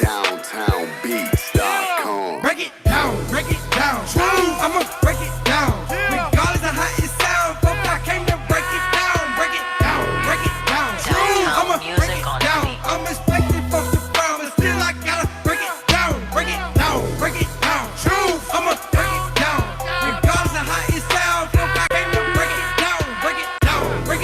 DowntownBeats.com. Break it down. True, I'ma break it down. Regardless of how it sounds, folks, I came to break it down. Break it down. True, I'ma break it down. I'm expecting folks to frown, but still I gotta break it down. True, I'ma break it down. Regardless of how it sounds, folks, I came to break it down. Break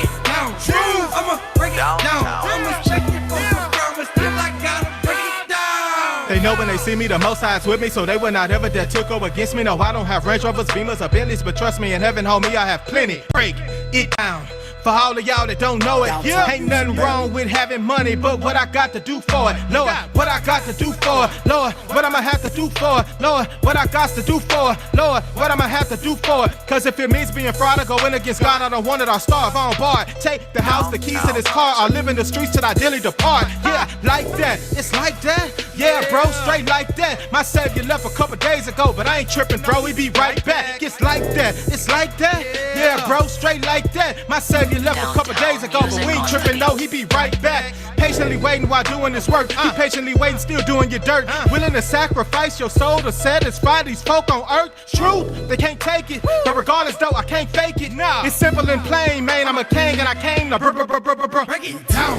it down. True, I'ma break it down. I'm expecting folks to frown, but still I gotta break it down. They know when they see me, the most high's with me, so they will not ever dare to go against me. No, I don't have Range Rovers, Beamers, or Bentleys, but trust me, in heaven, homie, I have plenty. Break it down. For all of y'all that don't know it, ain't nothing wrong with having money, but what I got to do for it, Lord, what I got to do for it, Lord, what I'ma have to do for it, Lord, what I got to do for it, Lord, what I'ma have to do for it. Cause if it means being fraud or going against God, I don't want it, I'll starve on bar. Take the house, the keys to this car, I'll live in the streets till I daily depart. Yeah, like that, it's like that. Yeah, bro, straight like that. My savior left a couple days ago, but I ain't tripping, bro, he be right back. It's like that, it's like that. Yeah, bro, straight like that. My savior left a couple days ago, but we ain't tripping, no, he be right back. Patiently waiting while doing this work. You patiently waiting, still doing your dirt. Willing to sacrifice your soul to satisfy these folk on earth. Truth, they can't take it. But regardless though, I can't fake it. It's simple and plain, man, I'm a king and I came to break it down.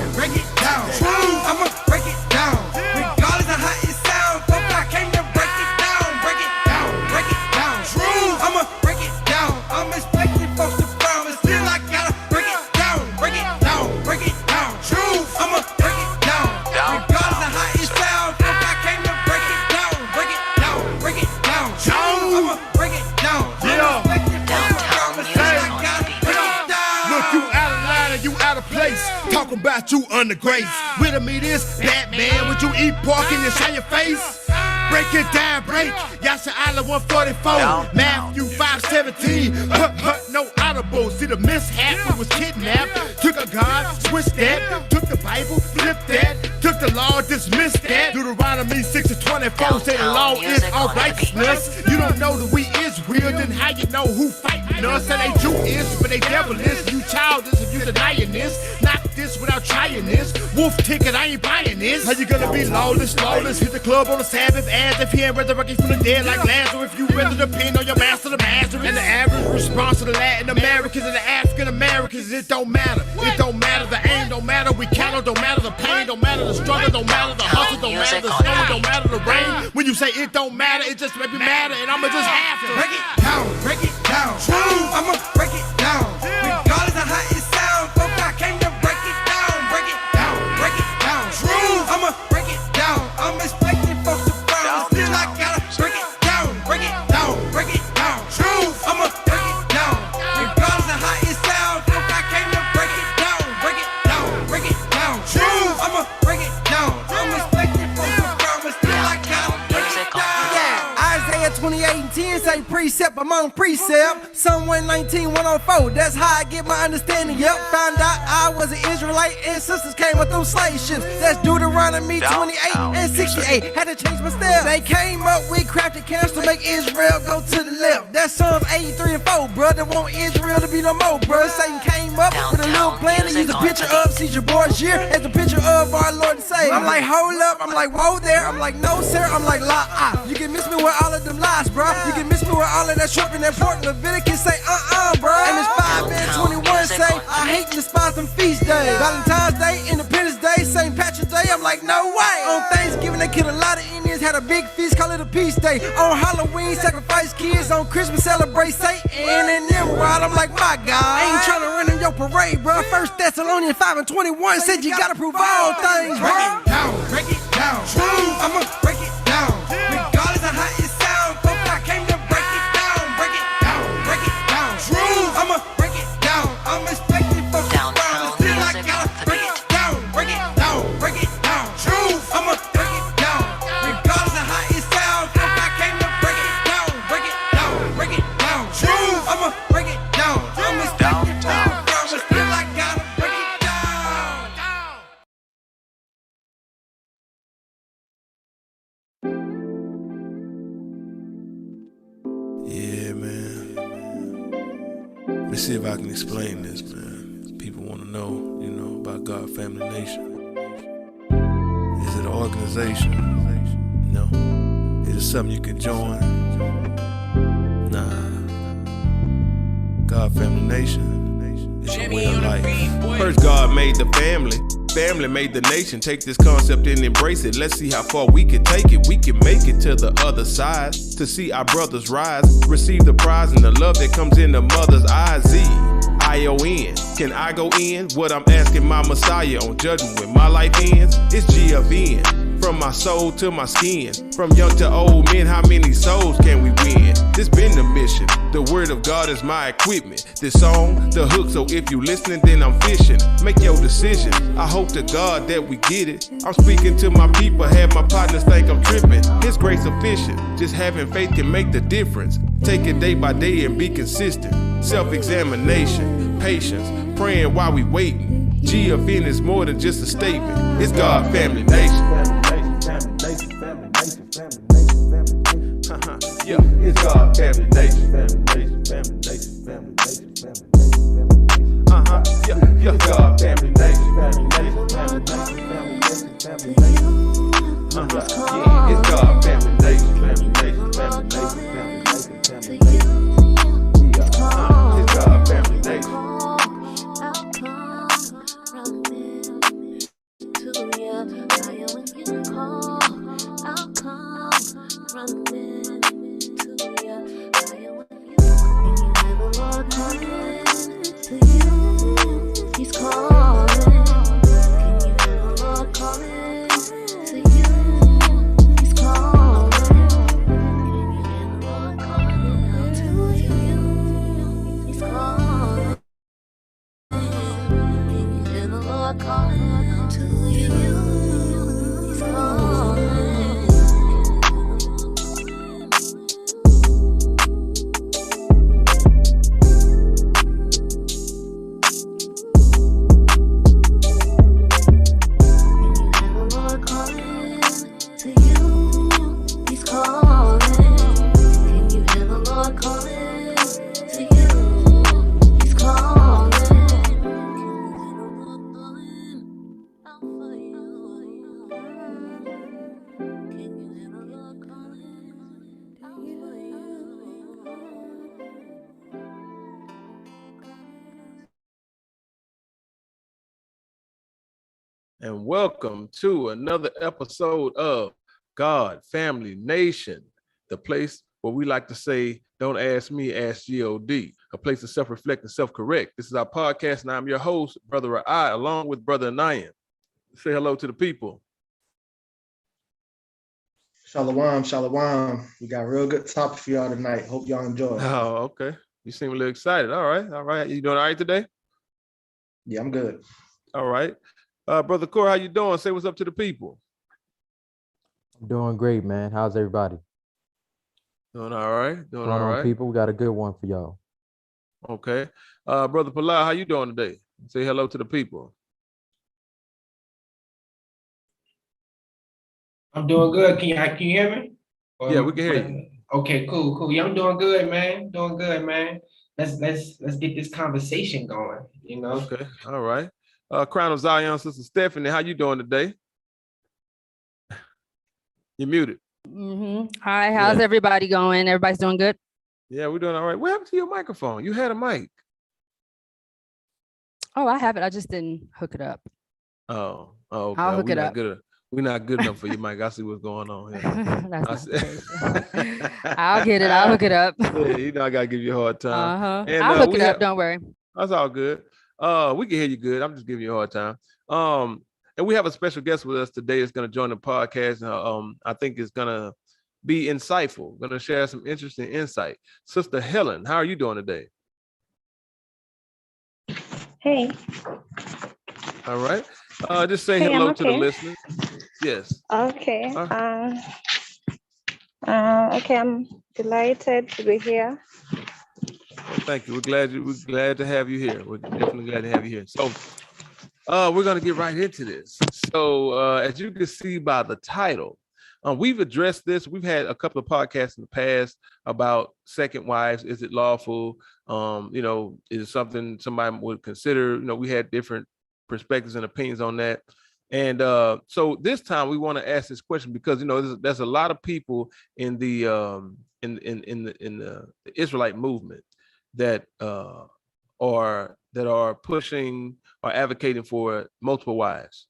True, I'ma break it down. Regardless of how it sounds, folks, I came to break it down. Break it down. True, I'ma break it down. I'm expecting folks to frown, but still I gotta break it down. True, I'ma break it down. Regardless of how it sounds, folks, I came to break it down. Break it down. True, I'ma break it down. I'm expecting folks to frown, but still I gotta break it down. Look, you out of line and you out of place. Talking about you under grace. Riddle me this, Batman, would you eat pork and you shine your face? Break it down, break. Yasha Island 144, Matthew 5:17. No audible. See the mishap, it was kidnapped. Took a God, switched that. Took the Bible, flipped that. Took the law, dismissed that. Deuteronomy 6:24 say the law is all righteousness. You don't know that we is real, then how you know who fighting us? Say they Jew is, but they devil is. You childish if you denying this. Not this without trying this. Wolf ticket, I ain't buying this. How you gonna be lawless? Hit the club on the Sabbath as if he ain't resurrected from the dead like Lazarus. If you rather depend on your master, the master. And the average response to the Latin Americans and the African Americans, it don't matter. It don't matter, the aim don't matter, we count, don't matter the pain, don't matter the struggle, don't matter the hustle, don't matter the snow, don't matter the rain. When you say it don't matter, it just make me matter, and I'ma just have to break it down. True, I'ma break it down. Regardless of how it sounds, folks, I came to break it down. Break it down. True, I'ma break it down. I'm expecting folks to frown, but still I gotta break it down. True, I'ma break it down. Regardless of how it sounds, folks, I came to break it down. Break it down. True, I'ma break it down. I'm expecting folks to frown, but still I gotta break it down. Yeah, Isaiah 28:10 say precept among precept. Psalm 119:104, that's how I get my understanding. Yep, found out I was an Israelite and sisters came with them slave ships. That's Deuteronomy 28:68. Had to change my step. They came up with crafty camps to make Israel go to the left. That's Psalms 83:4, brother. Want Israel to be no more, bruh. Satan came up with a little plan to use a picture of Caesar Borgia as a picture of our Lord and Savior. I'm like, hold up. I'm like, whoa there. I'm like, no sir. I'm like, you can miss me with all of them lies, bruh. You can miss me with all of that short and that pork. Leviticus say, bruh. And it's 5:21 say, I hate and despise them feast days. Valentine's Day, Independence Day, St. Patrick's Day. I'm like, no way. On Thanksgiving, they kill a lot of Indians, had a big feast, call it a peace day. On Halloween, sacrifice kids. On Christmas, celebrate Satan and Nimrod. I'm like, my God, I ain't trying to run in your parade, bruh. 1 Thessalonians 5:21 said you gotta prove all things, bruh. Break it down. True, I'ma break it down. Regardless of how it sounds, folks, I came to break it down. Break it down. True, I'ma break it down. I'm expecting folks to frown, but still I gotta break it down. True, I'ma break it down. Regardless of how it sounds, folks, I came to break it down. Break it down. True, I'ma break it down. I'm expecting folks to frown, but still I gotta break it down. see if I can explain this, man. People want to know, about God Family Nation. Is it an organization? No. Is it something you can join? Nah. God Family Nation is a way of life. First, God made the family. Family made the nation. Take this concept and embrace it. Let's see how far we can take it. We can make it to the other side to see our brothers rise, receive the prize and the love that comes in the mother's eyes. Z-I-O-N. Can I go in? What I'm asking my Messiah on judgment when my life ends? It's GFN. From my soul to my skin. From young to old men, how many souls can we win? This been the mission. The word of God is my equipment. This song, the hook, so if you listening, then I'm fishing. Make your decision. I hope to God that we get it. I'm speaking to my people, have my partners think I'm tripping. His grace sufficient. Just having faith can make the difference. Take it day by day and be consistent. Self-examination, patience, praying while we waiting. GFN is more than just a statement. It's God Family Nation. Yeah, it's God Family Nation. Yeah, it's God Family Nation. Yeah, it's God Family Nation. It's God Family Nation. He's calling. Can you hear the Lord calling to you? He's calling. Can you hear the Lord calling to you? He's calling. Can you hear the Lord calling to you? He's calling. And welcome to another episode of God Family Nation, the place where we like to say, don't ask me, ask God, a place to self-reflect and self-correct. This is our podcast, and I'm your host, Brother I, along with Brother Nayan. Say hello to the people. Shalom, shalom. We got a real good topic for y'all tonight. Hope y'all enjoy it. Oh, okay. You seem a little excited. All right. You doing all right today? Yeah, I'm good. All right. Brother Core, how you doing? Say what's up to the people. I'm doing great, man. How's everybody? Doing all right. Doing all right. People, we got a good one for y'all. Okay. Brother Palau, how you doing today? Say hello to the people. I'm doing good. Can you hear me? Yeah, we can hear you. Okay, cool. Yeah, I'm doing good, man. Let's get this conversation going, Okay, all right. Crown of Zion, Sister Stephanie, how you doing today? You're muted. Hi, how's everybody going? Everybody's doing good? Yeah, we're doing all right. What happened to your microphone? You had a mic. Oh, I have it. I just didn't hook it up. Oh, okay. I'll hook it up. We're not good enough for your mic. I see what's going on here. That's not the case. I'll get it. I'll hook it up. Yeah, I gotta give you a hard time. And, I'll hook it up. Don't worry. That's all good. We can hear you good. I'm just giving you a hard time. And we have a special guest with us today that's going to join the podcast. I think it's going to be insightful. Going to share some interesting insight. Sister Helen, how are you doing today? Hey. All right. Just say hello to the listeners. Yes. Okay. Okay, I'm delighted to be here. Well, thank you. We're glad to have you here. We're definitely glad to have you here. So we're going to get right into this. So as you can see by the title, We've addressed this. We've had a couple of podcasts in the past about second wives. Is it lawful? Is it something somebody would consider? We had different perspectives and opinions on that. And so this time we want to ask this question because there's a lot of people in the Israelite movement that are pushing or advocating for multiple wives,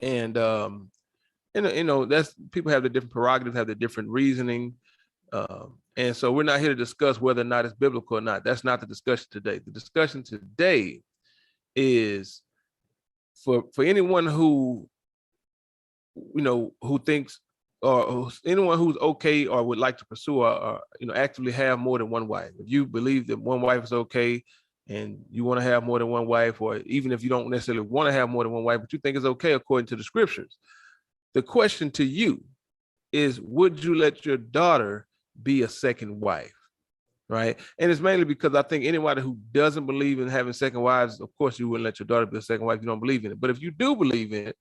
and that's people have the different prerogatives, have the different reasoning, and so we're not here to discuss whether or not it's biblical or not. That's not the discussion today. The discussion today is for anyone who thinks or anyone who's okay or would like to pursue or actively have more than one wife. If you believe that one wife is okay and you want to have more than one wife, or even if you don't necessarily want to have more than one wife, but you think it's okay according to the scriptures, the question to you is, would you let your daughter be a second wife? Right. And it's mainly because I think anybody who doesn't believe in having second wives, of course, you wouldn't let your daughter be a second wife. You don't believe in it. But if you do believe in it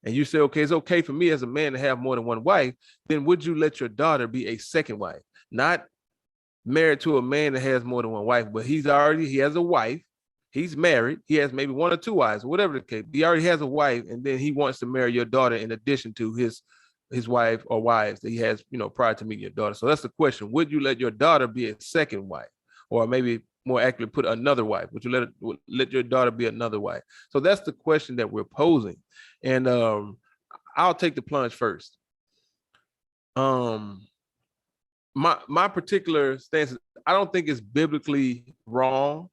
and you say, okay, it's okay for me as a man to have more than one wife, then would you let your daughter be a second wife? Not married to a man that has more than one wife, but he has a wife. He's married. He has maybe one or two wives, whatever the case. He already has a wife, and then he wants to marry your daughter in addition to his wife or wives that he has, prior to meeting your daughter. So that's the question. Would you let your daughter be a second wife? Or maybe more accurately put, another wife? Would you let your daughter be another wife? So that's the question that we're posing. And I'll take the plunge first. My particular stance is, I don't think it's biblically wrong.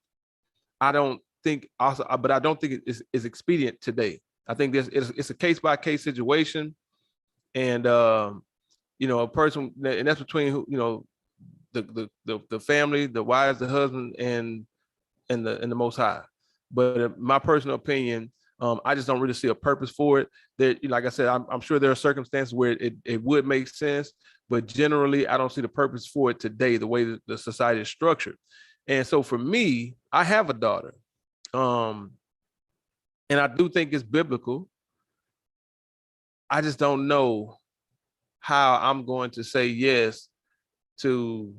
I don't think it's expedient today. I think it's a case-by-case situation. And a person, and that's between the family, the wives, the husband, and the Most High. But my personal opinion, I just don't really see a purpose for it. That, like I said, I'm sure there are circumstances where it would make sense, but generally I don't see the purpose for it today, the way that the society is structured. And so for me, I have a daughter, and I do think it's biblical. I just don't know how I'm going to say yes to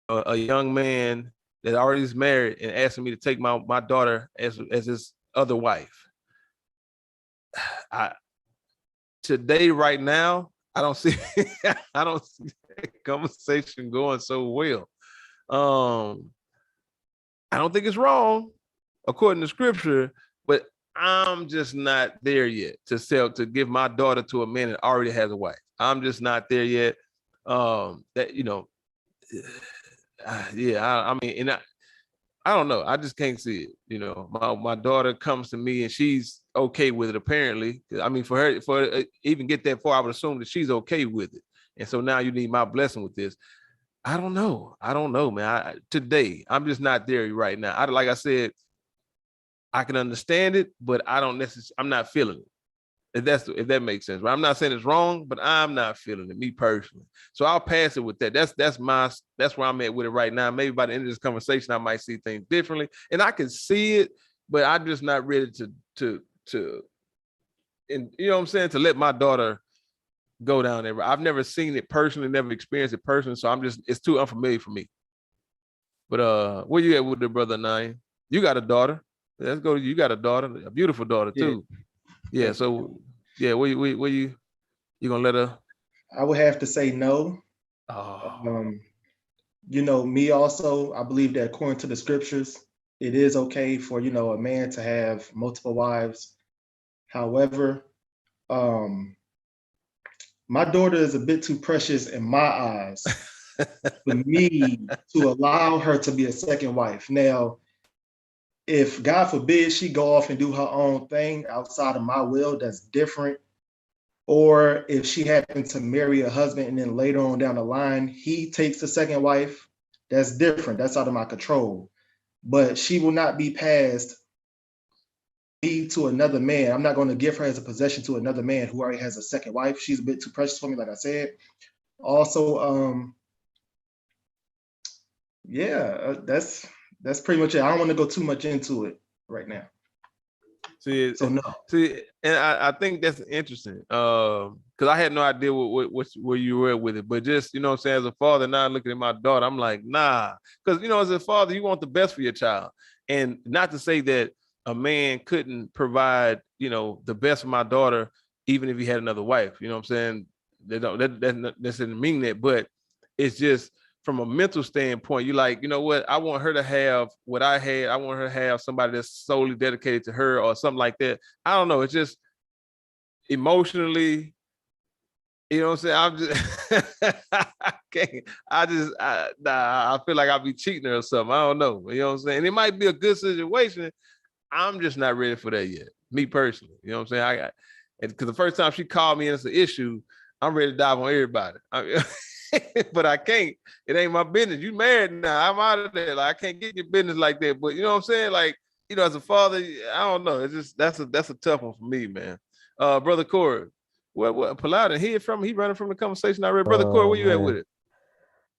a young man that already is married and asking me to take my daughter as his other wife. Today, right now, I don't see that conversation going so well. I don't think it's wrong according to scripture, but I'm just not there yet to give my daughter to a man that already has a wife. I'm just not there yet. I don't know. I just can't see it. My daughter comes to me and she's okay with it. Apparently, I mean, for her even get that far, I would assume that she's okay with it. And so now you need my blessing with this. I don't know, man. Today, I'm just not there right now. Like I said, I can understand it, but I'm not feeling it. If that makes sense, right? I'm not saying it's wrong, but I'm not feeling it, me personally. So I'll pass it with that. That's where I'm at with it right now. Maybe by the end of this conversation, I might see things differently, and I can see it, but I'm just not ready to and you know what I'm saying, to let my daughter go down there. I've never seen it personally, never experienced it personally, so it's too unfamiliar for me. But where you at with the brother Nine? You got a daughter. Let's go. You got a daughter, a beautiful daughter too. Yeah. So yeah, where you gonna let her? I would have to say no. Oh. Me also, I believe that according to the scriptures, it is okay for, a man to have multiple wives. However, my daughter is a bit too precious in my eyes for me to allow her to be a second wife. Now, if God forbid she go off and do her own thing outside of my will, that's different. Or if she happened to marry a husband and then later on down the line, he takes the second wife, that's different. That's out of my control. But she will not be passed me to another man. I'm not going to give her as a possession to another man who already has a second wife. She's a bit too precious for me, like I said. Also, that's pretty much it. I don't want to go too much into it right now. So no. See, and I think that's interesting. Because I had no idea where you were with it, but just you know what I'm saying, as a father, now looking at my daughter, I'm like, nah. Because you know, as a father, you want the best for your child. And not to say that a man couldn't provide, you know, the best for my daughter, even if he had another wife. You know what I'm saying? That doesn't mean that, but it's just from a mental standpoint, you like, you know what, I want her to have what I had. I want her to have somebody that's solely dedicated to her or something like that. I don't know. It's just emotionally, you know what I'm saying? I'm just, I feel like I'll be cheating her or something. I don't know. You know what I'm saying? And it might be a good situation. I'm just not ready for that yet. Me personally, you know what I'm saying? Because the first time she called me and it's an issue, I'm ready to dive on everybody. But I can't. It ain't my business. You married now. I'm out of there. Like I can't get your business like that. But you know what I'm saying? Like, you know, as a father, I don't know. It's just that's a tough one for me, man. Brother Corey, what Paladin hear from? He running from the conversation I read. Brother Corey, where you at with it?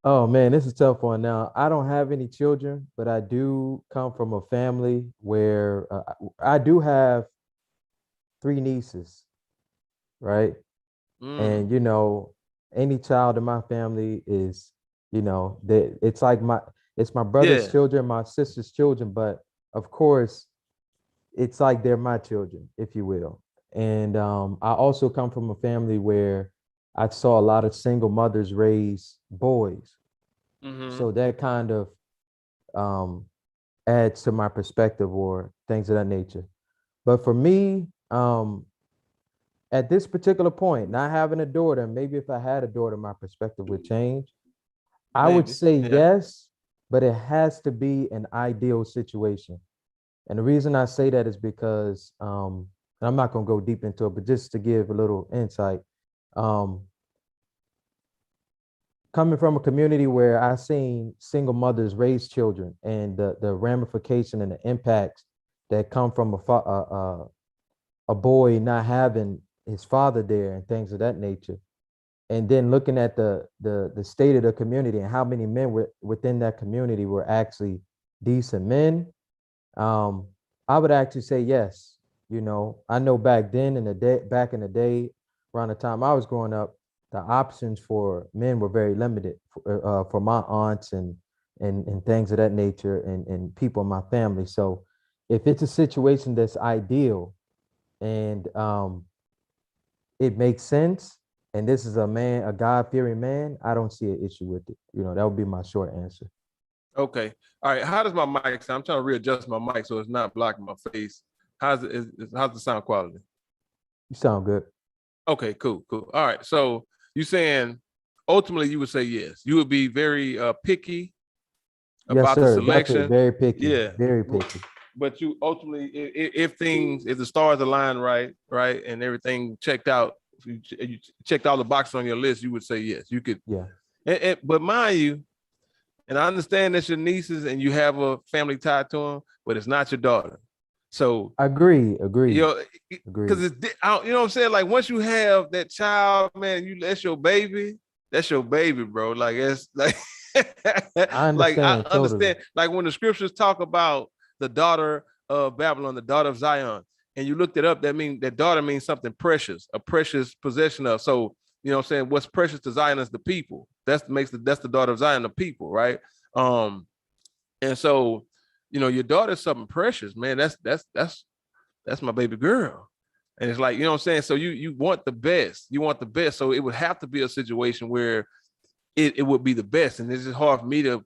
Oh man, this is a tough one. Now, I don't have any children, but I do come from a family where I do have 3 nieces, right? And you know, any child in my family is, you know, it's like it's my brother's children, my sister's children, but of course, it's like they're my children, if you will. And I also come from a family where I saw a lot of single mothers raise boys. So that kind of adds to my perspective or things of that nature. But for me, at this particular point, not having a daughter, maybe if I had a daughter, my perspective would change. I would say yes, but it has to be an ideal situation. And the reason I say that is because, and I'm not going to go deep into it, but just to give a little insight, coming from a community where I've seen single mothers raise children and the ramification and the impacts that come from a boy not having his father there and things of that nature. And then looking at the state of the community and how many men within that community were actually decent men, I would actually say yes. You know, I know back in the day, around the time I was growing up, the options for men were very limited for my aunts and things of that nature and people in my family. So if it's a situation that's ideal and it makes sense, and this is a God-fearing man, I don't see an issue with it. You know, that would be my short answer. Okay. All right. How does my mic sound? I'm trying to readjust my mic so it's not blocking my face. How's the sound quality? You sound good. Okay, cool. All right. So you saying ultimately you would say yes. You would be very picky about the selection. Definitely very picky. Yeah. Very picky. But you ultimately, if the stars align right, and everything checked out, if you checked all the boxes on your list, you would say yes. You could. Yeah. But mind you, and I understand that's your nieces and you have a family tied to them, but it's not your daughter. So agree. You know, because it's, you know what I'm saying? Like once you have that child, man, that's your baby, bro. Like it's like, I understand. Like I understand. Totally. Like when the scriptures talk about the daughter of Babylon, the daughter of Zion, and you looked it up, that daughter means something precious, a precious possession of. So you know what I'm saying? What's precious to Zion is the people. That's the daughter of Zion, the people, right? And so, you know, your daughter's something precious, man. That's my baby girl. And it's like, you know what I'm saying? So you want the best. You want the best. So it would have to be a situation where it would be the best. And it's just hard for me to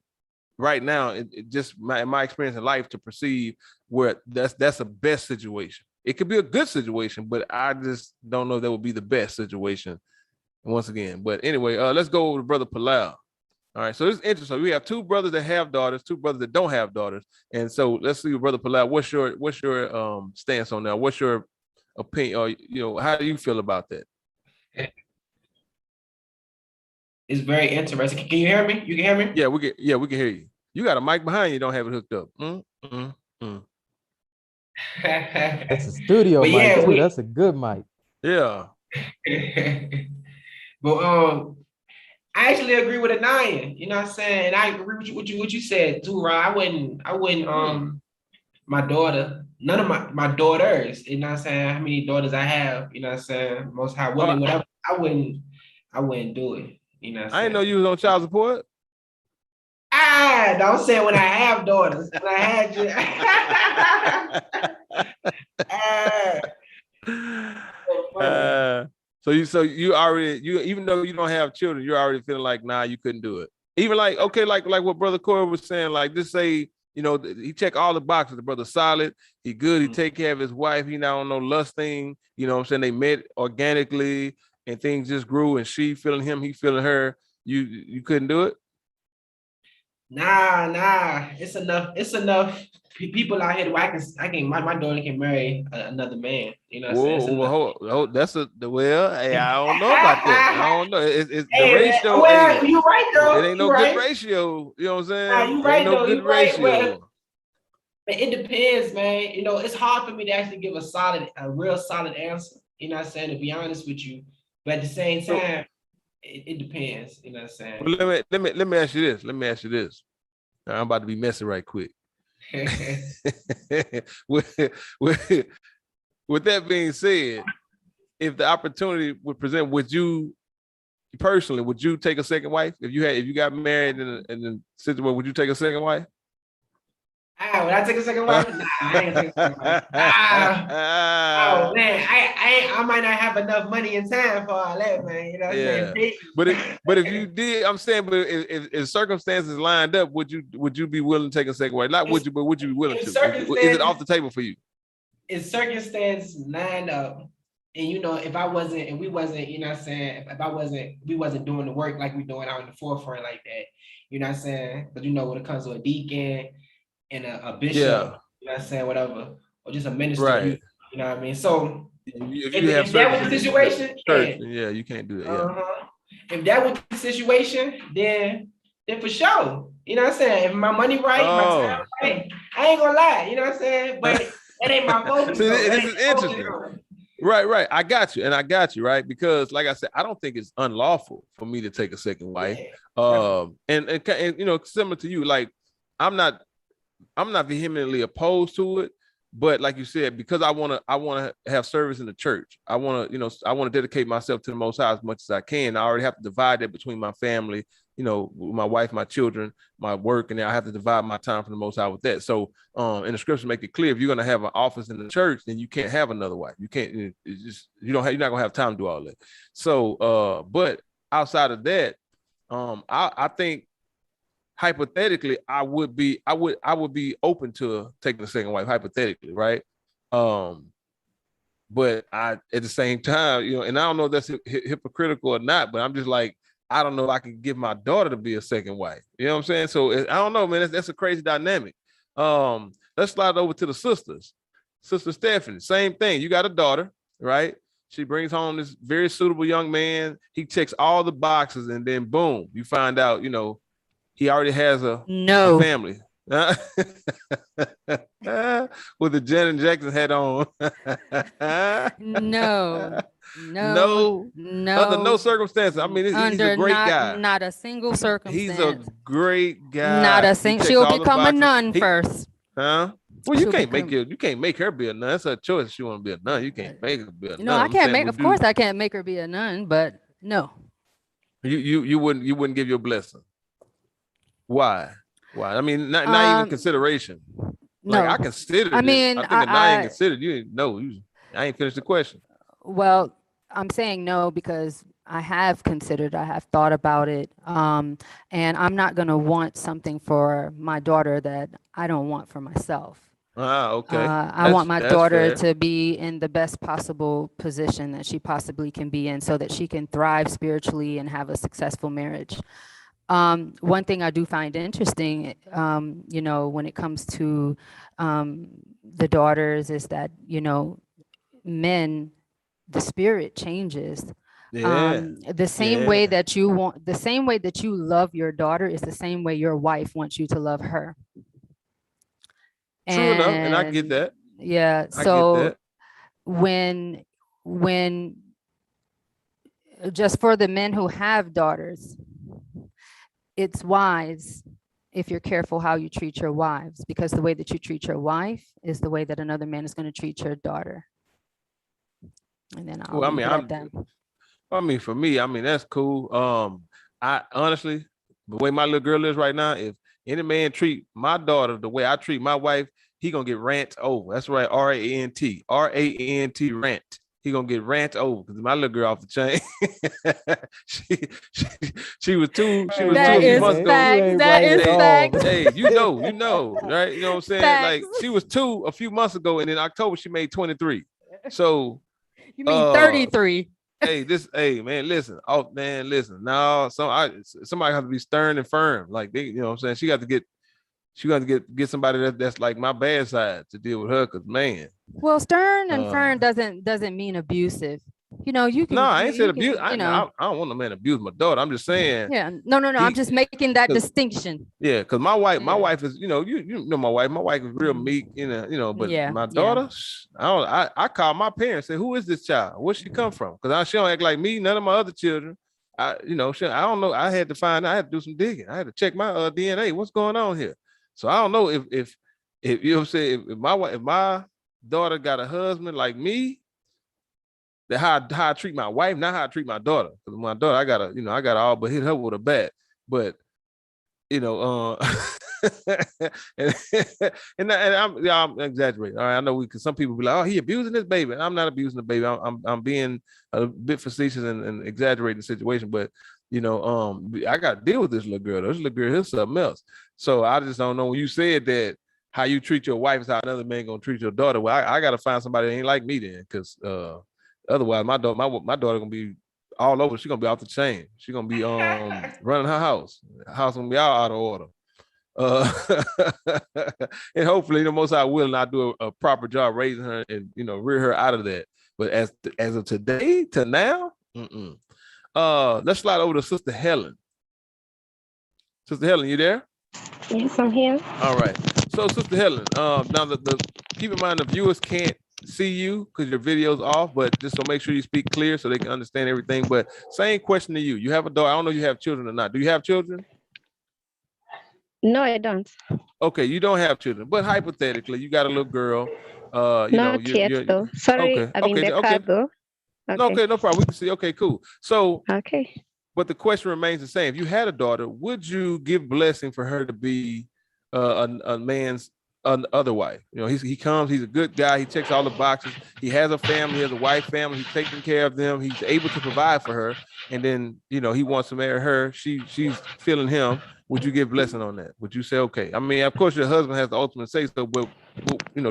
right now, it just my experience in life to perceive where that's a best situation. It could be a good situation, but I just don't know if that would be the best situation once again. But anyway, let's go over to Brother Palau. All right, so it's interesting. We have 2 brothers that have daughters, 2 brothers that don't have daughters. And so let's see, Brother Palau, what's your stance on that? What's your opinion, or you know, how do you feel about that? It's very interesting. Can you hear me? You can hear me? Yeah, we can hear you. You got a mic behind you, don't have it hooked up. That's a studio mic too. That's a good mic. Yeah. But I actually agree with Anaya. You know what I'm saying? And I agree with what you said too, Ron. I wouldn't my daughter, none of my daughters, you know what I'm saying, how many daughters I have, you know what I'm saying, most high willing, whatever, I wouldn't do it, you know what I'm I saying. didn't know you was on child support. Don't say when I have daughters. When I had you. So you already, even though you don't have children, you're already feeling like, nah, you couldn't do it. Even like, okay, like what Brother Corey was saying, like just say, you know, he check all the boxes. The brother's solid, he good, he take care of his wife, he not on no lust thing, you know what I'm saying? They met organically and things just grew, and she feeling him, he feeling her. You couldn't do it? Nah. It's enough people out here where my daughter can marry another man. You know what I'm saying? Hey, I don't know about that. I don't know. It's the ratio. Well, you right though. It ain't no good ratio. You know what I'm saying? Nah, you right though. Good ratio. Well, it depends, man. You know, it's hard for me to actually give a real solid answer. You know what I'm saying? To be honest with you, but at the same time, it depends. You know what I'm saying? Well, let me ask you this. Now, I'm about to be messy right quick. with that being said, if the opportunity would present, would you take a second wife? If you got married in the situation, would you take a second wife? Would I take a second wife? Nah, I ain't take a second wife. Oh man, I might not have enough money and time for all that, man. You know what I'm saying? But if you did, I'm saying, but if circumstances lined up, would you be willing to take a second wife? Not would you, but would you be willing to? Is it off the table for you? If circumstances lined up, and you know, if we wasn't, you know what I'm saying, we wasn't doing the work like we doing out in the forefront like that, you know what I'm saying? But you know, when it comes to a deacon and a bishop, you know what I'm saying, whatever, or just a minister, right? You know what I mean? So if that was the situation, you can't do that. If that was the situation, then for sure, you know what I'm saying. If my money right, my time right, I ain't gonna lie, you know what I'm saying. But that ain't my focus. See, this is interesting. Right. I got you, right? Because like I said, I don't think it's unlawful for me to take a second wife. And you know, similar to you, like I'm not vehemently opposed to it, but like you said, because I want to have service in the church. I want to dedicate myself to the Most High as much as I can. I already have to divide that between my family, you know, my wife, my children, my work, and then I have to divide my time from the Most High with that. So, in the scripture, make it clear, if you're going to have an office in the church, then you can't have another wife. You can't. You're not going to have time to do all that. So, but outside of that, I think hypothetically, I would be open to taking a second wife, hypothetically, right? But at the same time, you know, and I don't know if that's hypocritical or not, but I'm just like, I don't know if I can give my daughter to be a second wife. You know what I'm saying? So I don't know, man. That's a crazy dynamic. Let's slide over to the sisters. Sister Stephanie, same thing. You got a daughter, right? She brings home this very suitable young man. He checks all the boxes, and then boom, you find out, you know, he already has a family. With the Janet Jackson hat on. No. Under no circumstances. I mean, he's a great guy. Not a single circumstance. He's a great guy. Not a single. She'll become a nun first. Huh? Well, you can't make her be a nun. That's her choice. If she want to be a nun. You can't make her be a nun. No, I can't make. Of course, I can't make her be a nun. But no. You wouldn't give your blessing. Why? I mean, not even consideration. Like, no, I considered. I mean, I think I ain't considered. You didn't know. I ain't finished the question. Well, I'm saying no because I have considered. I have thought about it, and I'm not going to want something for my daughter that I don't want for myself. Okay. I want my daughter to be in the best possible position that she possibly can be in, so that she can thrive spiritually and have a successful marriage. One thing I do find interesting, you know, when it comes to the daughters is that, you know, men, the spirit changes. The same way that you love your daughter is the same way your wife wants you to love her. True enough, and I get that. Yeah. So when just for the men who have daughters, it's wise if you're careful how you treat your wives, because the way that you treat your wife is the way that another man is going to treat your daughter. And then I'll Well, leave it at that. I mean, for me, I mean, that's cool. I honestly, the way my little girl is right now, if any man treat my daughter the way I treat my wife, he gonna get rant over. That's right, R-A-N-T, R-A-N-T, rant. He gonna get rant over because my little girl off the chain. she was two. She was two That a few is months ago. facts. That is facts. Hey, you know, right? You know what I'm saying? Like Facts. she was 2 a few months ago, and in October she made 23. So You mean 33? Hey man, listen. Oh man, listen. No, somebody has to be stern and firm. Like they, you know what I'm saying? She got to get somebody that's like my bad side to deal with her, because man. Well, stern and firm doesn't mean abusive. You know, you can. No, I ain't said you abuse. can, you know. I don't want no man to abuse my daughter. I'm just saying. Yeah, no. I'm just making that distinction. Yeah, because my wife is, you know my wife. My wife is real meek, but my daughter, I call my parents, say, who is this child? Where she come from? Because she don't act like me, none of my other children. I don't know. I had to do some digging. I had to check my DNA. What's going on here? So I don't know if you know what I'm saying, if my daughter got a husband like me, that how I treat my wife, not how I treat my daughter. Because my daughter, I gotta all but hit her with a bat. But and I'm exaggerating. All right, I know because some people be like, oh, he abusing this baby. And I'm not abusing the baby. I'm being a bit facetious and exaggerating the situation. But I got to deal with this little girl. This little girl is something else. So I just don't know, when you said that how you treat your wife is how another man gonna treat your daughter. Well, I got to find somebody that ain't like me then, because otherwise my daughter gonna be all over. She's gonna be off the chain. She's gonna be running her house. The house gonna be all out of order. And hopefully the Most High will not do a proper job raising her and rear her out of that. But as of today to now, let's slide over to Sister Helen. Sister Helen, you there? Yes, I'm here. All right. So Sister Helen, now keep in mind the viewers can't see you because your video's off, but just so make sure you speak clear so they can understand everything. But same question to you. You have a daughter. I don't know if you have children or not. Do you have children? No, I don't. Okay, you don't have children, but hypothetically, you got a little girl. Not yet, though. Sorry, okay, I'm in the car, though. Okay, no problem. We can see. Okay, cool. So, okay. But the question remains the same. If you had a daughter, would you give blessing for her to be a man's other wife? He comes. He's a good guy. He checks all the boxes. He has a family. He has a wife, family. He's taking care of them. He's able to provide for her. And then he wants to marry her. She's feeling him. Would you give blessing on that? Would you say okay? I mean, of course, your husband has the ultimate say so, but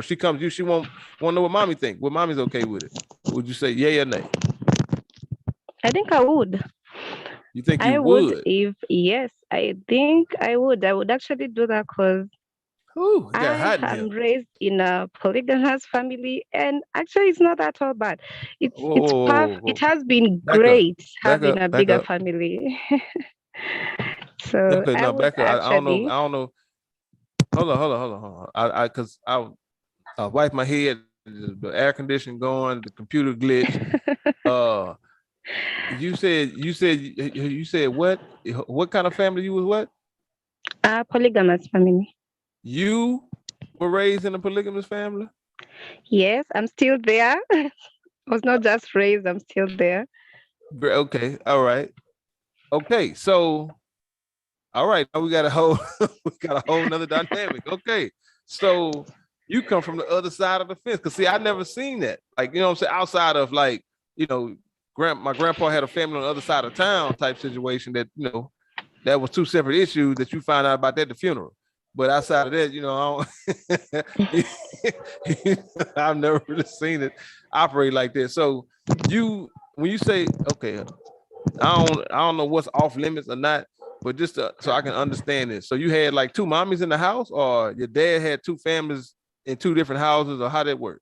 she comes to you. She won't know what mommy think. What mommy's okay with it? Would you say yay or nay? I think I would. You think you I would? Yes, I think I would. I would actually do that because I am raised in a polygamous family, and actually, it's not at all bad. It's perfect. It has been great having a bigger family. So okay, I no, would back up. actually... I don't know. Hold on. Because I wipe my head. The air conditioning going. The computer glitch. You said what? What kind of family you was? What? A polygamous family. You were raised in a polygamous family? Yes, I'm still there. I was not just raised, I'm still there. Okay, all right. Okay, so all right, now we got a whole nother dynamic. Okay, so you come from the other side of the fence. Cause see, I never seen that. Like, what I'm saying, outside of like, my grandpa had a family on the other side of town type situation that, that was two separate issues that you find out about at the funeral. But outside of that, I've never really seen it operate like that. So when you say, okay, I don't know what's off limits or not, but just so I can understand this. So you had like two mommies in the house, or your dad had two families in two different houses, or how that work?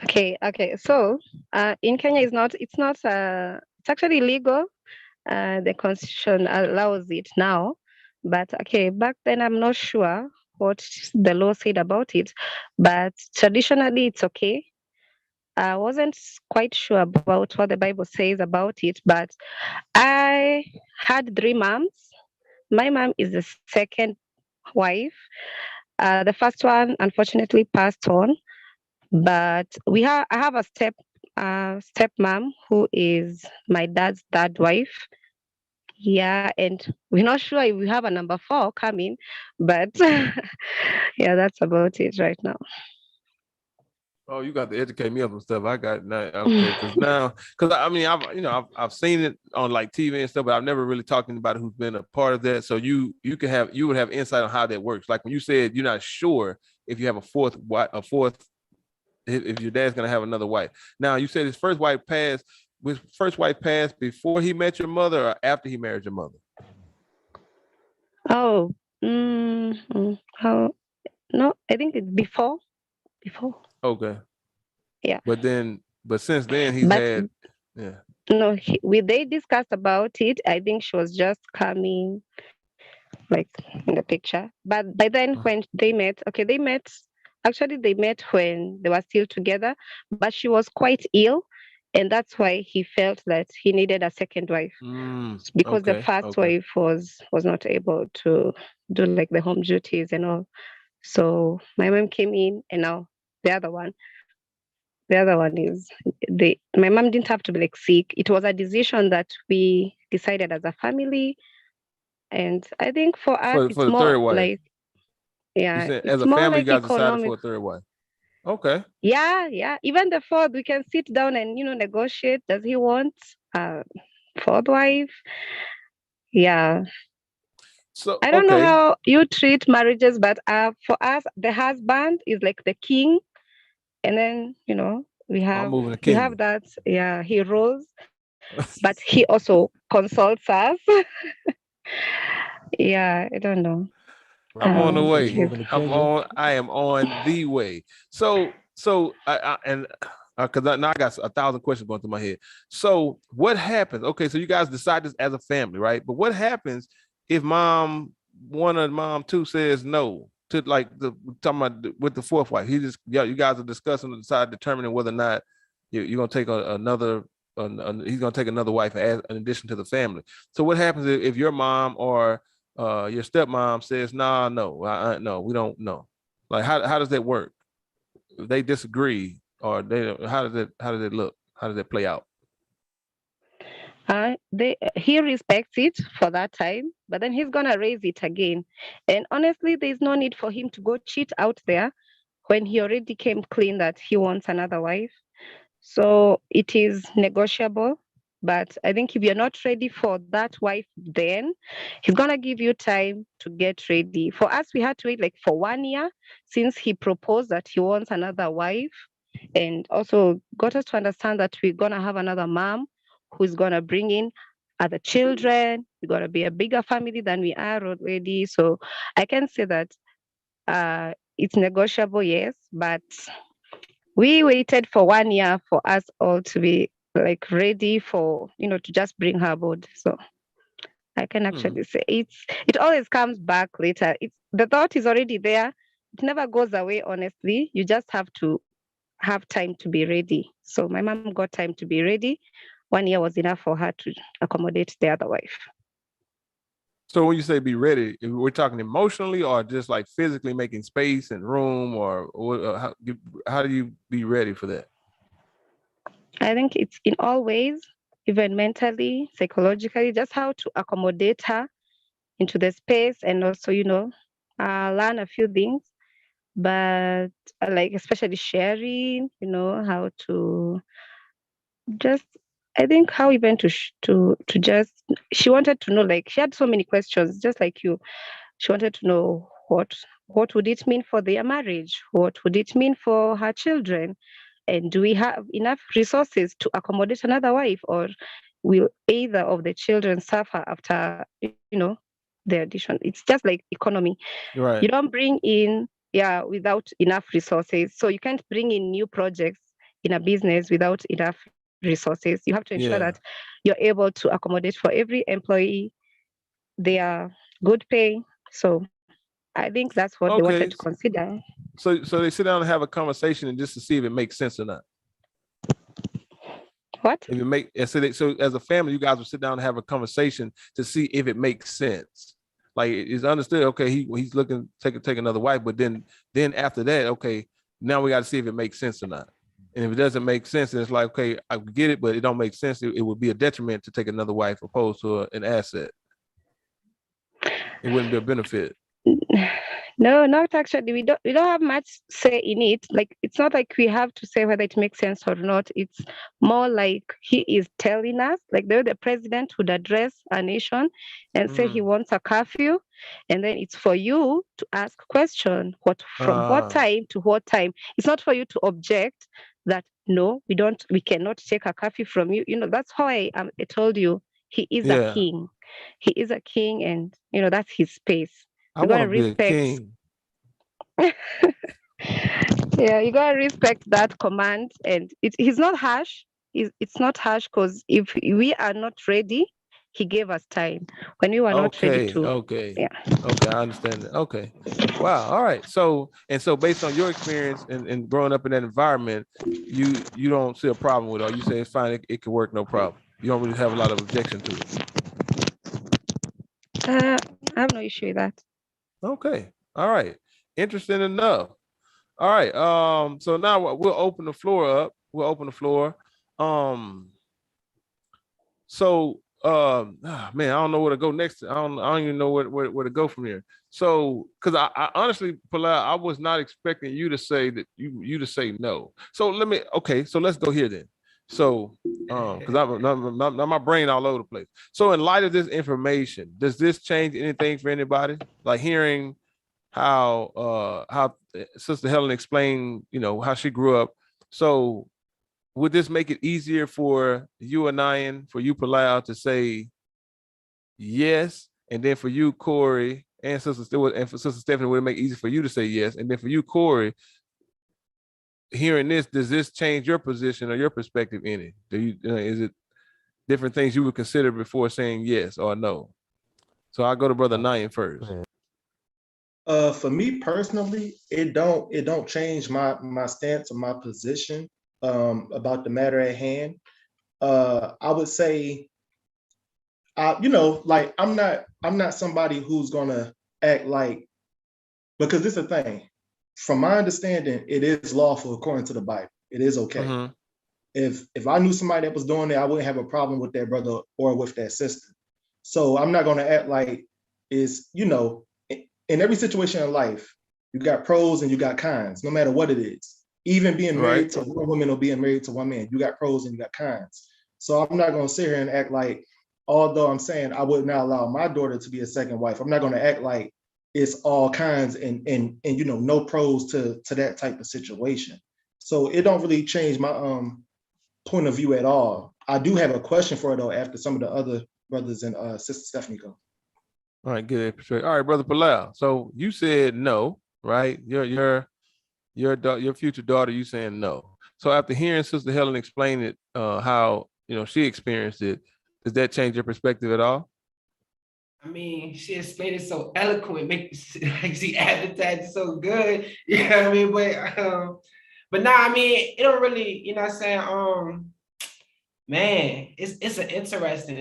Okay. So in Kenya, it's actually illegal. The constitution allows it now. But okay, back then I'm not sure what the law said about it. But traditionally it's okay. I wasn't quite sure about what the Bible says about it, but I had 3 moms. my mom is the second wife. The first one unfortunately passed on, but I have a stepmom who is my dad's third wife. Yeah, and we're not sure if we have a number 4 coming, but yeah, that's about it right now. Oh, you got to educate me on some stuff. I got now, okay, because I mean, I've seen it on like TV and stuff, but I've never really talked to anybody who's been a part of that. So you would have insight on how that works. Like when you said you're not sure if you have if your dad's gonna have another wife. Now you said his first wife passed. Was first wife passed before he met your mother or after he married your mother? Oh, how? No, I think it's before. Before. Okay. Yeah. But since then he's But had, yeah. no, they discussed about it. I think she was just coming like in the picture. But by then when they met, actually they met when they were still together, but she was quite ill. And that's why he felt that he needed a second wife because the first wife was not able to do like the home duties and all. So my mom came in, and now the other one the other one is my mom didn't have to be like sick. It was a decision that we decided as a family. And I think for us, For it's the more third wife. like, yeah, You said as it's a more family, you like guys decided economic. for a third wife. Okay. Yeah. Even the fourth, we can sit down and, negotiate. Does he want a fourth wife? Yeah. So, I don't know okay. how you treat marriages, but for us, the husband is like the king. And then, we I'm have moving the we have kingdom. that, yeah, he rules, but he also consults us. Yeah, I don't know I'm on the how Said it you way. is. moving the kingdom. I am on the way. So because now I got 1,000 questions going through my head. So what happens? Okay, so you guys decide this as a family, right? But what happens if one of mom two says no to like talking about with the fourth wife? You guys are discussing and determining whether or not you're gonna take another. He's gonna take another wife as in addition to the family. So what happens if your mom or your stepmom says, nah, no, no, we don't know. Like, how does that work? If they disagree, or how does it look? How does it play out? He respects it for that time, but then he's gonna raise it again. And honestly, there's no need for him to go cheat out there when he already came clean that he wants another wife. So it is negotiable. But I think if you're not ready for that wife, then he's gonna give you time to get ready. For us, we had to wait like for 1 year since he proposed that he wants another wife, and also got us to understand that we're gonna have another mom who's gonna bring in other children. We're gonna be a bigger family than we are already. So I can say that it's negotiable, yes, but we waited for 1 year for us all to be like ready for to just bring her aboard. So I can actually say it always comes back later. It's the thought is already there. It never goes away, honestly. You just have to have time to be ready. So my mom got time to be ready. 1 year was enough for her to accommodate the other wife. So when you say be ready, we're talking emotionally or just like physically making space and room, or how do you be ready for that? I think it's in all ways, even mentally, psychologically, just how to accommodate her into the space, and also, learn a few things. But like especially sharing, how to just, I think how even to just, she wanted to know, like she had so many questions, just like you. She wanted to know what would it mean for their marriage? What would it mean for her children? And do we have enough resources to accommodate another wife, or will either of the children suffer after, the addition? It's just like economy. You Right. don't bring in, yeah, without enough resources. So you can't bring in new projects in a business without enough resources. You have to ensure that Yeah. you're able to accommodate for every employee their good pay. So I think that's what they wanted to Okay. consider. So they sit down and have a conversation and just to see if it makes sense or not. What? If it make and so as a family, you guys will sit down and have a conversation to see if it makes sense. Like it's understood. Okay, he's looking take another wife, but then after that, okay, now we got to see if it makes sense or not. And if it doesn't make sense, then it's like, okay, I get it, but it don't make sense. It would be a detriment to take another wife opposed to an asset. It wouldn't be a benefit. No, not actually. We don't have much say in it. Like it's not like we have to say whether it makes sense or not. It's more like he is telling us, like the president would address a nation and say he wants a curfew, and then it's for you to ask question from what time to what time. It's not for you to object that no, we cannot take a curfew from you. That's how I told you he is a king. He is a king, and that's his space. I want to be a king. Yeah, you gotta respect that command, and he's not harsh. It's not harsh because if we are not ready, he gave us time when we were not ready to. Okay, I understand that. Okay, wow, all right. So based on your experience and growing up in that environment, you don't see a problem with it. Or you say it's fine, it can work, no problem. You don't really have a lot of objection to it. I have no issue with that. Okay. All right. Interesting enough. All right. So now we'll open the floor up. We'll open the floor. Man, I don't know where to go next. I don't even know where to go from here. So, because I honestly, Palau, I was not expecting you to say that you to say no. So let's go here then. So, because I'm my brain all over the place. So, in light of this information, does this change anything for anybody? Like hearing how Sister Helen explained, how she grew up. So, would this make it easier for you and I, and for you, Palau, to say yes, and then for you, Corey, and Sister Stewart, and for Sister Stephanie, would it make it easier for you to say yes, and then for you, Corey? Hearing this, does this change your position or your perspective in it? Is it different things you would consider before saying yes or no? So I'll go to Brother Nayan first. For me personally, it don't change my stance or my position about the matter at hand. I would say, like I'm not somebody who's gonna act like, because this is the thing. From my understanding, it is lawful according to the Bible. It is okay. Mm-hmm. If I knew somebody that was doing that, I wouldn't have a problem with that brother or with that sister. So I'm not gonna act like it's, in every situation in life, you got pros and you got cons, no matter what it is. Even being married to one woman or being married to one man, you got pros and you got cons. So I'm not gonna sit here and act like, although I'm saying I would not allow my daughter to be a second wife, I'm not gonna act like it's all kinds and no pros to that type of situation. So it don't really change my point of view at all. I do have a question for her though after some of the other brothers and Sister Stephanie go. All right, good. All right, Brother Palau. So you said no, right? Your future daughter, you saying no. So after hearing Sister Helen explain it, how she experienced it, does that change your perspective at all? I mean, she explained it so eloquent, like she advertised so good, you know what I mean? But nah, I mean, it don't really, you know what I'm saying? Man, it's interesting,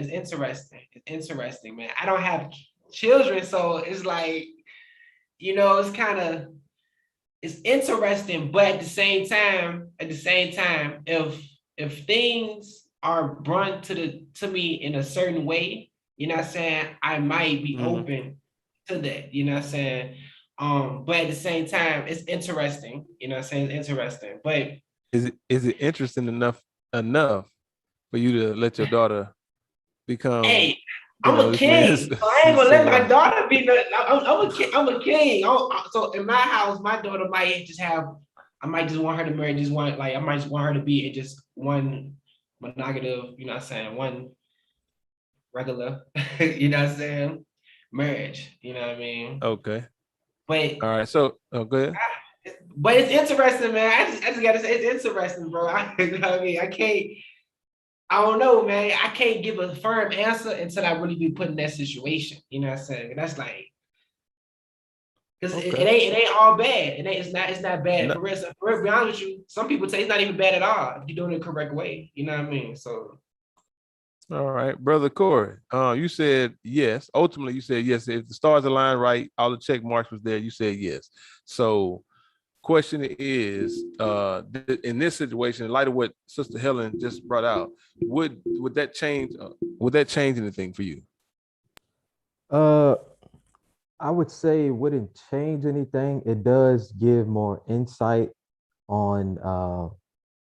man. I don't have children, so it's like, it's interesting, but at the same time, if things are brought to me in a certain way, you know what I'm saying, I might be open to that, you know what I'm saying? But at the same time, it's interesting, you know what I'm saying? It's interesting. But is it interesting enough for you to let your daughter become? Hey, I'm a king. So I ain't gonna let my daughter be. I'm a king. So in my house, my daughter might I might just want her to marry I might just want her to be in just one monogamous, you know what I'm saying, one regular, you know what I'm saying, marriage, you know what I mean? Okay. But all right, so go ahead. But it's interesting, man. I just gotta say it's interesting, bro. You know what I mean? I don't know, man. I can't give a firm answer until I really be put in that situation. You know what I'm saying? That's like, because it ain't all bad. It's not bad. No. For real, to be honest with you, some people say it's not even bad at all if you're doing it the correct way. You know what I mean? So All right, brother Corey. You said yes. Ultimately, you said yes. If the stars align right, all the check marks was there. You said yes. So, question is, in this situation, in light of what Sister Helen just brought out, would that change? Would that change anything for you? Uh, I would say it wouldn't change anything. It does give more insight on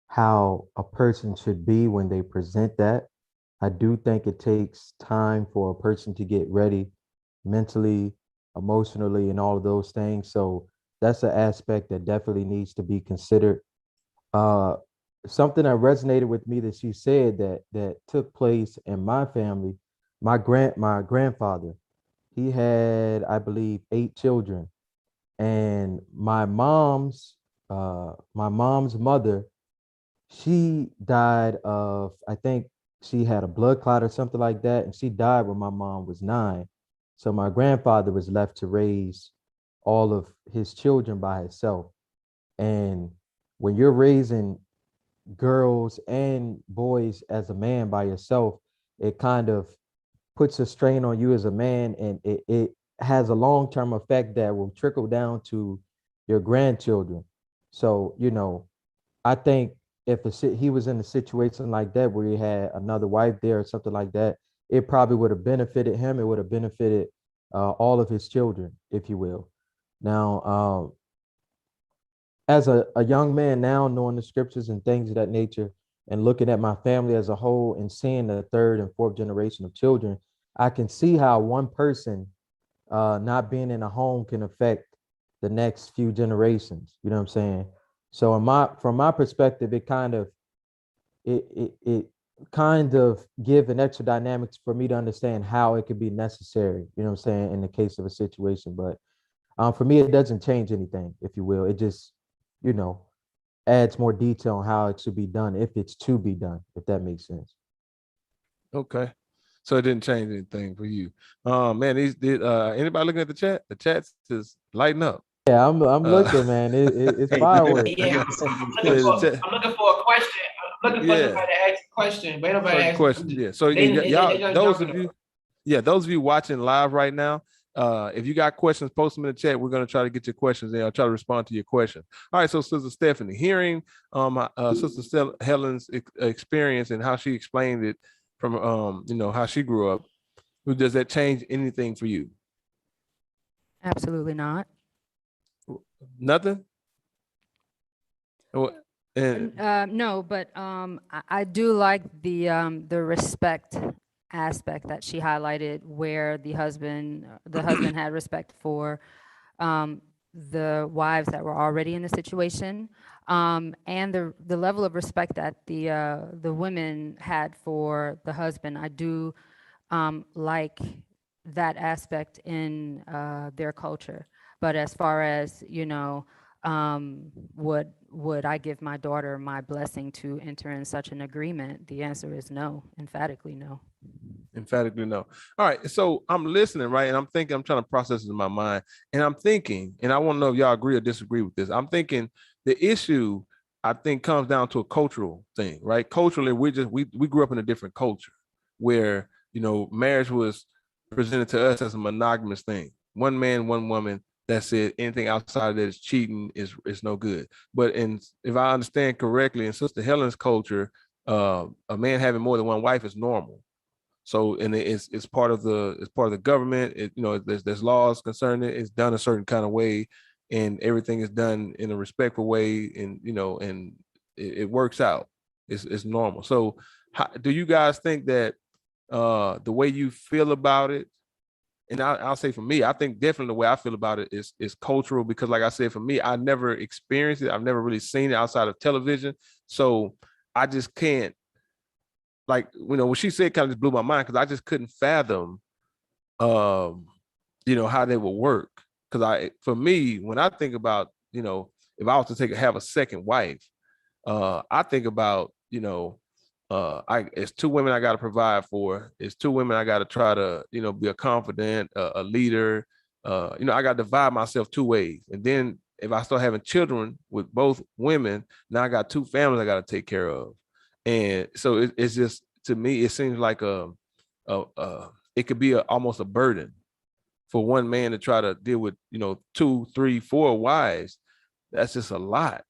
how a person should be when they present that. I do think it takes time for a person to get ready mentally, emotionally, and all of those things. So that's an aspect that definitely needs to be considered. Uh, Something that resonated with me that she said that took place in my family. My grandfather, he had, I believe, 8 children, and my mom's mother, she died of, I think she had a blood clot or something like that, and she died when my mom was 9. So my grandfather was left to raise all of his children by himself. And when you're raising girls and boys as a man by yourself, it kind of puts a strain on you as a man, and it has a long-term effect that will trickle down to your grandchildren. So, I think if he was in a situation like that where he had another wife there or something like that, it probably would have benefited him. It would have benefited all of his children, if you will. Now, as a young man now, knowing the scriptures and things of that nature, and looking at my family as a whole and seeing the third and fourth generation of children, I can see how one person not being in a home can affect the next few generations. You know what I'm saying? So from my perspective, it kind of give an extra dynamics for me to understand how it could be necessary, you know what I'm saying, in the case of a situation. But for me, it doesn't change anything, if you will. It just, you know, adds more detail on how it should be done, if it's to be done, if that makes sense. Okay. So it didn't change anything for you. Man, anybody looking at the chat? The chat is lighting up. Yeah, I'm Uh, looking, man. It's Hey, fireworks. I Yeah, got something to I'm say. looking for, I'm looking for a question. I'm looking for yeah. somebody to ask a question, but ain't nobody Certain asking. questions. Yeah. So They y'all, just those of jumping. you, those of you watching live right now, if you got questions, post them in the chat. We're gonna try to get your questions and I'll try to respond to your question. All right. So, Sister Stephanie, hearing Sister Helen's experience and how she explained it from how she grew up, does that change anything for you? Absolutely not. Nothing. And No, but I do like the respect aspect that she highlighted, where the husband had respect for the wives that were already in the situation, and the level of respect that the women had for the husband. I do like that aspect in their culture. But as far as, would I give my daughter my blessing to enter in such an agreement? The answer is no, emphatically no. emphatically no. All right. So I'm listening, right? And I'm thinking, I'm trying to process it in my mind. And I'm thinking, and I want to know if y'all agree or disagree with this. I'm thinking the issue, I think, comes down to a cultural thing, right? Culturally, we grew up in a different culture where, marriage was presented to us as a monogamous thing. One man, one woman. That's it. Anything outside of that is cheating, is no good. But if I understand correctly, in Sister Helen's culture, a man having more than one wife is normal. So, and it's part of the government. There's laws concerning it. It's done a certain kind of way, and everything is done in a respectful way, and it works out. It's normal. So, do you guys think that the way you feel about it, and I'll say for me, I think definitely the way I feel about it is cultural, because like I said, for me, I never experienced it. I've never really seen it outside of television. So I just can't, like, what she said kind of just blew my mind, because I just couldn't fathom how they would work. Because for me, when I think about, if I was to have a second wife, I think about, it's 2 women I got to provide for. It's 2 women I got to try to, be a confidant, a leader. I got to divide myself 2 ways. And then if I start having children with both women, now I got 2 families I got to take care of. And so it's just, to me, it seems like it could be almost a burden for one man to try to deal with, 2, 3, 4 wives. That's just a lot,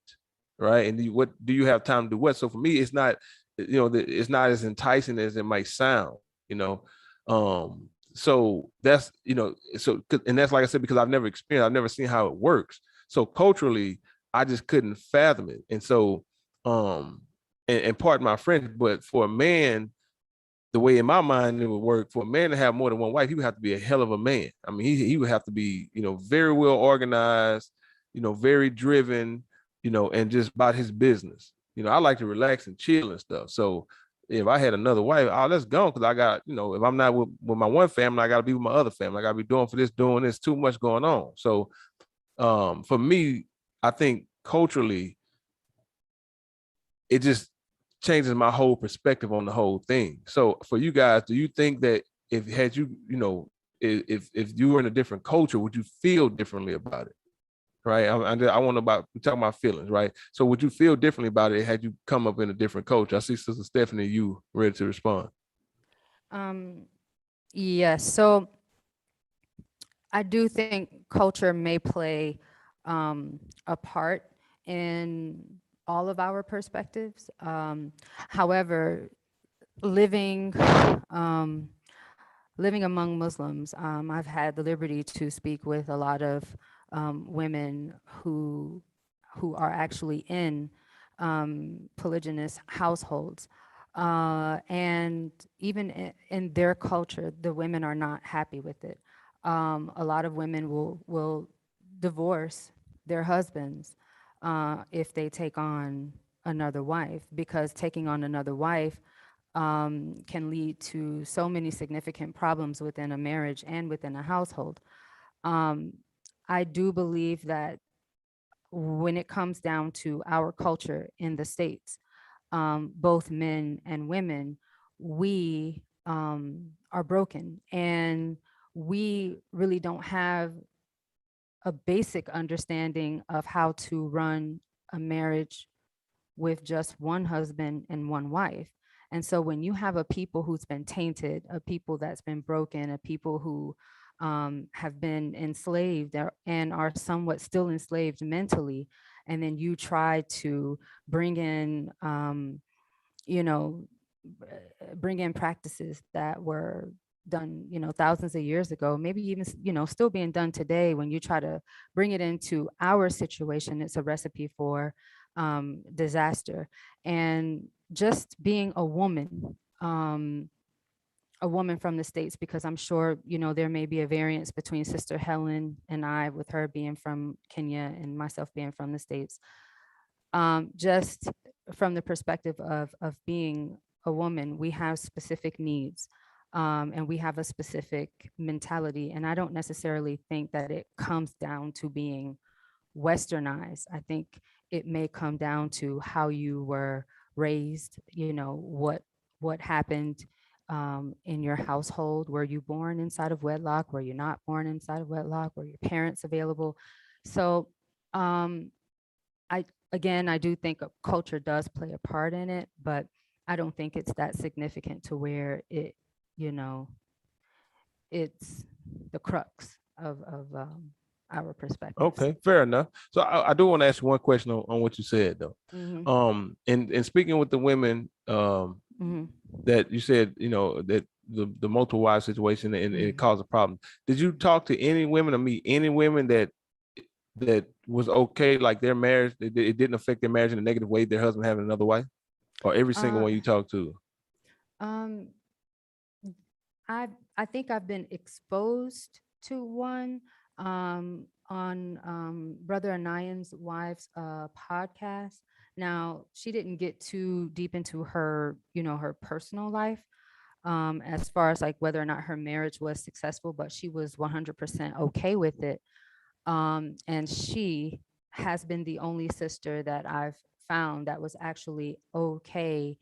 right? And what do you have time to do what? So for me, it's not, it's not as enticing as it might sound, so that's, and that's, like I said, because I've never experienced, I've never seen how it works. So culturally, I just couldn't fathom it. And so, and pardon my French, but for a man, the way in my mind it would work, for a man to have more than one wife, he would have to be a hell of a man. I mean, he would have to be, very well organized, very driven, and just about his business. I like to relax and chill and stuff. So if I had another wife, let's go, because I got, if I'm not with my one family, I got to be with my other family. I got to be doing this, too much going on. So for me, I think culturally, it just changes my whole perspective on the whole thing. So for you guys, do you think that if you were in a different culture, would you feel differently about it? Right. I want about, we're talking about feelings, right? So would you feel differently about it had you come up in a different culture? I see Sister Stephanie, you ready to respond? Yes. So I do think culture may play a part in all of our perspectives. However, living among Muslims, I've had the liberty to speak with a lot of women who are actually in polygynous households. And even in their culture, the women are not happy with it. A lot of women will divorce their husbands if they take on another wife, because taking on another wife can lead to so many significant problems within a marriage and within a household. I do believe that when it comes down to our culture in the States, both men and women, we are broken, and we really don't have a basic understanding of how to run a marriage with just one husband and one wife. And so when you have a people who's been tainted, a people that's been broken, a people who have been enslaved and are somewhat still enslaved mentally, and then you try to bring in, bring in practices that were done, thousands of years ago, maybe even, still being done today. When you try to bring it into our situation, it's a recipe for disaster. And just being a woman from the States, because I'm sure, there may be a variance between Sister Helen and I, with her being from Kenya and myself being from the States. Just from the perspective of being a woman, we have specific needs, and we have a specific mentality. And I don't necessarily think that it comes down to being westernized. I think it may come down to how you were raised, what happened in your household. Were you born inside of wedlock? Were you not born inside of wedlock? Were your parents available? So I do think a culture does play a part in it, but I don't think it's that significant to where it, it's the crux of our perspective. Okay, fair enough. So I do want to ask you one question on what you said, though. And speaking with the women that you said, that the multiple wives situation, and it caused a problem. Did you talk to any women or meet any women that was okay, like their marriage, it didn't affect their marriage in a negative way, their husband having another wife, or every single one you talked to? I think I've been exposed to one on Brother Anayan's wife's podcast. Now, she didn't get too deep into her, her personal life, as far as like whether or not her marriage was successful, but she was 100% okay with it. And she has been the only sister that I've found that was actually okay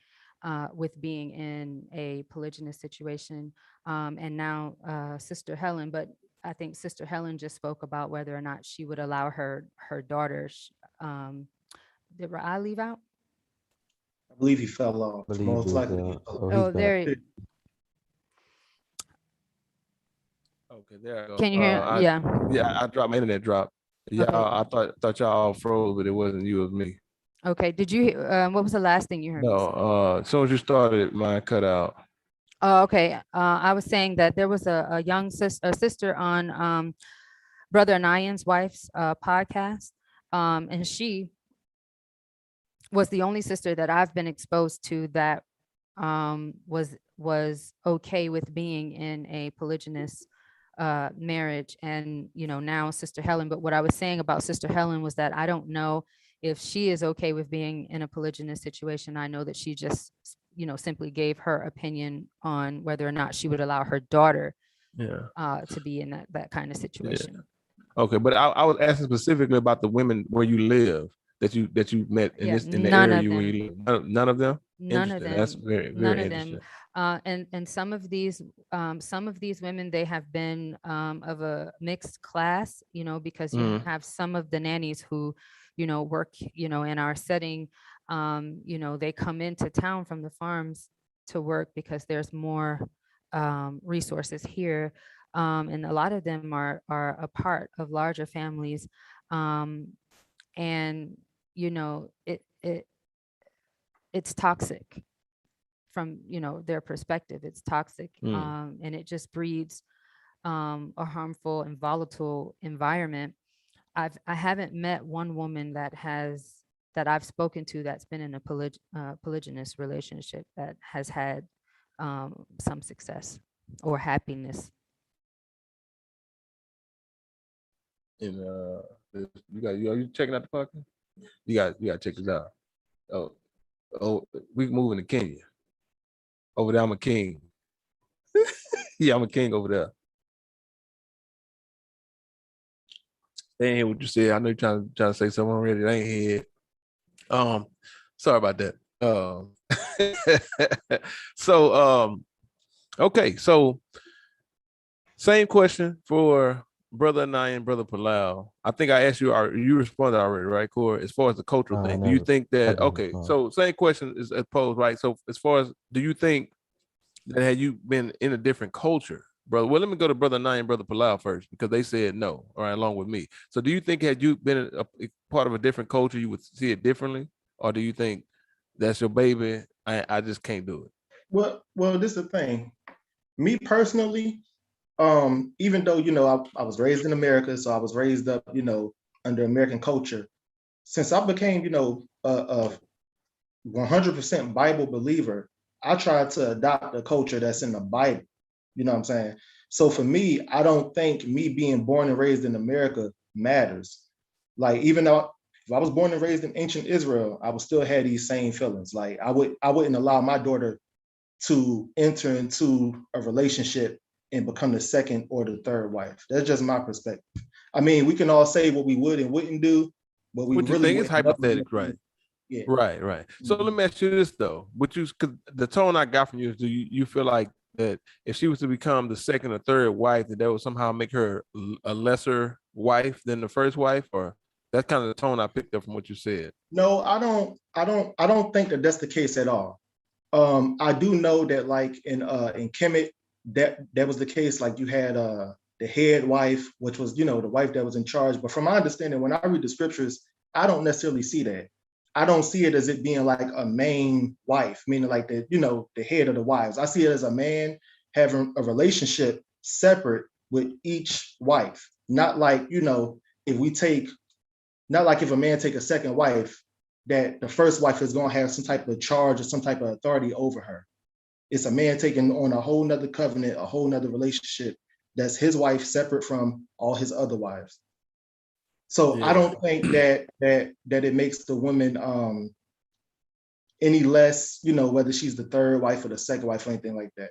with being in a polygynous situation. And now Sister Helen, but I think Sister Helen just spoke about whether or not she would allow her daughters. Did I leave out? believe he fell off. Believe Most he's, likely he fell oh, off. he's Oh, back. there. Okay, there I go. Can you hear? Yeah. Yeah, I dropped my internet drop. Yeah, Okay. I thought y'all all froze, but it wasn't you, it was me. Okay. Did you? What was the last thing you heard me say? No, as soon as you started, mine cut out. Oh, okay. I was saying that there was a young sister on Brother Anayan's wife's podcast, and she was the only sister that I've been exposed to that was okay with being in a polygynous marriage. And now Sister Helen. But what I was saying about Sister Helen was that I don't know if she is okay with being in a polygynous situation. I know that she just simply gave her opinion on whether or not she would allow her daughter to be in that kind of situation. Okay, but I was asking specifically about the women where you live that you met in the none area of where you live. None of them. None of Interesting. them. That's very None of interesting. them. And some of these women, they have been of a mixed class, because you have some of the nannies who, work, in our setting. They come into town from the farms to work because there's more resources here. And a lot of them are a part of larger families. And it's toxic from their perspective. It's toxic, and it just breeds a harmful and volatile environment. I haven't met one woman that I've spoken to that's been in a polygynous relationship that has had some success or happiness. And are you checking out the podcast? You got to check this out. Oh, we moving to Kenya. Over there, I'm a king. Yeah, I'm a king over there. They ain't hear what you said. I know you're trying to say something already. They ain't hear it. Sorry about that. So okay, so same question for Brother Anaya and Brother Palau. I think I asked you, you responded already, right, Corey? As far as the cultural thing, do you think that, okay, so same question is posed, right? So as far as, do you think that had you been in a different culture, brother? Well, let me go to Brother Anaya and Brother Palau first, because they said no, all right, along with me. So do you think had you been a part of a different culture, you would see it differently? Or do you think that's your baby, I just can't do it? Well, this is the thing. Me personally, even though I was raised in America, so I was raised up under American culture. Since I became a 100% Bible believer, I tried to adopt a culture that's in the Bible. You know what I'm saying? So for me, I don't think me being born and raised in America matters. Like, even though if I was born and raised in ancient Israel, I would still have these same feelings. Like, I wouldn't allow my daughter to enter into a relationship and become the second or the third wife. That's just my perspective. I mean, we can all say what we would and wouldn't do, but we what you really think is hypothetical, right? Yeah. Right. So let me ask you this though. Because the tone I got from you is, do you feel like that if she was to become the second or third wife, that would somehow make her a lesser wife than the first wife? Or that's kind of the tone I picked up from what you said. No, I don't think that that's the case at all. I do know that, like, in Kemet, that was the case. Like, you had the head wife, which was the wife that was in charge. But from my understanding, when I read the scriptures, I don't necessarily see that. I don't see it as it being like a main wife, meaning like the head of the wives. I see it as a man having a relationship separate with each wife. Not like, not like if a man take a second wife, that the first wife is going to have some type of charge or some type of authority over her. It's a man taking on a whole nother covenant, a whole nother relationship that's his wife separate from all his other wives. So yeah. I don't think that it makes the woman any less, whether she's the third wife or the second wife or anything like that.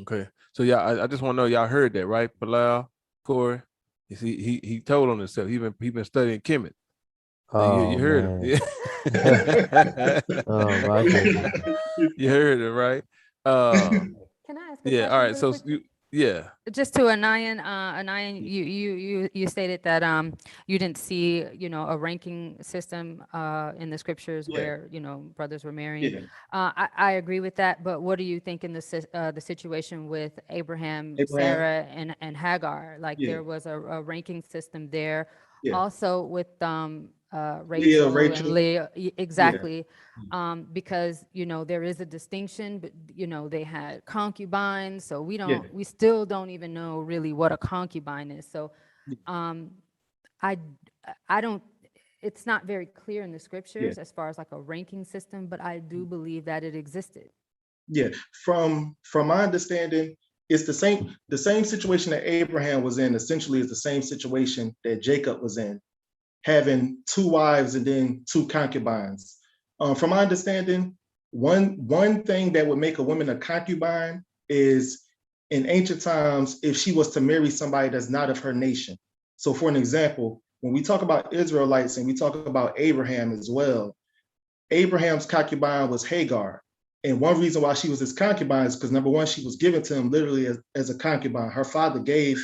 Okay. So yeah, I just want to know, y'all heard that, right? Palau, Corey, he told on himself. He been studying Kemet. You heard him. Yeah. Oh my goodness. You heard it, right? Can I ask a question? All right. So Yeah. Just to Anayan, you stated that you didn't see, you know, a ranking system in the scriptures Yeah. where, you know, brothers were marrying. Yeah. I agree with that, but what do you think in the situation with Abraham, Abraham. Sarah, and Hagar? Like Yeah. there was a ranking system there. Yeah. Also with Rachel and Rachel. Leah, Yeah. exactly. Because, you know, there is a distinction, but, you know, they had concubines, so Yeah. we still don't even know really what a concubine is. So I don't, it's not very clear in the scriptures as far as like a ranking system, but I do believe that it existed. Yeah. From my understanding, it's the same situation that Abraham was in essentially is the same situation that Jacob was in, having 2 wives and then 2 concubines. From my understanding, one thing that would make a woman a concubine is in ancient times if she was to marry somebody that's not of her nation. So for an example, when we talk about Israelites and we talk about Abraham as well, Abraham's concubine was Hagar. And one reason why she was his concubine is because number one, she was given to him literally as a concubine. Her father gave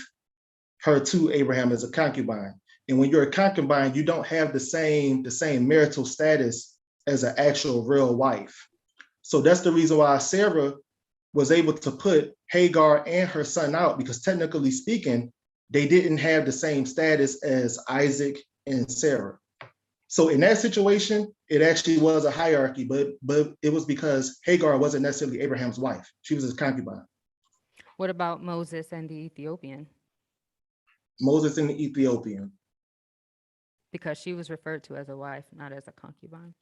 her to Abraham as a concubine. And when you're a concubine, you don't have the same marital status as an actual real wife. So that's the reason why Sarah was able to put Hagar and her son out, because technically speaking, they didn't have the same status as Isaac and Sarah. So in that situation, it actually was a hierarchy, but it was because Hagar wasn't necessarily Abraham's wife. She was his concubine. What about Moses and the Ethiopian? Moses and the Ethiopian. Because she was referred to as a wife, not as a concubine.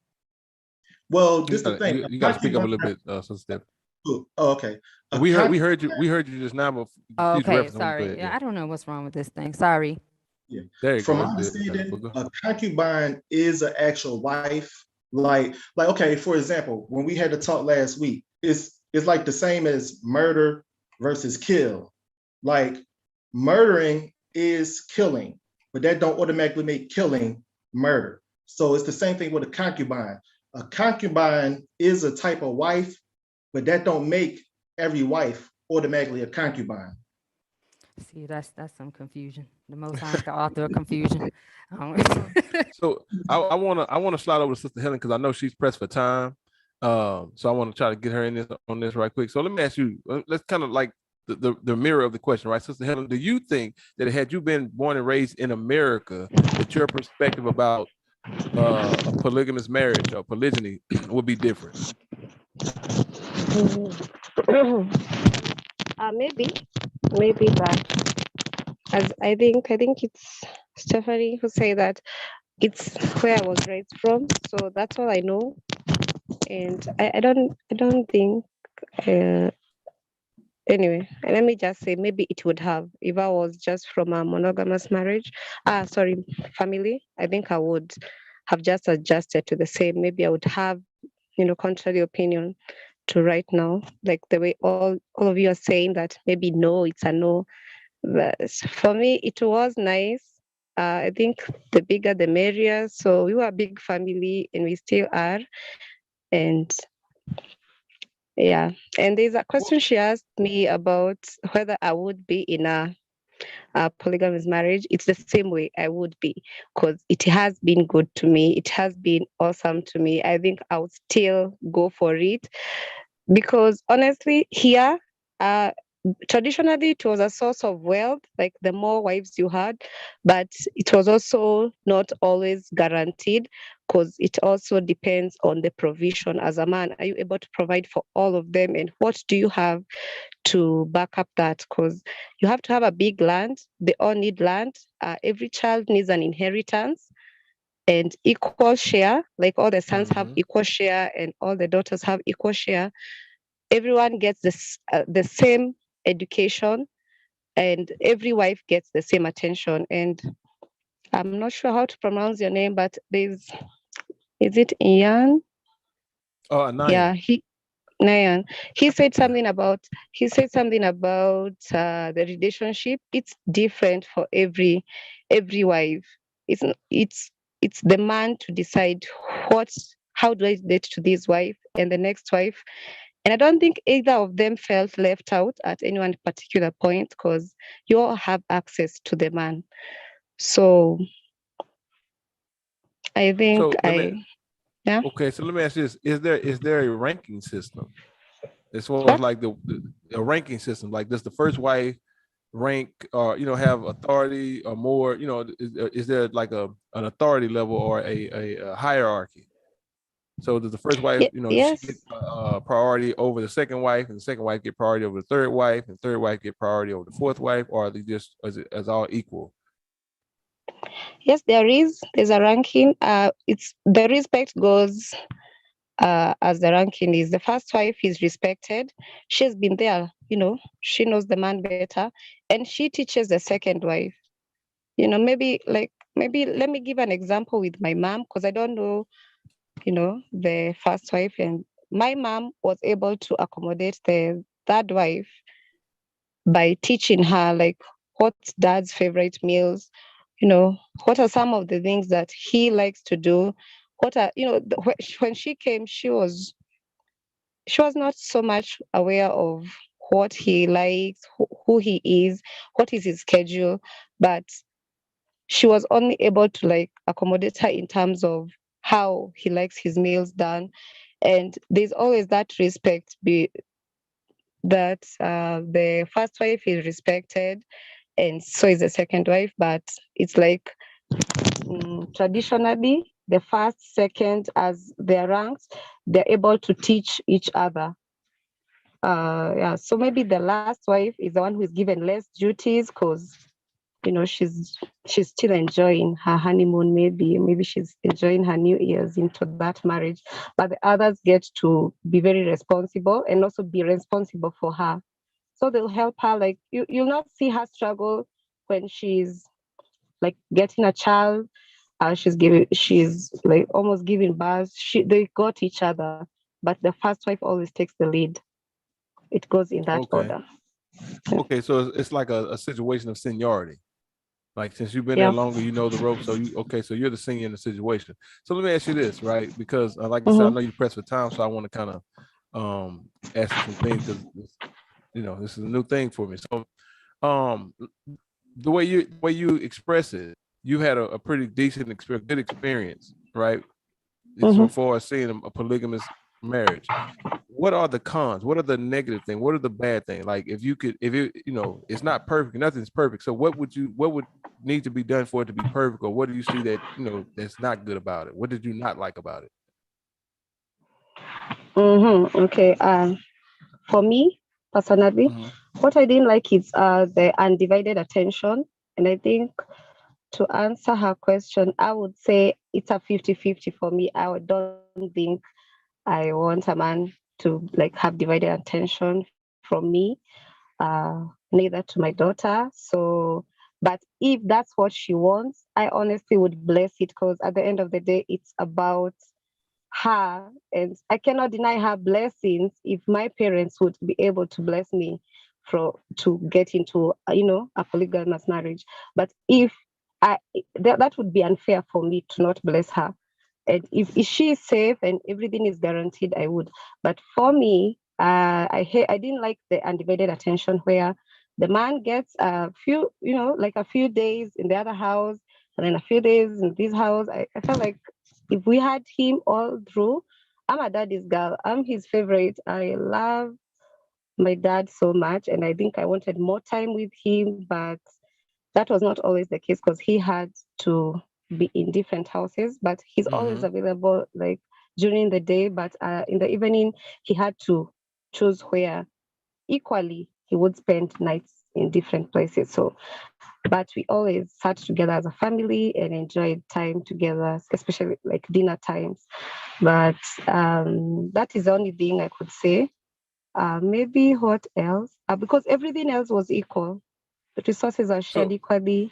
Well, this is the thing. You got to speak up a little bit, Sister Steph. Oh, okay. We heard you just now. But okay, sorry. Yeah, I don't know what's wrong with this thing. Sorry. Yeah. There you From go. my understanding, a concubine is an actual wife. Like okay, for example, when we had to talk last week, it's like the same as murder versus kill. Like murdering is killing, but that don't automatically make killing murder. So it's the same thing with a concubine. A concubine is a type of wife, but that don't make every wife automatically a concubine. See, that's some confusion. The Most High is the author of confusion. So I wanna slide over to Sister Helen because I know she's pressed for time. So I want to try to get her in on this right quick. So let me ask you. Let's kind of like the mirror of the question, right, Sister Helen? Do you think that had you been born and raised in America, that your perspective about a polygamous marriage or polygyny would be different? Maybe, but as I think it's Stephanie who say that it's where I was raised from, so that's all I know, and I don't think. Anyway, let me just say maybe it would have if I was just from a monogamous marriage. Family. I think I would have just adjusted to the same. Maybe I would have, contrary opinion to right now, like the way all of you are saying that maybe no, it's a no. But for me, it was nice. I think the bigger the merrier. So we were a big family, and we still are. And yeah, and there's a question she asked me about whether I would be in a polygamous marriage. It's the same way I would be, because it has been good to me. It has been awesome to me. I think I would still go for it because honestly, here, traditionally it was a source of wealth, like the more wives you had, but it was also not always guaranteed because it also depends on the provision. As a man, are you able to provide for all of them, and what do you have to back up that? Because you have to have a big land. They all need land. Every child needs an inheritance and equal share, like all the sons have equal share and all the daughters have equal share. Everyone gets the same education, and every wife gets the same attention. And I'm not sure how to pronounce your name, but is it Ian? Oh, Nayan. Yeah, Nayan. He said something about the relationship. It's different for every wife. It's the man to decide how do I date to this wife and the next wife, And I don't think either of them felt left out at any one particular point because you all have access to the man. So I think So let me yeah. okay. So let me ask you this: is there a ranking system as far as What? like the a ranking system? Like, does the first wife rank or have authority or more? Is there like an authority level or a hierarchy? So does the first wife, does she get Yes. priority over the second wife, and the second wife get priority over the third wife, and third wife get priority over the fourth wife, or are they just as all equal? Yes, there's a ranking. It's the respect goes as the ranking is. The first wife is respected. She's been there, she knows the man better, and she teaches the second wife. Maybe let me give an example with my mom because I don't know, the first wife, and my mom was able to accommodate the third wife by teaching her like what's dad's favorite meals, what are some of the things that he likes to do, what are when she came, she was not so much aware of what he likes, who he is, what is his schedule, but she was only able to like accommodate her in terms of how he likes his meals done. And there's always that respect that the first wife is respected and so is the second wife, but it's like traditionally the first, second, as their ranks, they're able to teach each other. Yeah, so maybe the last wife is the one who is given less duties because she's still enjoying her honeymoon, maybe she's enjoying her New Year's into that marriage, but the others get to be very responsible and also be responsible for her. So they'll help her, like you'll not see her struggle when she's like getting a child. She's like almost giving birth. They got each other, but the first wife always takes the lead. It goes in that Okay. order. Okay, so it's like a situation of seniority. Like, since you've been there Yeah. longer, you know the ropes. So so you're the senior in the situation. So let me ask you this, right? Because like I said, I know you're pressed for time, so I want to kind of ask you some things because this is a new thing for me. So the way you express it, you had a pretty decent good experience, right? So far as seeing a polygamous marriage. What are the cons? What are the negative things? What are the bad things? Like, if it's not perfect, nothing's perfect. So what would need to be done for it to be perfect? Or what do you see that, that's not good about it? What did you not like about it? Okay. For me personally, Mm-hmm. what I didn't like is the undivided attention. And I think to answer her question, I would say it's a 50-50 for me. Don't think I want a man to like have divided attention from me, neither to my daughter. So, but if that's what she wants, I honestly would bless it because at the end of the day, it's about her, and I cannot deny her blessings if my parents would be able to bless me to get into a polygamous marriage. But if that would be unfair for me to not bless her. And if she is safe and everything is guaranteed, I would. But for me, I didn't like the undivided attention where the man gets a few, like a few days in the other house and then a few days in this house. I felt like if we had him all through, I'm a daddy's girl. I'm his favorite. I love my dad so much, and I think I wanted more time with him, but that was not always the case because he had to be in different houses, but he's always Mm-hmm. available like during the day, but in the evening he had to choose where equally he would spend nights in different places. So but we always sat together as a family and enjoyed time together, especially like dinner times. But that is the only thing I could say. Maybe what else? Because everything else was equal. The resources are shared So equally.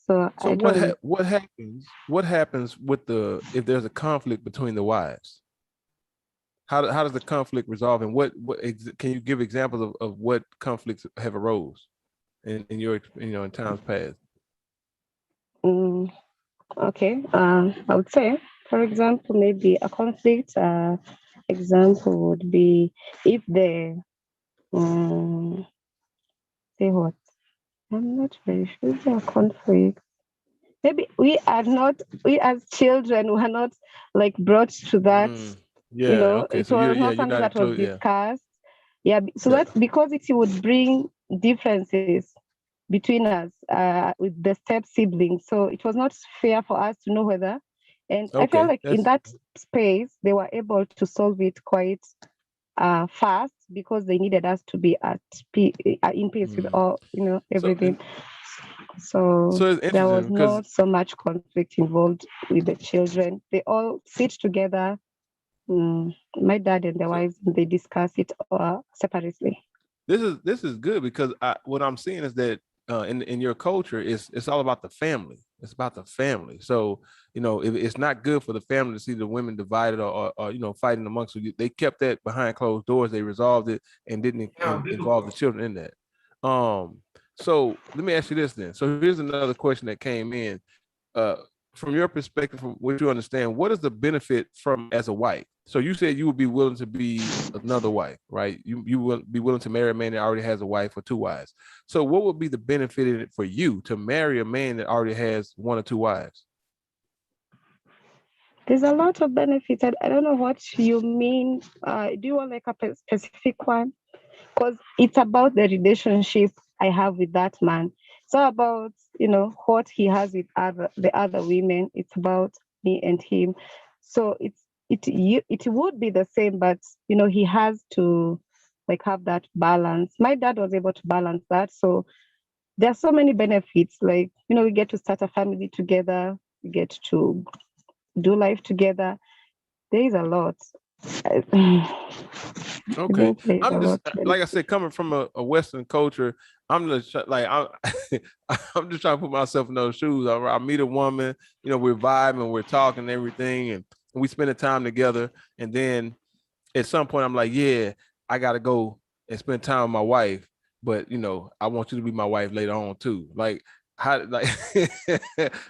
So so I don't. what happens with if there's a conflict between the wives? How does the conflict resolve, and can you give examples of what conflicts have arose in your in times past? Okay. I would say, for example, maybe a conflict. example would be if say what? I'm not very sure. Is there a conflict? Maybe we as children were not like brought to that. Yeah. Okay. It So was yeah, not you're something not that was included. Yeah. discussed. Yeah, so Yeah. that's because it would bring differences between us with the step siblings. So it was not fair for us to know whether. And I feel Okay. like in that space, they were able to solve it quite fast because they needed us to be in peace with all, So everything. and So so it's there was interesting because not so much conflict involved with the children. They all sit together. My dad and the wives, they discuss it separately. this is good because what I'm seeing is that in your culture it's all about the family. It's about the family. So if it's not good for the family to see the women divided or fighting amongst you. They kept that behind closed doors. They resolved it and didn't involve the children in that. So let me ask you this then. So here's another question that came in. Uh, from your perspective, from what you understand, what is the benefit from as a wife? So you said you would be willing to be another wife, right? You will be willing to marry a man that already has a wife or two wives. So what would be the benefit in it for you to marry a man that already has one or two wives? There's a lot of benefits. I don't know what you mean. Do you want like a specific one? Because it's about the relationship I have with that man. It's not about what he has with the other women. It's about me and him. So it would be the same, but he has to like have that balance. My dad was able to balance that. So there are so many benefits. Like we get to start a family together. We get to do life together. There is a lot. I Okay, think there is a I'm just lot to like I benefit. said, coming from a Western culture, I'm just like I'm just trying to put myself in those shoes. I meet a woman, we're vibing, we're talking, and everything, and we spend the time together, and then at some point, I'm like, yeah, I gotta go and spend time with my wife, but I want you to be my wife later on too. Like how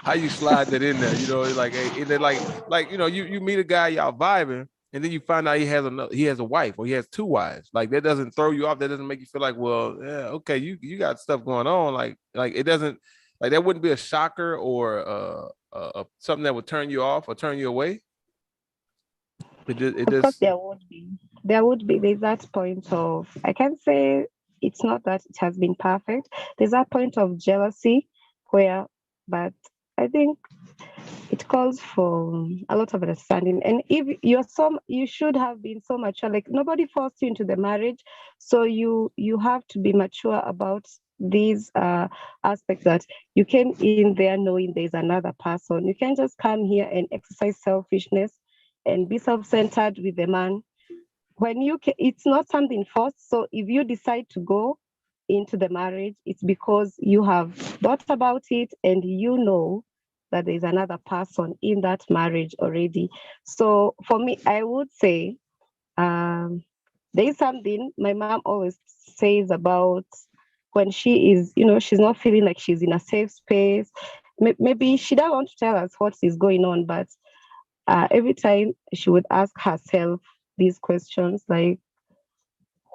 how you slide that in there, like hey, and then like you meet a guy, y'all vibing, and then you find out he has a wife or he has two wives. Like that doesn't throw you off. That doesn't make you feel like, well, yeah, okay, you got stuff going on. Like it doesn't like that wouldn't be a shocker or something that would turn you off or turn you away. It Of course, just there would be. There's that point of, I can say it's not that it has been perfect. There's that point of jealousy where, but I think it calls for a lot of understanding. And if you should have been so mature. Like nobody forced you into the marriage, so you have to be mature about these aspects that you came in there knowing there's another person. You can't just come here and exercise selfishness and be self-centered with the man when it's not something forced. So if you decide to go into the marriage, it's because you have thought about it and you know that there's another person in that marriage already. So for me, I would say there is something my mom always says about when she is, she's not feeling like she's in a safe space. Maybe she doesn't want to tell us what is going on, but every time she would ask herself these questions like,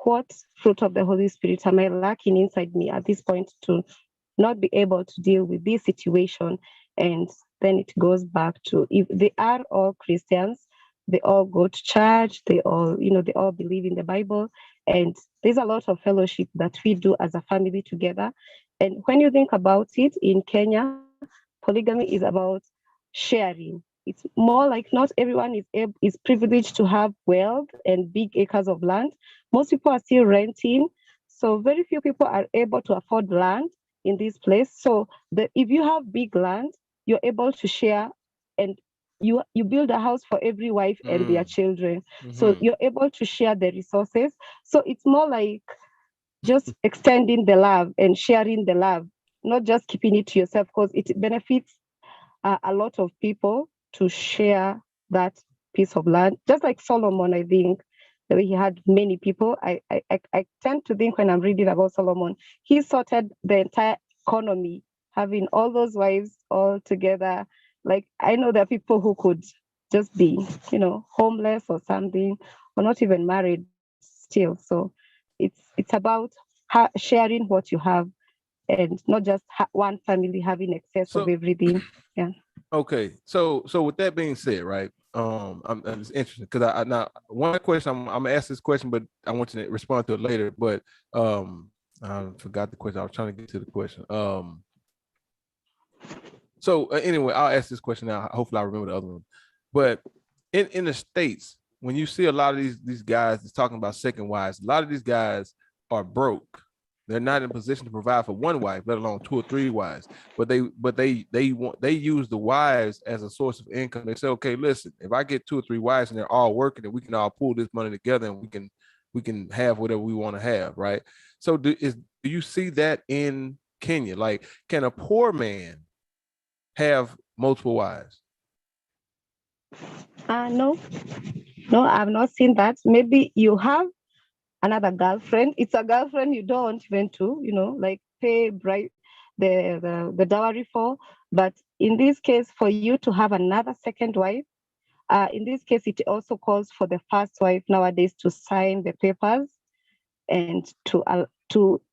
what fruit of the Holy Spirit am I lacking inside me at this point to not be able to deal with this situation? And then it goes back to, if they are all Christians, they all go to church, they all believe in the Bible, and there's a lot of fellowship that we do as a family together. And when you think about it, in Kenya, polygamy is about sharing. It's more like not everyone is privileged to have wealth and big acres of land. Most people are still renting, so very few people are able to afford land in this place. So if you have big land, you're able to share, and you build a house for every wife and their children. So mm-hmm. you're able to share the resources. So it's more like just extending the love and sharing the love, not just keeping it to yourself, because it benefits a lot of people to share that piece of land. Just like Solomon, I think the way he had many people. I tend to think when I'm reading about Solomon, he sorted the entire economy, having all those wives all together. Like I know there are people who could just be, homeless or something, or not even married still. So it's about sharing what you have, and not just one family having excess of So everything. Yeah. okay, so with that being said, right? I'm it's interesting because I now one question I'm gonna ask this question, but I want you to respond to it later. But I forgot the question. I was trying to get to the question. So anyway, I'll ask this question now. Hopefully, I remember the other one. But in the States, when you see a lot of these guys that's talking about second wives, a lot of these guys are broke. They're not in a position to provide for one wife, let alone 2 or 3 wives. But they use the wives as a source of income. They say, okay, listen, if I get 2 or 3 wives and they're all working, and we can all pool this money together, and we can have whatever we want to have, right? So do you see that in Kenya? Like, can a poor man have multiple wives? No, I've not seen that. Maybe you have another girlfriend. It's a girlfriend you don't even to, like pay the dowry for. But in this case, for you to have another second wife, in this case, it also calls for the first wife nowadays to sign the papers, and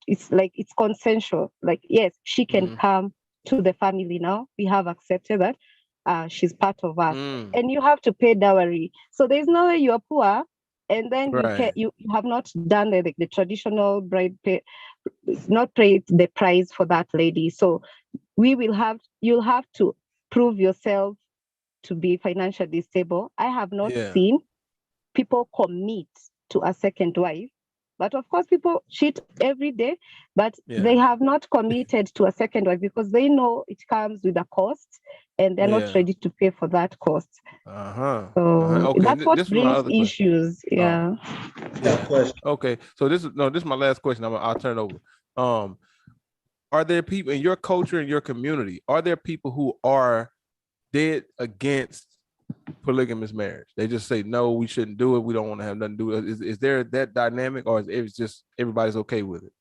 it's consensual. Like, yes, she can come to the family now. We have accepted that she's part of us, and you have to pay dowry. So there's no way you're poor, and then you have not done the traditional bride pay, not paid the price for that lady. So you'll have to prove yourself to be financially stable. I have not seen people commit to a second wife. But of course, people cheat every day, but they have not committed to a second wife because they know it comes with a cost, and they're not ready to pay for that cost. So okay, that's what this is my brings other issues. Yeah. Okay, so this is my last question. I'll turn it over. Are there people in your culture, in your community, are there people who are dead against polygamous marriage? They just say, no, we shouldn't do it. We don't want to have nothing to do with it. Is there that dynamic, or is it just everybody's okay with it?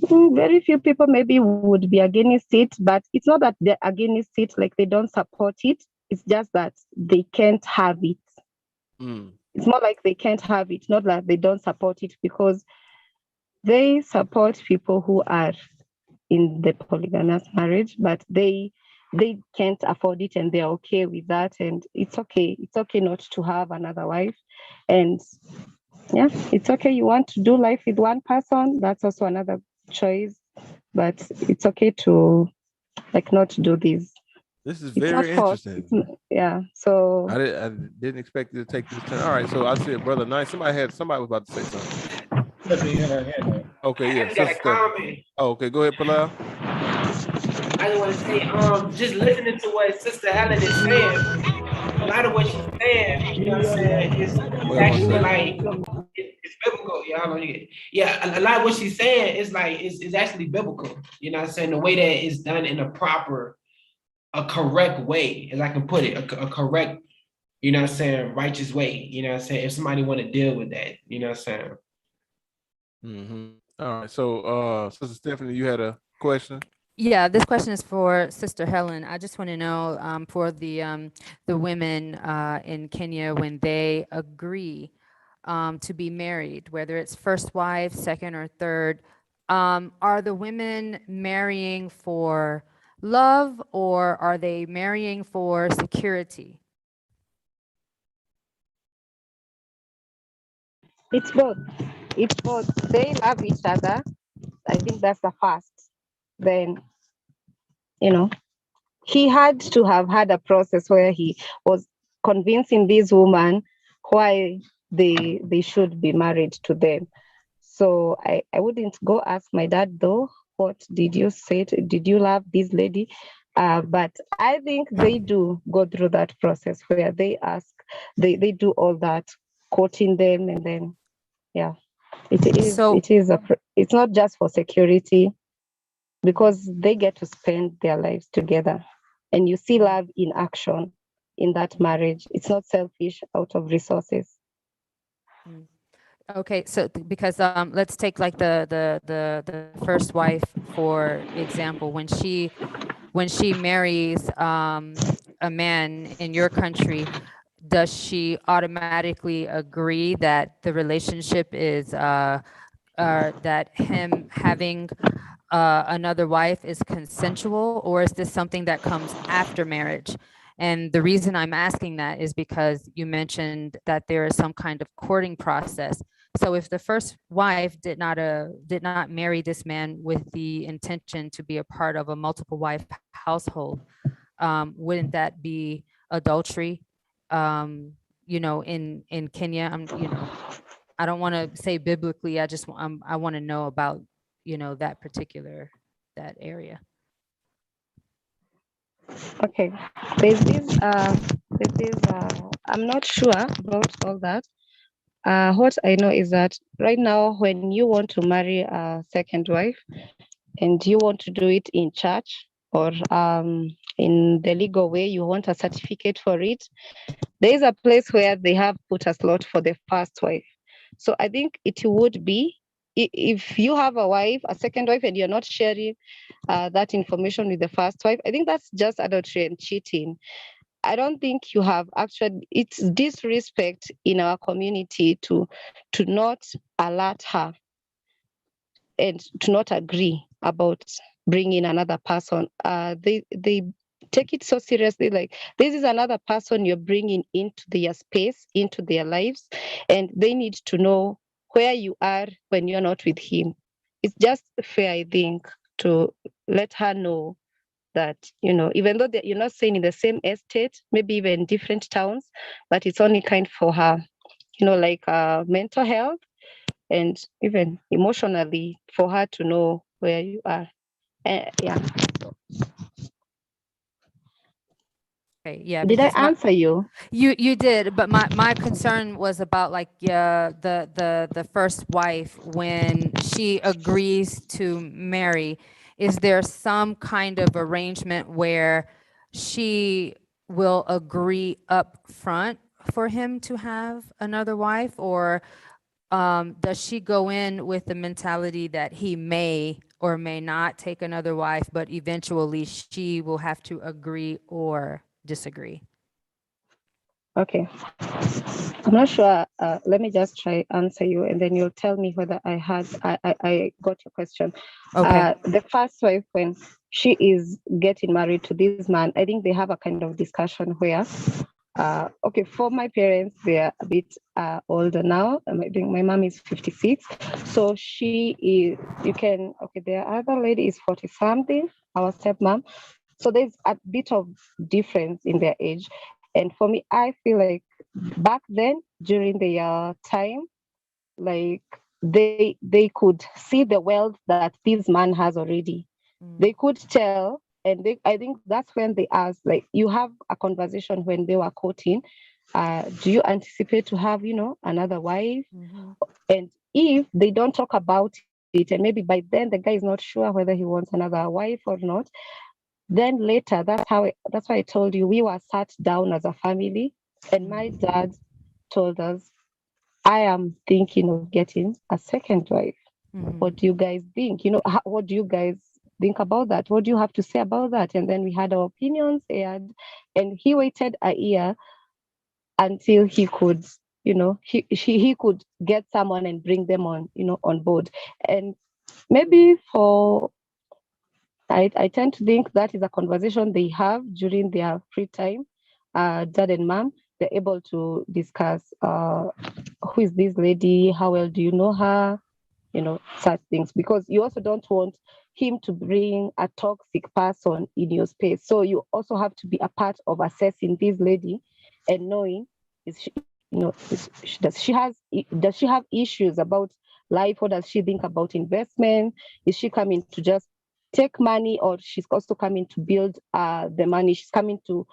Very few people maybe would be against it, but it's not that they're against it, like they don't support it. It's just that they can't have it. It's more like they can't have it, not that they don't support it, because they support people who are in the polygamous marriage, but they can't afford it, and they're okay with that. And it's okay not to have another wife. And yeah, it's okay. You want to do life with one person, that's also another choice, but it's okay to not do this. This is very interesting. So I didn't expect it to take this turn. All right, so I said, brother, nice. Somebody was about to say something. Okay, yeah. I got a comment. Oh, okay, go ahead, Bilal. I just want to say, just listening to what Sister Helen is saying, a lot of what she's saying, you know what I'm saying, is actually like it's biblical. A lot of what she's saying is like is actually biblical. You know what I'm saying? The way that it's done in a correct way, as I can put it, a correct, you know what I'm saying, righteous way. You know what I'm saying? If somebody want to deal with that, you know what I'm saying? All right. So Sister Stephanie, you had a question? Yeah, this question is for Sister Helen. I just want to know for the women in Kenya, when they agree to be married, whether it's first wife, second or third, are the women marrying for love, or are they marrying for security? it's both. They love each other. I think that's the first. Then, he had to have had a process where he was convincing this woman why they should be married to them. So I wouldn't go ask my dad, though, what did you say? Did you love this lady? But I think they do go through that process where they ask, they do all that, courting them, and then, yeah, it's not just for security, because they get to spend their lives together, and you see love in action in that marriage. It's not selfish out of resources. Okay, so because let's take like the first wife for example. When she marries a man in your country, does she automatically agree that the relationship is that him having another wife is consensual, or is this something that comes after marriage? And the reason I'm asking that is because you mentioned that there is some kind of courting process. So if the first wife did not marry this man with the intention to be a part of a multiple wife household, wouldn't that be adultery? In Kenya, I don't want to say biblically. I want to know about that area. Okay, I'm not sure about all that. What I know is that right now, when you want to marry a second wife and you want to do it in church or in the legal way, you want a certificate for it, there is a place where they have put a slot for the first wife. So I think it would be, if you have a second wife, and you're not sharing that information with the first wife, I think that's just adultery and cheating. I don't think you have actually, it's disrespect in our community to not alert her and to not agree about bringing another person. They take it so seriously, like this is another person you're bringing into their space, into their lives, and they need to know where you are when you're not with him. It's just fair, I think, to let her know that, even though you're not staying in the same estate, maybe even different towns, but it's only kind for her, like mental health and even emotionally, for her to know where you are. Yeah. Okay, yeah, Did I because answer you? you did, but my concern was about like the first wife, when she agrees to marry, is there some kind of arrangement where she will agree up front for him to have another wife, or does she go in with the mentality that he may or may not take another wife, but eventually she will have to agree or disagree? Okay. I'm not sure. Let me just try answer you, and then you'll tell me whether I got your question. Okay. The first wife, when she is getting married to this man, I think they have a kind of discussion where, okay, for my parents, they're a bit older now. I think my mom is 56, so she is. Okay, the other lady is 40 something. Our stepmom. So there's a bit of difference in their age. And for me, I feel like back then, during their time, like they could see the wealth that this man has already. They could tell, and I think that's when they asked, like, you have a conversation when they were courting. Do you anticipate to have, another wife? And if they don't talk about it, and maybe by then the guy is not sure whether he wants another wife or not, then later, that's why I told you we were sat down as a family, and my dad told us, I am thinking of getting a second wife. What do you guys think? What do you guys think about that? What do you have to say about that? And then we had our opinions, and he waited a year until he could, he could get someone and bring them on board. And maybe I tend to think that is a conversation they have during their free time. Dad and mom, they're able to discuss who is this lady, how well do you know her, such things, because you also don't want him to bring a toxic person in your space. So you also have to be a part of assessing this lady and knowing, is she, does she have issues about life? What does she think about investment? Is she coming to just take money, or she's also coming to build the money? She's coming to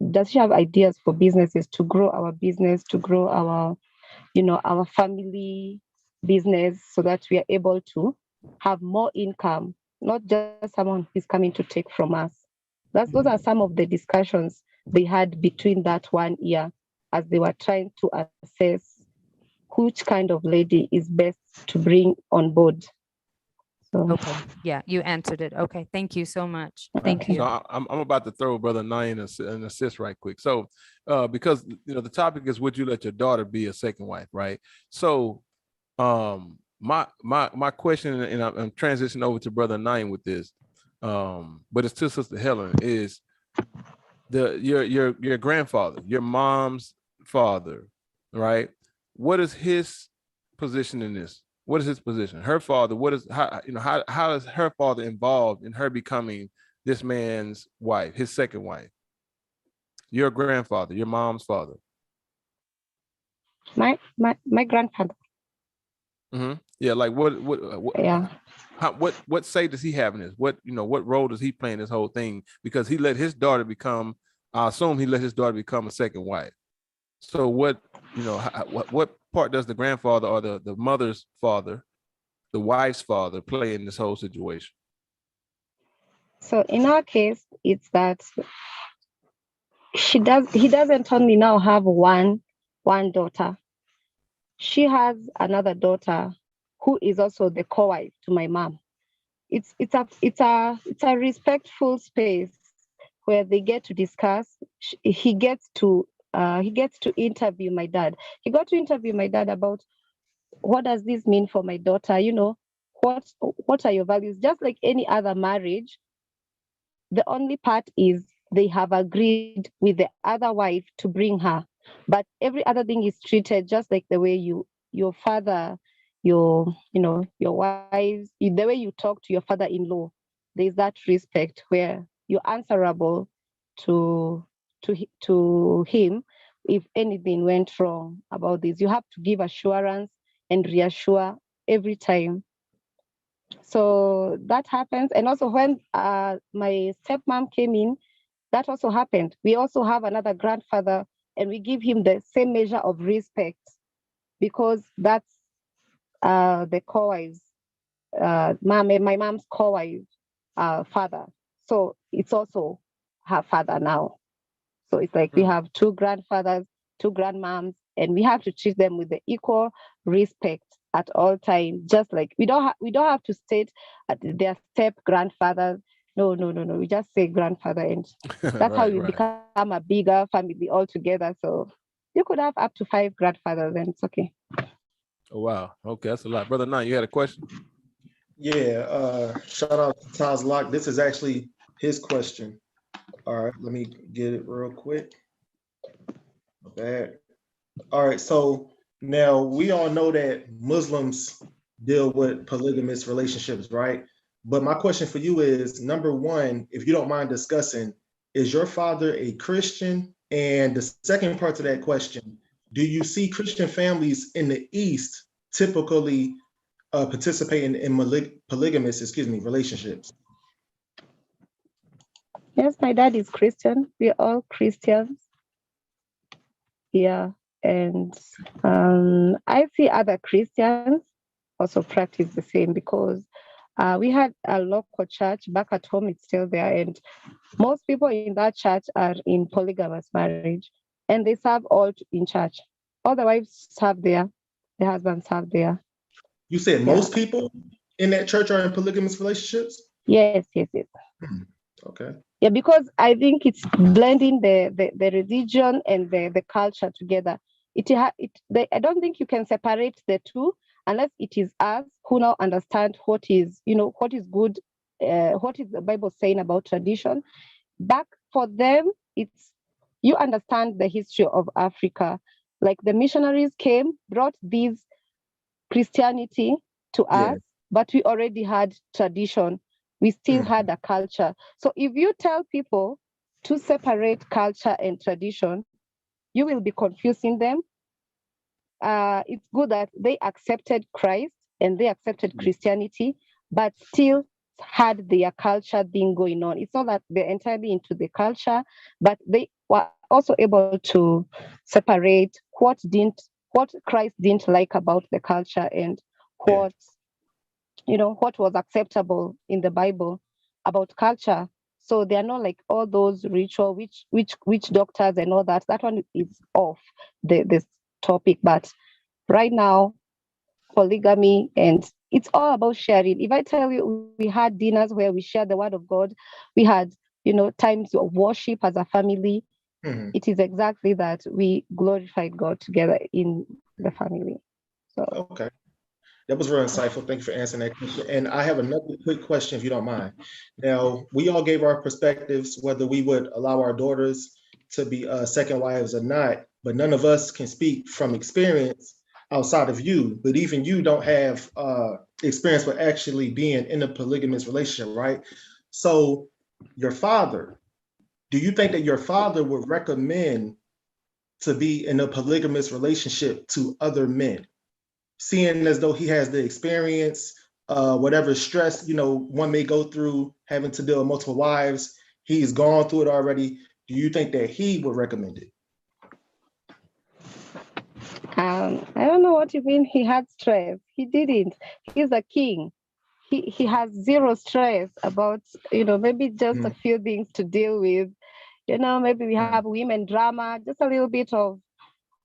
does she have ideas for businesses, to grow our business, to grow our family business, so that we are able to have more income, not just someone who's coming to take from us. Those are some of the discussions they had between that 1 year, as they were trying to assess which kind of lady is best to bring on board. So Okay, yeah, you answered it. Okay, thank you so much. Thank you. So I'm about to throw Brother Nine an assist right quick. So because the topic is, would you let your daughter be a second wife, right? So my question, and I'm transitioning over to Brother Nine with this, but it's to Sister Helen, is your grandfather, your mom's father, right? What is his position in this? What is his position? Her father, how is her father involved in her becoming this man's wife, his second wife? Your grandfather, your mom's father. my grandfather. Yeah, like what Yeah. what say does he have in this? What role does he play in this whole thing? Because he let his daughter become, I assume he let his daughter become a second wife. So what part does the grandfather or the mother's father, the wife's father, play in this whole situation? So in our case, it's that he doesn't only now have one daughter. She has another daughter who is also the co-wife to my mom. It's a respectful space where they get to discuss. He gets to interview my dad. He got to interview my dad about what does this mean for my daughter. What are your values? Just like any other marriage, the only part is they have agreed with the other wife to bring her, but every other thing is treated just like the way your father, your wives, the way you talk to your father-in-law. There's that respect where you're answerable to him if anything went wrong about this. You have to give assurance and reassure every time. So that happens. And also when my stepmom came in, that also happened. We also have another grandfather, and we give him the same measure of respect because that's the co-wife's, my mom's co-wife father. So it's also her father now. So it's like we have two grandfathers, two grandmoms, and we have to treat them with the equal respect at all times. Just like we don't have to state their step grandfathers. No. We just say grandfather, and that's how we become a bigger family altogether. So you could have up to 5 grandfathers, and it's okay. Oh wow, okay, that's a lot. Brother Nine, you had a question? Yeah, shout out to Taz Lock. This is actually his question. All right, let me get it real quick. My bad. All right, so now we all know that Muslims deal with polygamous relationships, right? But my question for you is, number one, if you don't mind discussing, is your father a Christian? And the second part to that question, do you see Christian families in the East typically participating in polygamous, relationships? Yes, my dad is Christian. We're all Christians. Yeah. And I see other Christians also practice the same because we had a local church back at home. It's still there. And most people in that church are in polygamous marriage, and they serve all in church. All the wives serve there, the husbands serve there. You said most people in that church are in polygamous relationships? Yes. Okay. Yeah, because I think it's blending the religion and the culture together. I don't think you can separate the two unless it is us who now understand what is good, what is the Bible saying about tradition. Back for them, it's you understand the history of Africa. Like the missionaries came, brought these Christianity to us, but we already had tradition. We still had a culture. So if you tell people to separate culture and tradition, you will be confusing them. It's good that they accepted Christ and they accepted Christianity, but still had their culture thing going on. It's not that they're entirely into the culture, but they were also able to separate what Christ didn't like about the culture and what was acceptable in the Bible about culture. So they are not like all those ritual which doctors and all that. That one is off this topic. But right now, polygamy and it's all about sharing. If I tell you we had dinners where we shared the word of God, we had, times of worship as a family, Mhm. it is exactly that we glorified God together in the family. So Okay. That was real insightful. Thank you for answering that question. And I have another quick question, if you don't mind. Now, we all gave our perspectives, whether we would allow our daughters to be second wives or not, but none of us can speak from experience outside of you. But even you don't have experience with actually being in a polygamous relationship, right? So, your father, do you think that your father would recommend to be in a polygamous relationship to other men? Seeing as though he has the experience, whatever stress, one may go through having to deal with multiple wives, he's gone through it already. Do you think that he would recommend it? I don't know what you mean. He had stress. He didn't. He's a king. He has zero stress about, maybe just a few things to deal with. Maybe we have women drama, just a little bit of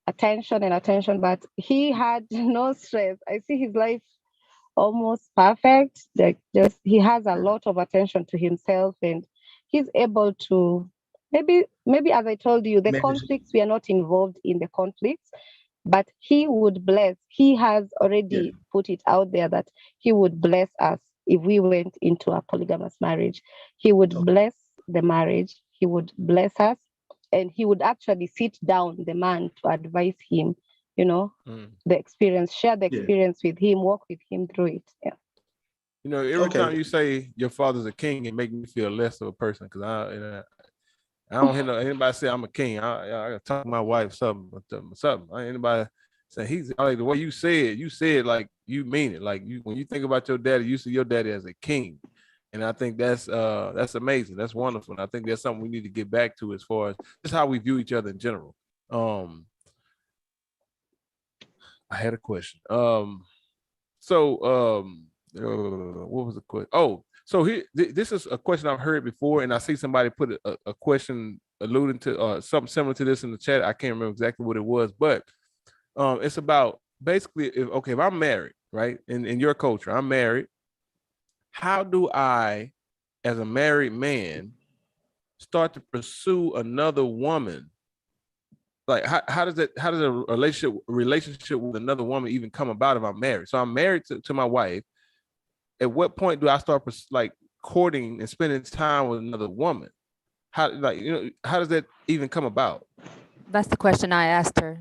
attention, but he had no stress. I see his life almost perfect. Like, just he has a lot of attention to himself, and he's able to, maybe as I told you, the Manage it. conflicts, we are not involved in the conflicts, but he would bless. He has Yeah. already put it out there that he would bless us if we went into a polygamous marriage. He would Okay. bless the marriage. He would bless us, and he would actually sit down the man to advise him, the experience, share the Yeah. experience with him, walk with him through it. Yeah. Every Okay. time you say your father's a king, it make me feel less of a person because I don't hear anybody say I'm a king. I gotta talk to my wife something. Anybody say he's like the way you said like you mean it. Like when you think about your daddy, you see your daddy as a king. And I think that's amazing. That's wonderful. And I think that's something we need to get back to as far as just how we view each other in general. I had a question. What was the question? Oh, so here, this is a question I've heard before, and I see somebody put a question alluding to something similar to this in the chat. I can't remember exactly what it was, but it's about basically if I'm married, right? In your culture, I'm married. How do I, as a married man, start to pursue another woman? Like how does a relationship with another woman even come about if I'm married? So I'm married to my wife. At what point do I start like courting and spending time with another woman? How does that even come about? That's the question I asked her.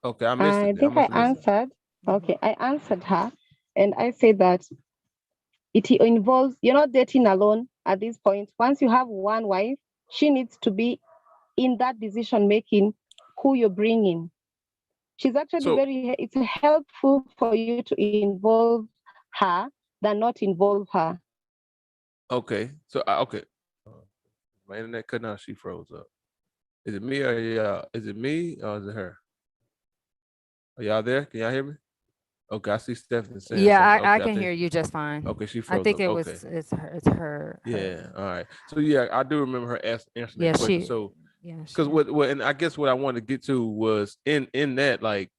Okay, I missed it. I think I answered. Okay, I answered her, and I said that it involves, you're not dating alone at this point. Once you have one wife, she needs to be in that decision making who you're bringing. She's actually it's helpful for you to involve her than not involve her. Okay, so okay, my internet cut out. She froze up. Is it me or y'all? Is it me or is it her? Are y'all there? Can y'all hear me? Okay, I see Stephanie saying Yeah, something. Okay, I can hear you just fine. Okay, she I froze think up. it's her. Yeah, all right. So yeah, I do remember her answering that question. So because and I guess what I wanted to get to was in that like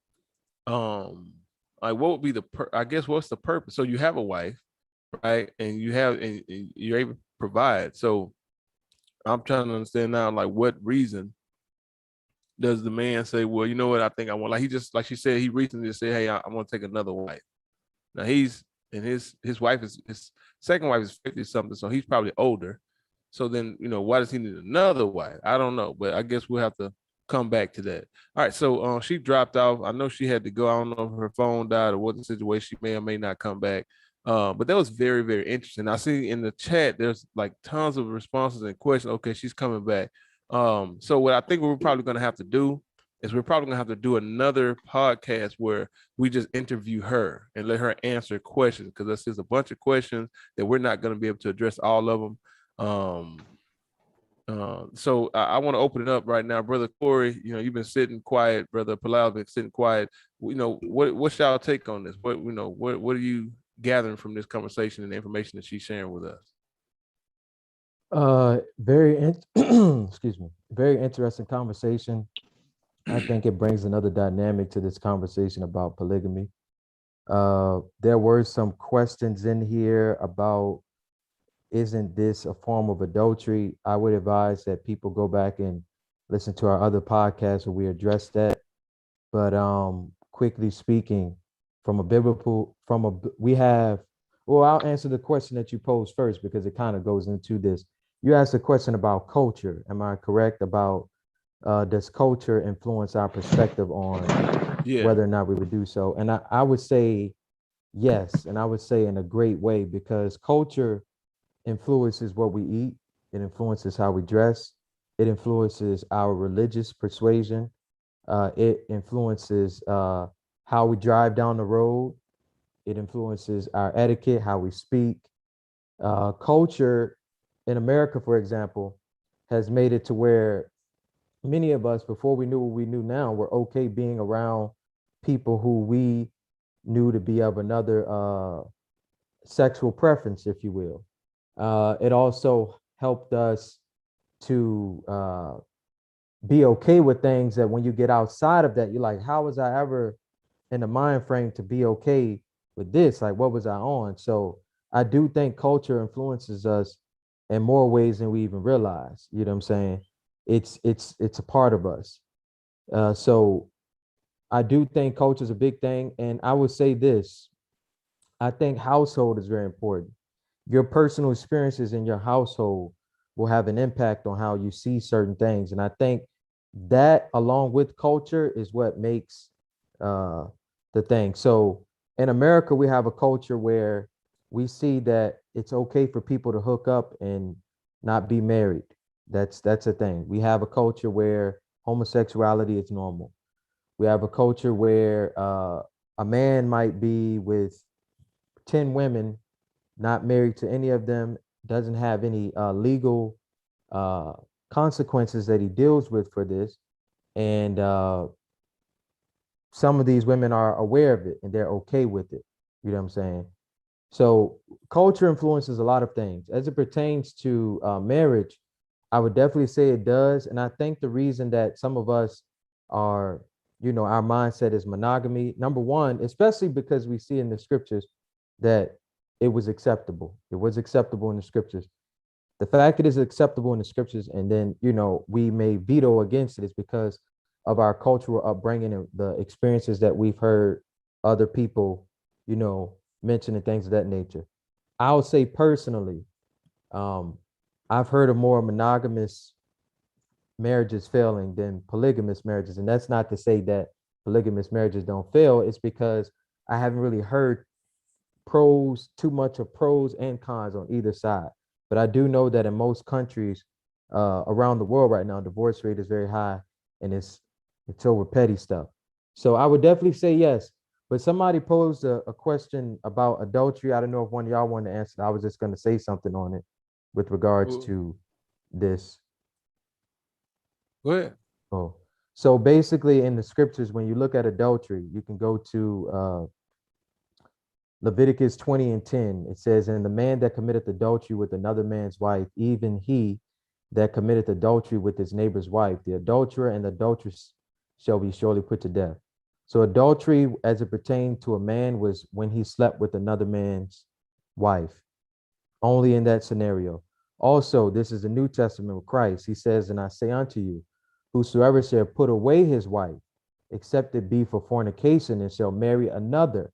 what would be I guess what's the purpose? So you have a wife, right? And and you're able to provide. So I'm trying to understand now, like what reason does the man say, well, you know what, I think I want, like he just, like she said, he recently just said, hey, I want to take another wife. Now he's, and his wife is, his second wife is 50 something, so he's probably older. So then, why does he need another wife? I don't know, but I guess we'll have to come back to that. All right, so she dropped off. I know she had to go. I don't know if her phone died or what the situation. She may or may not come back. But that was very, very interesting. I see in the chat there's like tons of responses and questions. Okay, she's coming back. So what I think we're probably going to have to do is we're probably going to have to do another podcast where we just interview her and let her answer questions, because there's just a bunch of questions that we're not going to be able to address all of them. So I want to open it up right now, Brother Corey. You've been sitting quiet. Brother Palau been sitting quiet. What's y'all take on this? What are you gathering from this conversation and the information that she's sharing with us? Excuse me, very interesting conversation. I think it brings another dynamic to this conversation about polygamy. There were some questions in here about, isn't this a form of adultery? I would advise that people go back and listen to our other podcasts where we address that. But quickly speaking, we have, well, I'll answer the question that you posed first because it kind of goes into this. You asked a question about culture. Am I correct about does culture influence our perspective on whether or not we would do so? And I would say yes, and I would say in a great way, because culture influences what we eat, it influences how we dress, it influences our religious persuasion, it influences how we drive down the road, it influences our etiquette, how we speak. Culture in America, for example, has made it to where many of us, before we knew what we knew now, were okay being around people who we knew to be of another sexual preference, if you will. It also helped us to be okay with things that when you get outside of that, you're like, how was I ever in the mind frame to be okay with this? Like, what was I on? So I do think culture influences us in more ways than we even realize. You know what I'm saying? It's a part of us. So I do think culture is a big thing. And I would say this, I think household is very important. Your personal experiences in your household will have an impact on how you see certain things. And I think that, along with culture, is what makes the thing. So in America, we have a culture where we see that it's okay for people to hook up and not be married. That's a thing. We have a culture where homosexuality is normal. We have a culture where a man might be with 10 women, not married to any of them, doesn't have any legal consequences that he deals with for this. And some of these women are aware of it and they're okay with it. You know what I'm saying? So culture influences a lot of things. As it pertains to marriage, I would definitely say it does. And I think the reason that some of us are, our mindset is monogamy, number one, especially because we see in the scriptures that it was acceptable. It was acceptable in the scriptures. The fact it is acceptable in the scriptures, and then, we may veto against it, is because of our cultural upbringing and the experiences that we've heard other people, mention and things of that nature. I would say personally, I've heard of more monogamous marriages failing than polygamous marriages. And that's not to say that polygamous marriages don't fail. It's because I haven't really heard too much of pros and cons on either side. But I do know that in most countries around the world right now, divorce rate is very high, and it's over petty stuff. So I would definitely say yes. But somebody posed a question about adultery. I don't know if one of y'all wanted to answer. I was just going to say something on it with regards to this. Go ahead. Oh, so basically in the scriptures, when you look at adultery, you can go to Leviticus 20:10. It says, and the man that committeth adultery with another man's wife, even he that committeth adultery with his neighbor's wife, the adulterer and the adulteress shall be surely put to death. So adultery, as it pertained to a man, was when he slept with another man's wife, only in that scenario. Also, this is the New Testament with Christ. He says, and I say unto you, whosoever shall put away his wife, except it be for fornication, and shall marry another,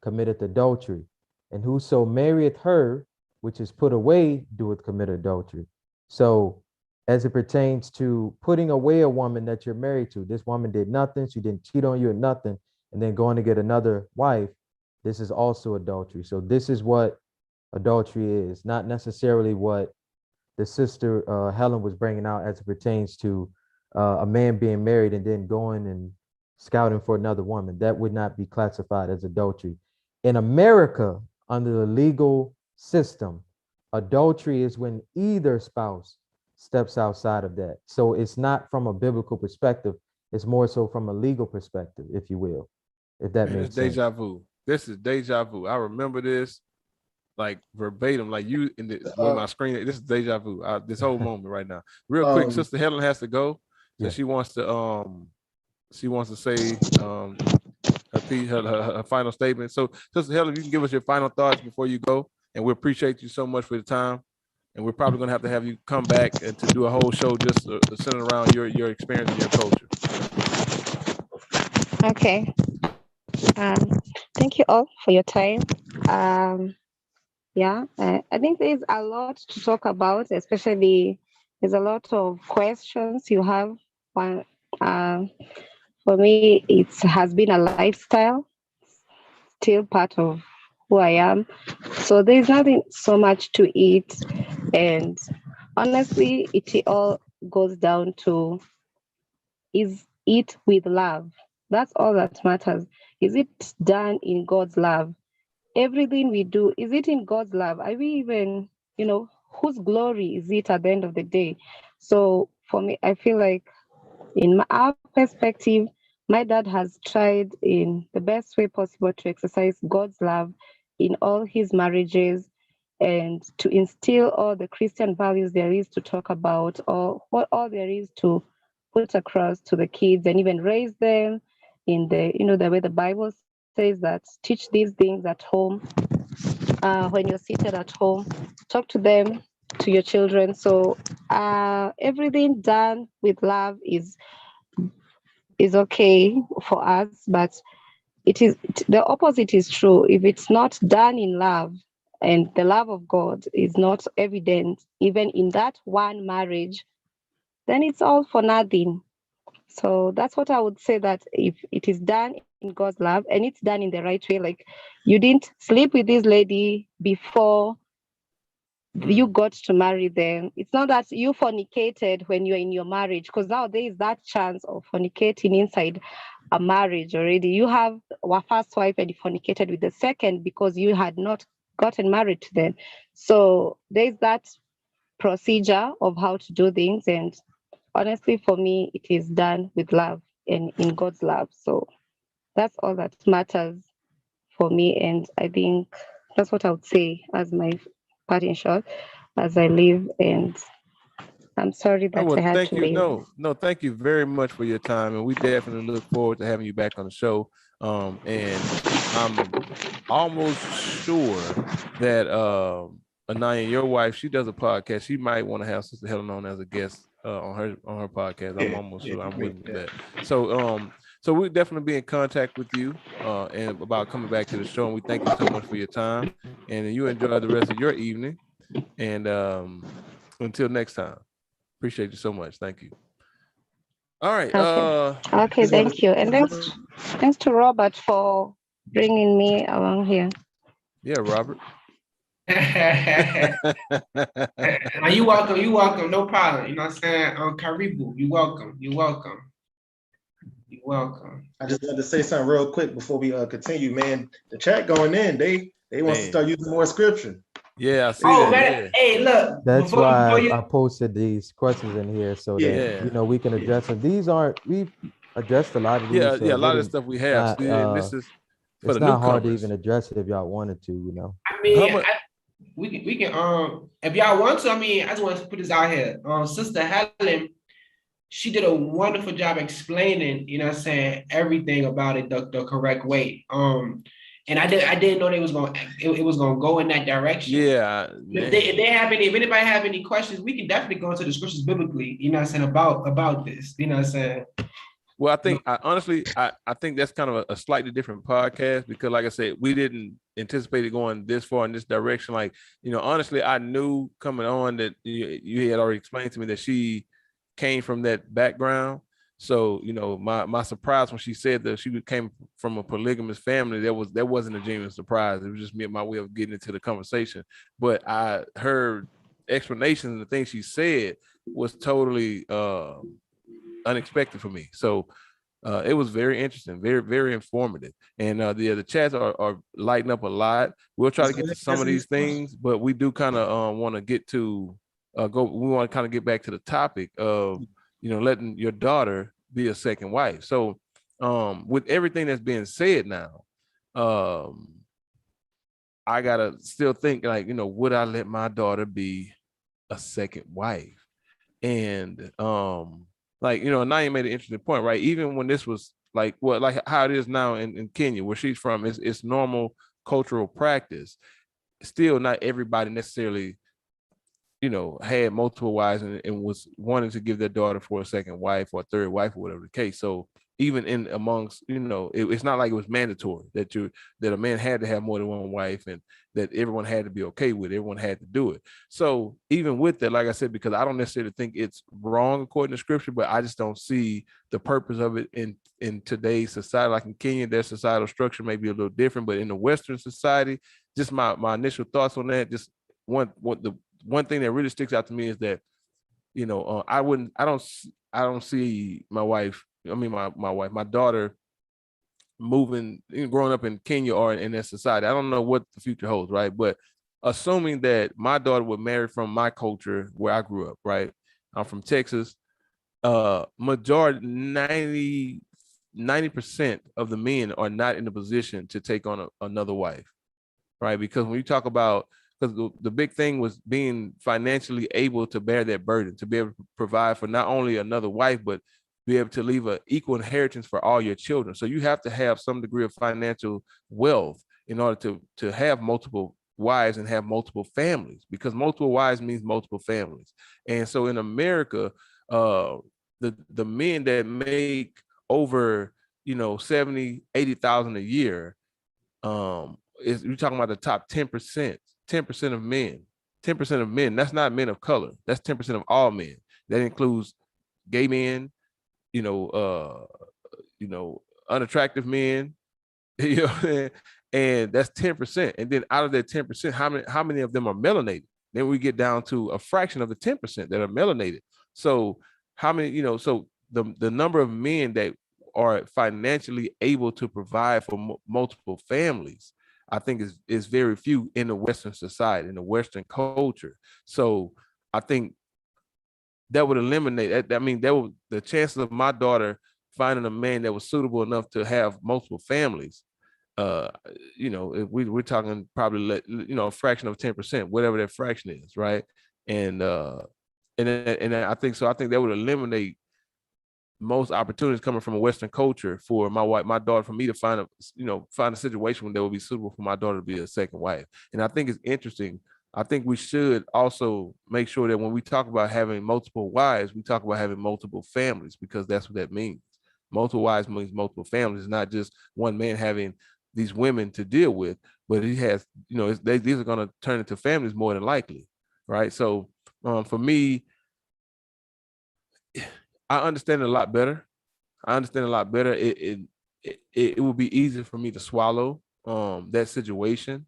committeth adultery. And whoso marrieth her, which is put away, doeth commit adultery. So as it pertains to putting away a woman that you're married to, this woman did nothing, she didn't cheat on you or nothing, and then going to get another wife, this is also adultery. So this is what adultery is, not necessarily what the sister Helen was bringing out as it pertains to a man being married and then going and scouting for another woman. That would not be classified as adultery. In America, under the legal system, adultery is when either spouse steps outside of that. So it's not from a biblical perspective. It's more so from a legal perspective, if you will, if that makes sense. Deja vu. This is deja vu. I remember this like verbatim, like you in the with my screen. This is deja vu. This whole moment right now. Real quick, Sister Helen has to go. So she wants to say her piece, her final statement. So, Sister Helen, you can give us your final thoughts before you go, and we appreciate you so much for the time. And we're probably going to have you come back and to do a whole show just centered around your experience and your culture. Okay. Thank you all for your time. I think there's a lot to talk about, especially there's a lot of questions you have. One, for me, it has been a lifestyle, still part of who I am. So there's nothing so much to it. And honestly, it all goes down to, is it with love? That's all that matters. Is it done in God's love? Everything we do, is it in God's love? Are we even, whose glory is it at the end of the day? So for me, I feel like in our perspective, my dad has tried in the best way possible to exercise God's love in all his marriages and to instill all the Christian values there is to talk about, or what all there is to put across to the kids, and even raise them in the way the Bible says that teach these things at home. When you're seated at home, talk to them, to your children. So everything done with love is okay for us, but the opposite is true. If it's not done in love, and the love of God is not evident even in that one marriage, then it's all for nothing. So that's what I would say, that if it is done in God's love and it's done in the right way, like you didn't sleep with this lady before you got to marry them. It's not that you fornicated when you're in your marriage, because now there is that chance of fornicating inside a marriage already. You have a first wife and you fornicated with the second because you had not gotten married to them. So there's that procedure of how to do things. And honestly, for me, it is done with love and in God's love. So that's all that matters for me. And I think that's what I would say as my parting shot as I leave. And I'm sorry I that will I had thank to you. leave. No, thank you very much for your time. And we definitely look forward to having you back on the show. And I'm almost sure that Anaya, your wife, she does a podcast. She might want to have Sister Helen on as a guest on her podcast. I'm almost sure I'm willing to that. So we'll definitely be in contact with you and about coming back to the show. And we thank you so much for your time. And you enjoy the rest of your evening. And until next time. Appreciate you so much. Thank you. All right. Okay, thank you. And thanks to Robert for bringing me along here. Yeah, Robert. You welcome, no problem. You know what I'm saying? Karibu, you welcome. I just wanted to say something real quick before we continue, man. The chat going in, they want to start using more scripture. Yeah, I see that. Man, yeah. Hey, look. That's why I posted these questions in here so that we can address them. We've addressed a lot of these. Yeah, so a lot of stuff we have. And this is for it's the not hard to newcomers. even address it if y'all wanted to, I mean, we can if y'all want to, I just want to put this out here. Sister Helen, she did a wonderful job explaining, you know what I'm saying, everything about it the correct way. And I didn't know it was gonna go in that direction. Yeah. If anybody have any questions, we can definitely go into the scriptures biblically, you know what I'm saying, about this. You know what I'm saying? Well, I think I think that's kind of a slightly different podcast because, like I said, we didn't anticipate it going this far in this direction. Like, honestly, I knew coming on that you had already explained to me that she came from that background. So, my surprise when she said that she came from a polygamous family, that wasn't a genuine surprise. It was just my way of getting into the conversation. But I heard explanations and the things she said was totally unexpected for me. So it was very interesting, very, very informative. And the chats are lighting up a lot. We'll try to get to some of these things, but we do kind of want to get to we want to kind of get back to the topic of letting your daughter be a second wife. So with everything that's being said now, I gotta still think like, would I let my daughter be a second wife? And Naya made an interesting point, right? Even when this was like how it is now in Kenya, where she's from. It's normal cultural practice. Still, not everybody necessarily, had multiple wives and was wanting to give their daughter for a second wife or a third wife or whatever the case. So even in amongst, it's not like it was mandatory that a man had to have more than one wife and that everyone had to be okay with it. Everyone had to do it. So even with that, like I said, because I don't necessarily think it's wrong according to scripture, but I just don't see the purpose of it in today's society. Like in Kenya, their societal structure may be a little different, but in the Western society, just my initial thoughts on that, just one thing that really sticks out to me is that, I don't see my wife, my daughter moving, growing up in Kenya or in that society. I don't know what the future holds, right? But assuming that my daughter would marry from my culture where I grew up, right? I'm from Texas. Majority 90% of the men are not in a position to take on another wife, right? Because when you talk about, because the big thing was being financially able to bear that burden, to be able to provide for not only another wife, but be able to leave an equal inheritance for all your children. So you have to have some degree of financial wealth in order to have multiple wives and have multiple families, because multiple wives means multiple families. And so in America, the men that make over 70, 80,000 a year, you're talking about the top 10%, 10% of men, 10% of men. That's not men of color. That's 10% of all men. That includes gay men, unattractive men, and that's 10%. And then out of that 10%, how many of them are melanated? Then we get down to a fraction of the 10% that are melanated. So how many, so the number of men that are financially able to provide for multiple families, I think is very few in the Western society, in the Western culture. So I think that would eliminate. I mean, that would, the chances of my daughter finding a man that was suitable enough to have multiple families, if we're talking probably a fraction of 10%, whatever that fraction is, right? And I think so. I think that would eliminate most opportunities coming from a Western culture for my daughter, for me to find a situation that would be suitable for my daughter to be a second wife. And I think it's interesting. I think we should also make sure that when we talk about having multiple wives, we talk about having multiple families, because that's what that means. Multiple wives means multiple families. It's not just one man having these women to deal with, but he has, these are going to turn into families more than likely, right? So for me, I understand it a lot better. It would be easier for me to swallow that situation,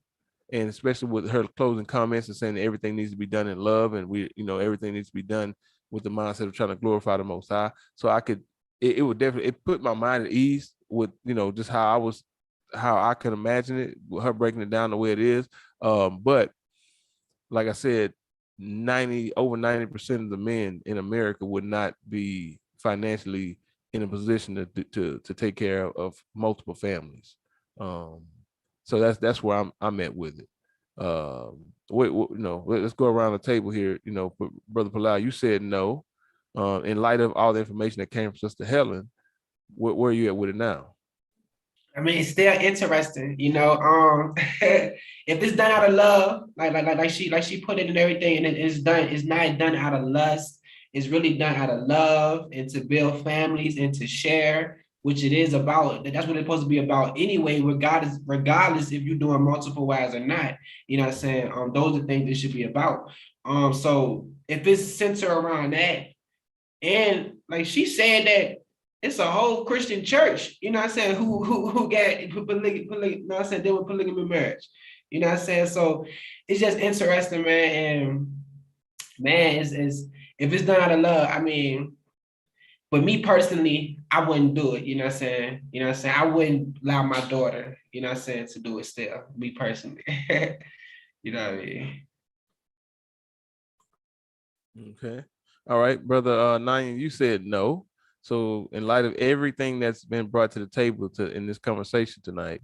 and especially with her closing comments and saying that everything needs to be done in love, and everything needs to be done with the mindset of trying to glorify the Most High. So it would definitely, it put my mind at ease with just how I could imagine it, with her breaking it down the way it is. But like I said, over 90% of the men in America would not be financially in a position to take care of multiple families. So that's where I'm at with it. Let's go around the table here. Brother Palau, you said no. In light of all the information that came from Sister Helen, where are you at with it now? I mean, it's still interesting, if it's done out of love, like she put it and everything, and it's not done out of lust. It's really done out of love and to build families and to share, which it is about. That's what it's supposed to be about anyway, regardless if you're doing multiple wives or not. You know what I'm saying? Those are things it should be about. So if it's centered around that, and like she said that it's a whole Christian church, you know what I'm saying, who got polygamy, you know what I'm saying, deal with polygamy marriage. You know what I'm saying? So it's just interesting, man. And man, it's if it's done out of love, I mean, but me personally, I wouldn't do it, you know what I'm saying? You know what I'm saying? I wouldn't allow my daughter, you know what I'm saying, to do it still, me personally. You know what I mean? Okay. All right, brother Nayan, you said no. So in light of everything that's been brought to the table in this conversation tonight,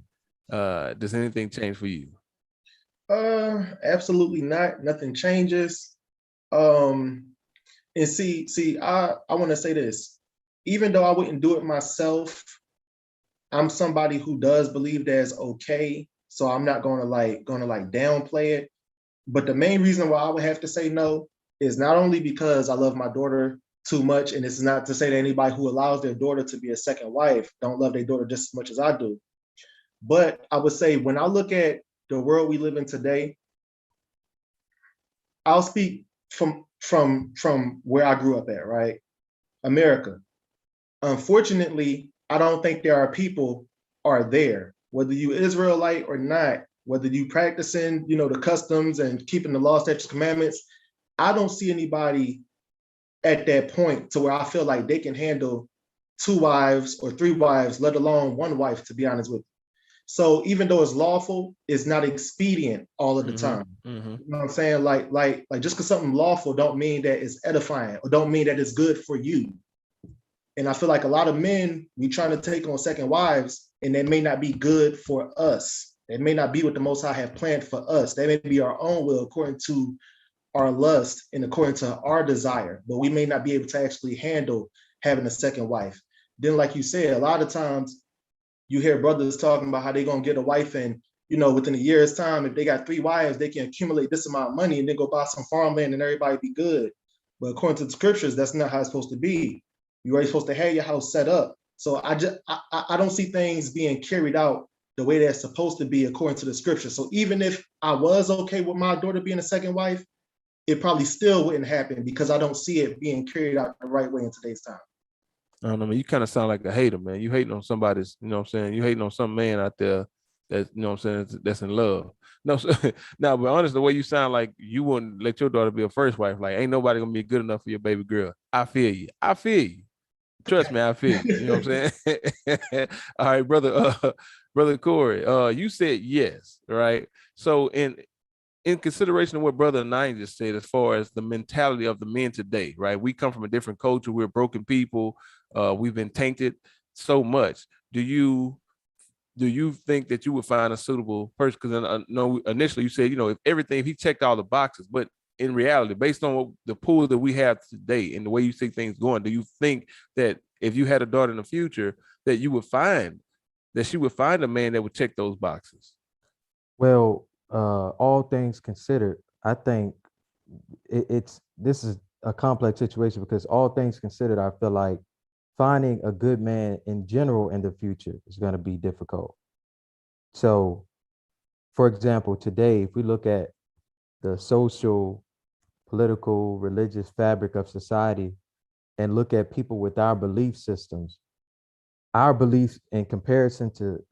does anything change for you? Absolutely not. Nothing changes. And see, I want to say this. Even though I wouldn't do it myself, I'm somebody who does believe that's okay, so I'm not gonna downplay it. But the main reason why I would have to say no is not only because I love my daughter too much, and it's not to say that anybody who allows their daughter to be a second wife don't love their daughter just as much as I do. But I would say when I look at the world we live in today, I'll speak from where I grew up at, right? America. Unfortunately, I don't think there are people are there, whether you Israelite or not, whether you practicing, the customs and keeping the law, statutes, commandments. I don't see anybody at that point to where I feel like they can handle 2 wives or 3 wives, let alone 1 wife, to be honest with you. So even though it's lawful, it's not expedient all of the time. You know what I'm saying? Like just because something lawful don't mean that it's edifying or don't mean that it's good for you. And I feel like a lot of men, we trying to take on second wives, and they may not be good for us. They may not be what the Most High have planned for us. They may be our own will according to our lust and according to our desire, but we may not be able to actually handle having a second wife. Then, like you said, a lot of times you hear brothers talking about how they're gonna get a wife, and within a year's time, if they got 3 wives, they can accumulate this amount of money and then go buy some farmland and everybody be good. But according to the scriptures, that's not how it's supposed to be. You're already supposed to have your house set up. So I don't see things being carried out the way they're supposed to be according to the scripture. So even if I was okay with my daughter being a second wife, it probably still wouldn't happen because I don't see it being carried out the right way in today's time. I don't know, man. You kind of sound like a hater, man. You hating on somebody's, you know what I'm saying? You hating on some man out there that, you know what I'm saying, that's in love. No, now, but honestly, the way you sound like you wouldn't let your daughter be a first wife. Like, ain't nobody gonna be good enough for your baby girl. I feel you. I feel you. Trust me, I feel you. You know what I'm saying? All right, brother Corey, you said yes, right? So in consideration of what Brother Nine just said, as far as the mentality of the men today, right? We come from a different culture. We're broken people. We've been tainted so much. Do you think that you would find a suitable person? Because I know initially you said, if he checked all the boxes, but in reality, based on what the pool that we have today and the way you see things going, do you think that if you had a daughter in the future, that she would find a man that would check those boxes? Well, all things considered, I think this is a complex situation because all things considered, I feel like finding a good man in general in the future is going to be difficult. So, for example, today, if we look at the social, political, religious fabric of society and look at people with our belief systems, our beliefs in comparison to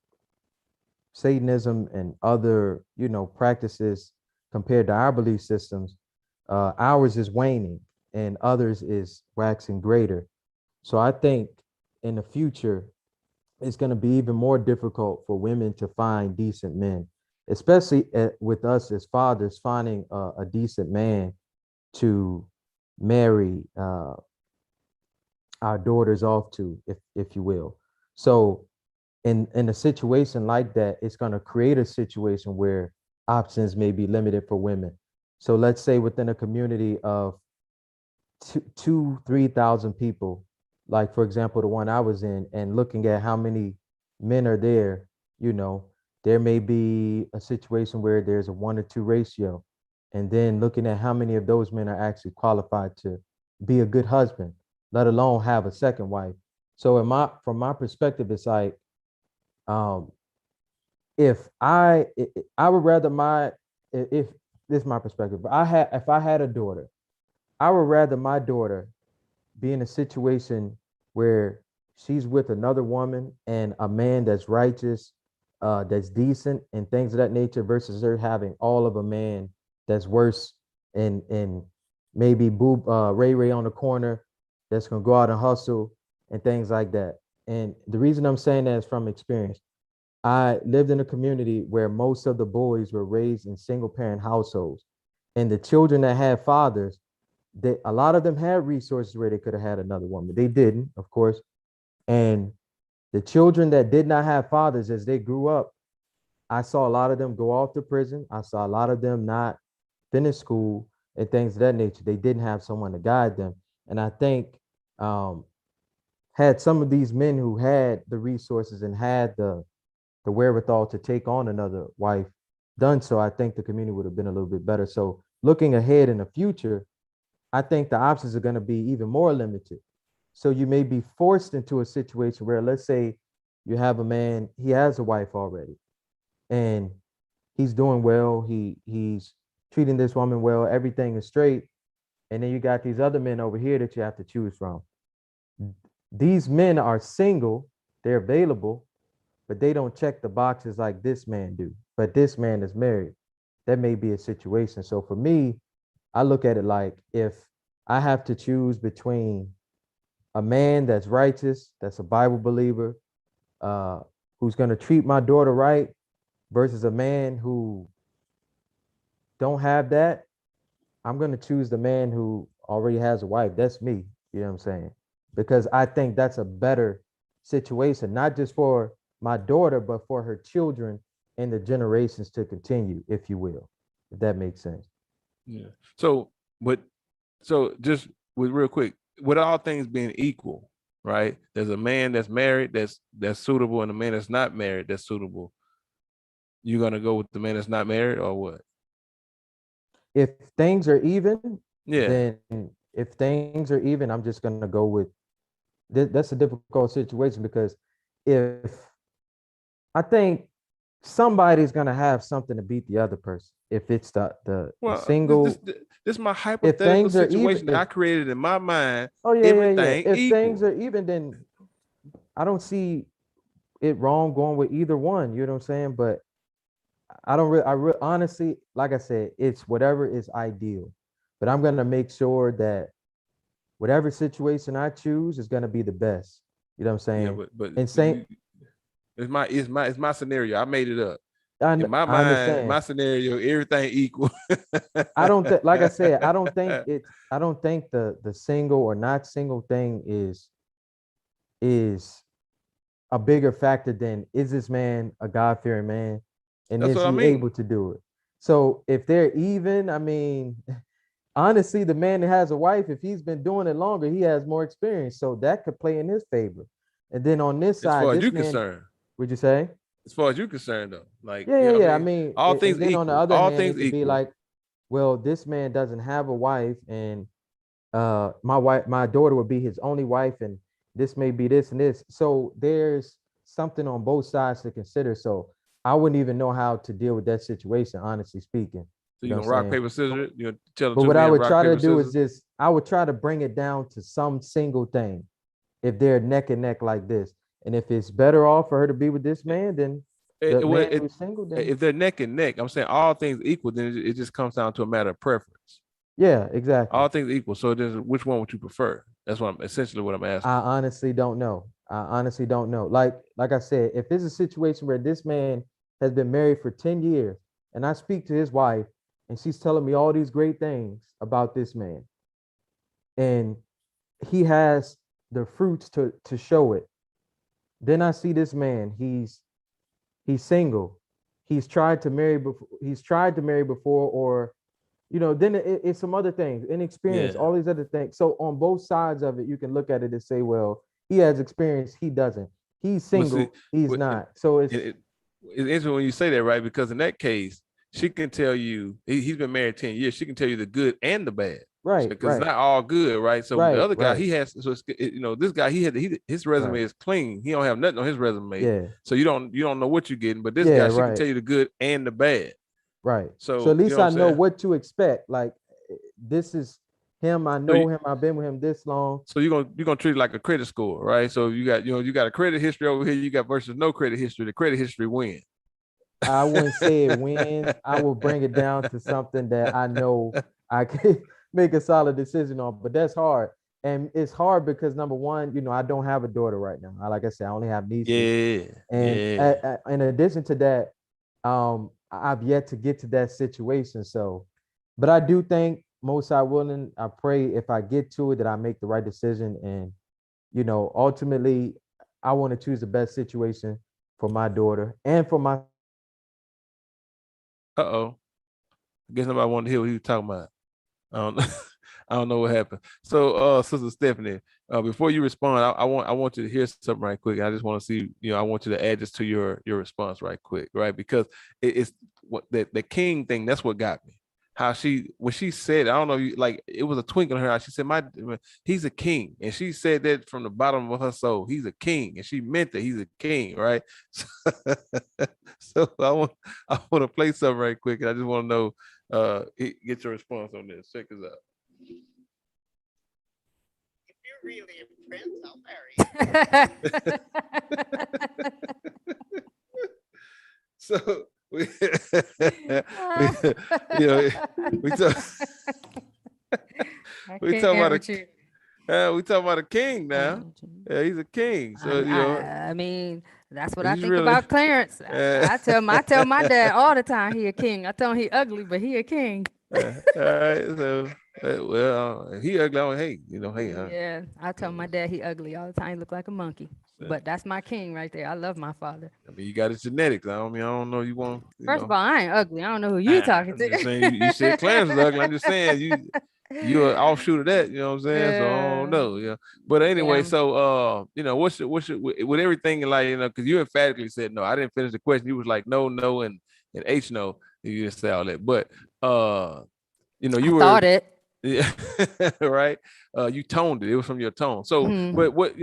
Satanism and other, practices compared to our belief systems, ours is waning and others is waxing greater. So I think in the future, it's going to be even more difficult for women to find decent men, especially with us as fathers finding a decent man to marry our daughters off to, if you will. So in a situation like that, it's going to create a situation where options may be limited for women. So let's say within a community of 3,000 people, like for example, the one I was in, and looking at how many men are there, there may be a situation where there's a 1 to 2 ratio. And then looking at how many of those men are actually qualified to be a good husband, let alone have a second wife. So from my perspective, it's like, if I would rather if this is my perspective, if I had a daughter, I would rather my daughter be in a situation where she's with another woman and a man that's righteous, that's decent and things of that nature, versus her having all of a man that's worse and maybe Ray Ray on the corner that's gonna go out and hustle and things like that. And the reason I'm saying that is from experience. I lived in a community where most of the boys were raised in single parent households, and the children that had fathers, a lot of them had resources where they could have had another woman. They didn't, of course. And the children that did not have fathers, as they grew up, I saw a lot of them go off to prison. I saw a lot of them not finish school and things of that nature. They didn't have someone to guide them. And I think had some of these men who had the resources and had the wherewithal to take on another wife done so, I think the community would have been a little bit better. So looking ahead in the future, I think the options are going to be even more limited. So you may be forced into a situation where, let's say you have a man, he has a wife already, and he's doing well. He's treating this woman well. Everything is straight. And then you got these other men over here that you have to choose from. These men are single, they're available, but they don't check the boxes like this man do. But this man is married. That may be a situation. So for me, I look at it like, if I have to choose between a man that's righteous, that's a Bible believer, who's going to treat my daughter right, versus a man who don't have that, I'm going to choose the man who already has a wife. That's me. You know what I'm saying? Because I think that's a better situation, not just for my daughter, but for her children and the generations to continue, if you will, if that makes sense. Yeah. So just with real quick, with all things being equal, right? There's a man that's married that's suitable, and a man that's not married that's suitable. You're gonna go with the man that's not married, or what? If things are even, Yeah. then if things are even, I'm just gonna go with that's a difficult situation, because if I think somebody's gonna have something to beat the other person. If it's the single, this is my if hypothetical things are situation even, that I created in my mind. oh yeah, Everything If equal. things are even, then I don't see it wrong going with either one. You know what I'm saying? But I don't really, honestly, like I said, it's whatever is ideal. But I'm gonna make sure that whatever situation I choose is gonna be the best. You know what I'm saying? Yeah, but And same, it's my scenario. I made it up. In my I mind, understand. my scenario, everything equal. I don't think, like I said, I don't think the single or not single thing is a bigger factor than, is this man a God-fearing man, and That's is what I he mean. able to do it? So if they're even, I mean, honestly, the man that has a wife, if he's been doing it longer, he has more experience, so that could play in his favor. And then on this As side, far as this you man, concerned. would you say? As far as you're concerned, though, like, Yeah. I mean, all things and then on the equal. other All hand, things it could be equal. like, well, this man doesn't have a wife, and my daughter would be his only wife, and this may be this and this. So there's something on both sides to consider. So I wouldn't even know how to deal with that situation, honestly speaking. So You you know gonna what I'm rock saying? paper scissors? You tell the But two what I men would rock try to paper do is scissors. I would try to bring it down to some single thing. If they're neck and neck like this, and if it's better off for her to be with this man than the man who's single, then If they're neck and neck, I'm saying all things equal, then it just comes down to a matter of preference. yeah, exactly. All things equal. So then, which one would you prefer? That's what I'm essentially what I'm asking. I honestly don't know. I honestly don't know. Like I said, if it's a situation where this man has been married for 10 years, and I speak to his wife, and she's telling me all these great things about this man, and he has the fruits to show it. Then I see this man, he's single. He's tried to marry before, or then it's some other things, inexperience, Yeah. all these other things. So on both sides of it, you can look at it and say, well, he has experience, he doesn't. He's Well, single, see, he's well, not. So it's it's interesting when you say that, right? Because in that case, she can tell you he's been married 10 years. She can tell you the good and the bad. right, Because it's not all good, right? So the other guy, right, he has, so this guy, his resume right. is clean. He don't have nothing on his resume. Yeah, So you don't know what you're getting. But this yeah, guy, she can right, tell you the good and the bad. right. So So at you least know what I I'm know saying? what to expect. Like, this is him. I So know him. I've been with him this long. so you're gonna treat it like a credit score, right? So you got a credit history over here, you got versus no credit history. The credit history wins. I wouldn't say it wins. I will bring it down to something that I know I can make a solid decision on. But that's hard. And it's hard because, number one, I don't have a daughter right now. Like I said, I only have nieces. Yeah, And yeah. in addition to that, I've yet to get to that situation. So, but I do think, most I willing, I pray if I get to it that I make the right decision. And, ultimately, I want to choose the best situation for my daughter and for my. Uh-oh. I guess nobody wanted to hear what he was talking about. I don't know. I don't know what happened. So, Sister Stephanie, before you respond, I want you to hear something right quick. I just want to see, I want you to add this to your response right quick, right? Because it's what the king thing. That's what got me. How when she said, I don't know, like it was a twinkle in her eye. She said, he's a king. And she said that from the bottom of her soul. He's a king. And she meant that he's a king, right? So I want to play something right quick. And I just want to know, get your response on this. Check this out. If you're really a prince, I'll marry you. So we talking about a king now. Yeah, he's a king. So I mean, that's what I think really, about Clarence. I tell my dad all the time he a king. I tell him he ugly, but he a king. all right. So if he ugly, hey. Yeah, I tell my dad he ugly all the time. He look like a monkey. But that's my king right there. I love my father. I mean, you got his genetics. I don't know. You want. First of all, I ain't ugly. I don't know who you talking to. Just saying, you said Clarence is ugly. I'm just saying you're an offshoot of that. You know what I'm saying? So I don't know. Yeah. But anyway, Yeah. so what's with everything like because you emphatically said no. I didn't finish the question. You was like no, and H no. You didn't say all that. But you thought it. Yeah, right. You toned it. It was from your tone. So, but what's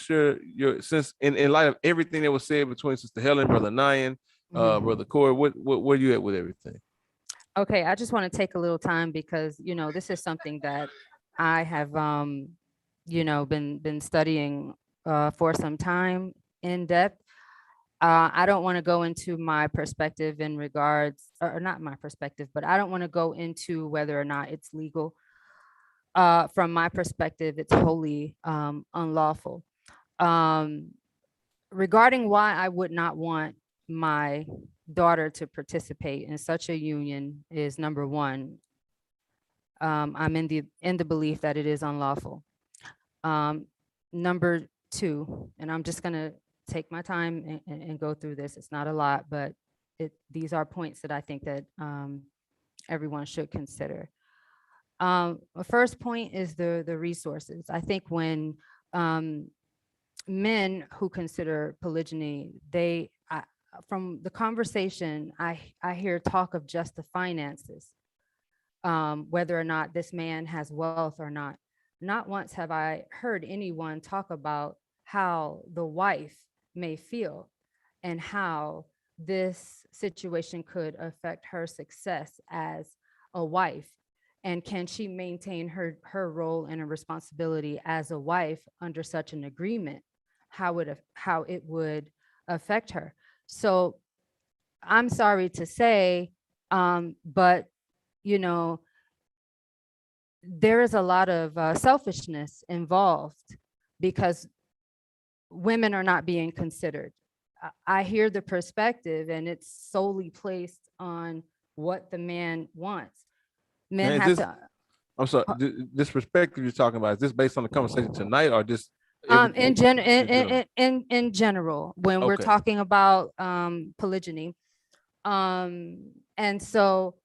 your since in light of everything that was said between Sister Helen, Brother Nyan, Brother Corey, where you at with everything? Okay, I just want to take a little time because this is something that I have been studying for some time in depth. I don't want to go into my perspective in regards, or not my perspective, but I don't want to go into whether or not it's legal. From my perspective, it's wholly unlawful. Regarding why I would not want my daughter to participate in such a union is number one. I'm in the belief that it is unlawful. Number two, and I'm just gonna take my time and go through this. It's not a lot, but these are points that I think that everyone should consider. The first point is the resources. I think when men who consider polygyny, from the conversation, I hear talk of just the finances, whether or not this man has wealth or not. Not once have I heard anyone talk about how the wife may feel and how this situation could affect her success as a wife. And can she maintain her role and a responsibility as a wife under such an agreement? How it would affect her. So I'm sorry to say, but there is a lot of selfishness involved because women are not being considered. I hear the perspective and it's solely placed on what the man wants. Men have to. I'm sorry, this perspective you're talking about, is this based on the conversation tonight or just in general, when we're talking about polygyny. And so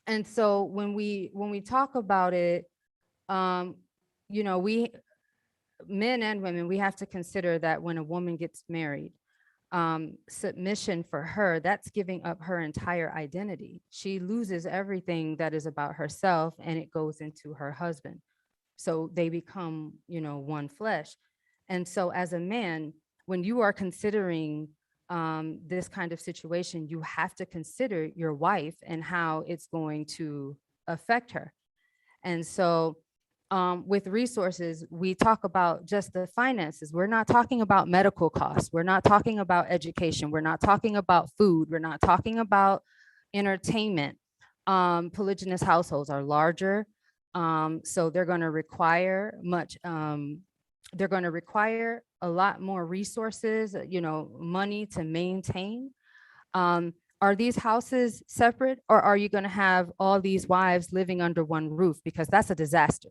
when we talk about it, we men and women, we have to consider that when a woman gets married, submission for her, that's giving up her entire identity. She loses everything that is about herself and it goes into her husband. So they become, one flesh. And so as a man, when you are considering this kind of situation, you have to consider your wife and how it's going to affect her. And so with resources, we talk about just the finances. We're not talking about medical costs. We're not talking about education. We're not talking about food. We're not talking about entertainment. Polygynous households are larger. So they're going to require they're going to require a lot more resources, money to maintain. Are these houses separate, or are you going to have all these wives living under one roof? Because that's a disaster.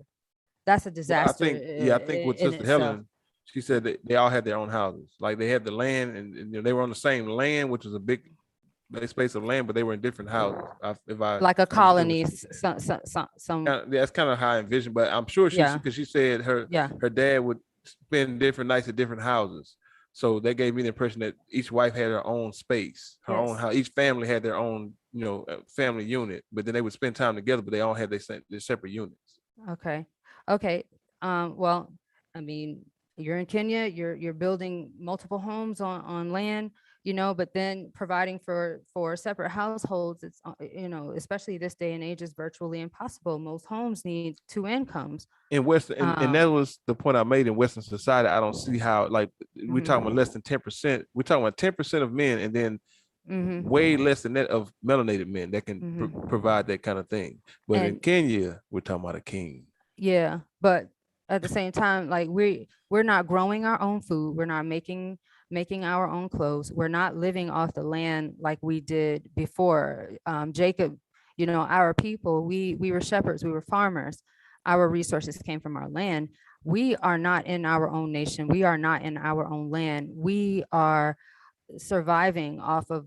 That's a disaster. I think with Sister Helen, she said that they all had their own houses. Like they had the land and they were on the same land, which was a big space of land, but they were in different houses. If I Like a understood what colony, she said. some, That's kind of how I envisioned, but I'm sure yeah, because she said yeah. her dad would spend different nights at different houses. So that gave me the impression that each wife had her own space, her own Yes. house. Each family had their own, family unit, but then they would spend time together, but they all had their separate units. Okay. Okay. Well, I mean, you're in Kenya, you're building multiple homes on land, but then providing for separate households, it's, especially this day and age, is virtually impossible. Most homes need two incomes. In Western, and that was the point I made. In Western society, I don't see how, like, we're talking about less than 10%. We're talking about 10% of men, and then way less than that of melanated men that can provide that kind of thing. But in Kenya, we're talking about a king. Yeah, but at the same time, like we're not growing our own food. We're not making our own clothes. We're not living off the land like we did before. Jacob, our people, we were shepherds, we were farmers. Our resources came from our land. We are not in our own nation. We are not in our own land. We are surviving off of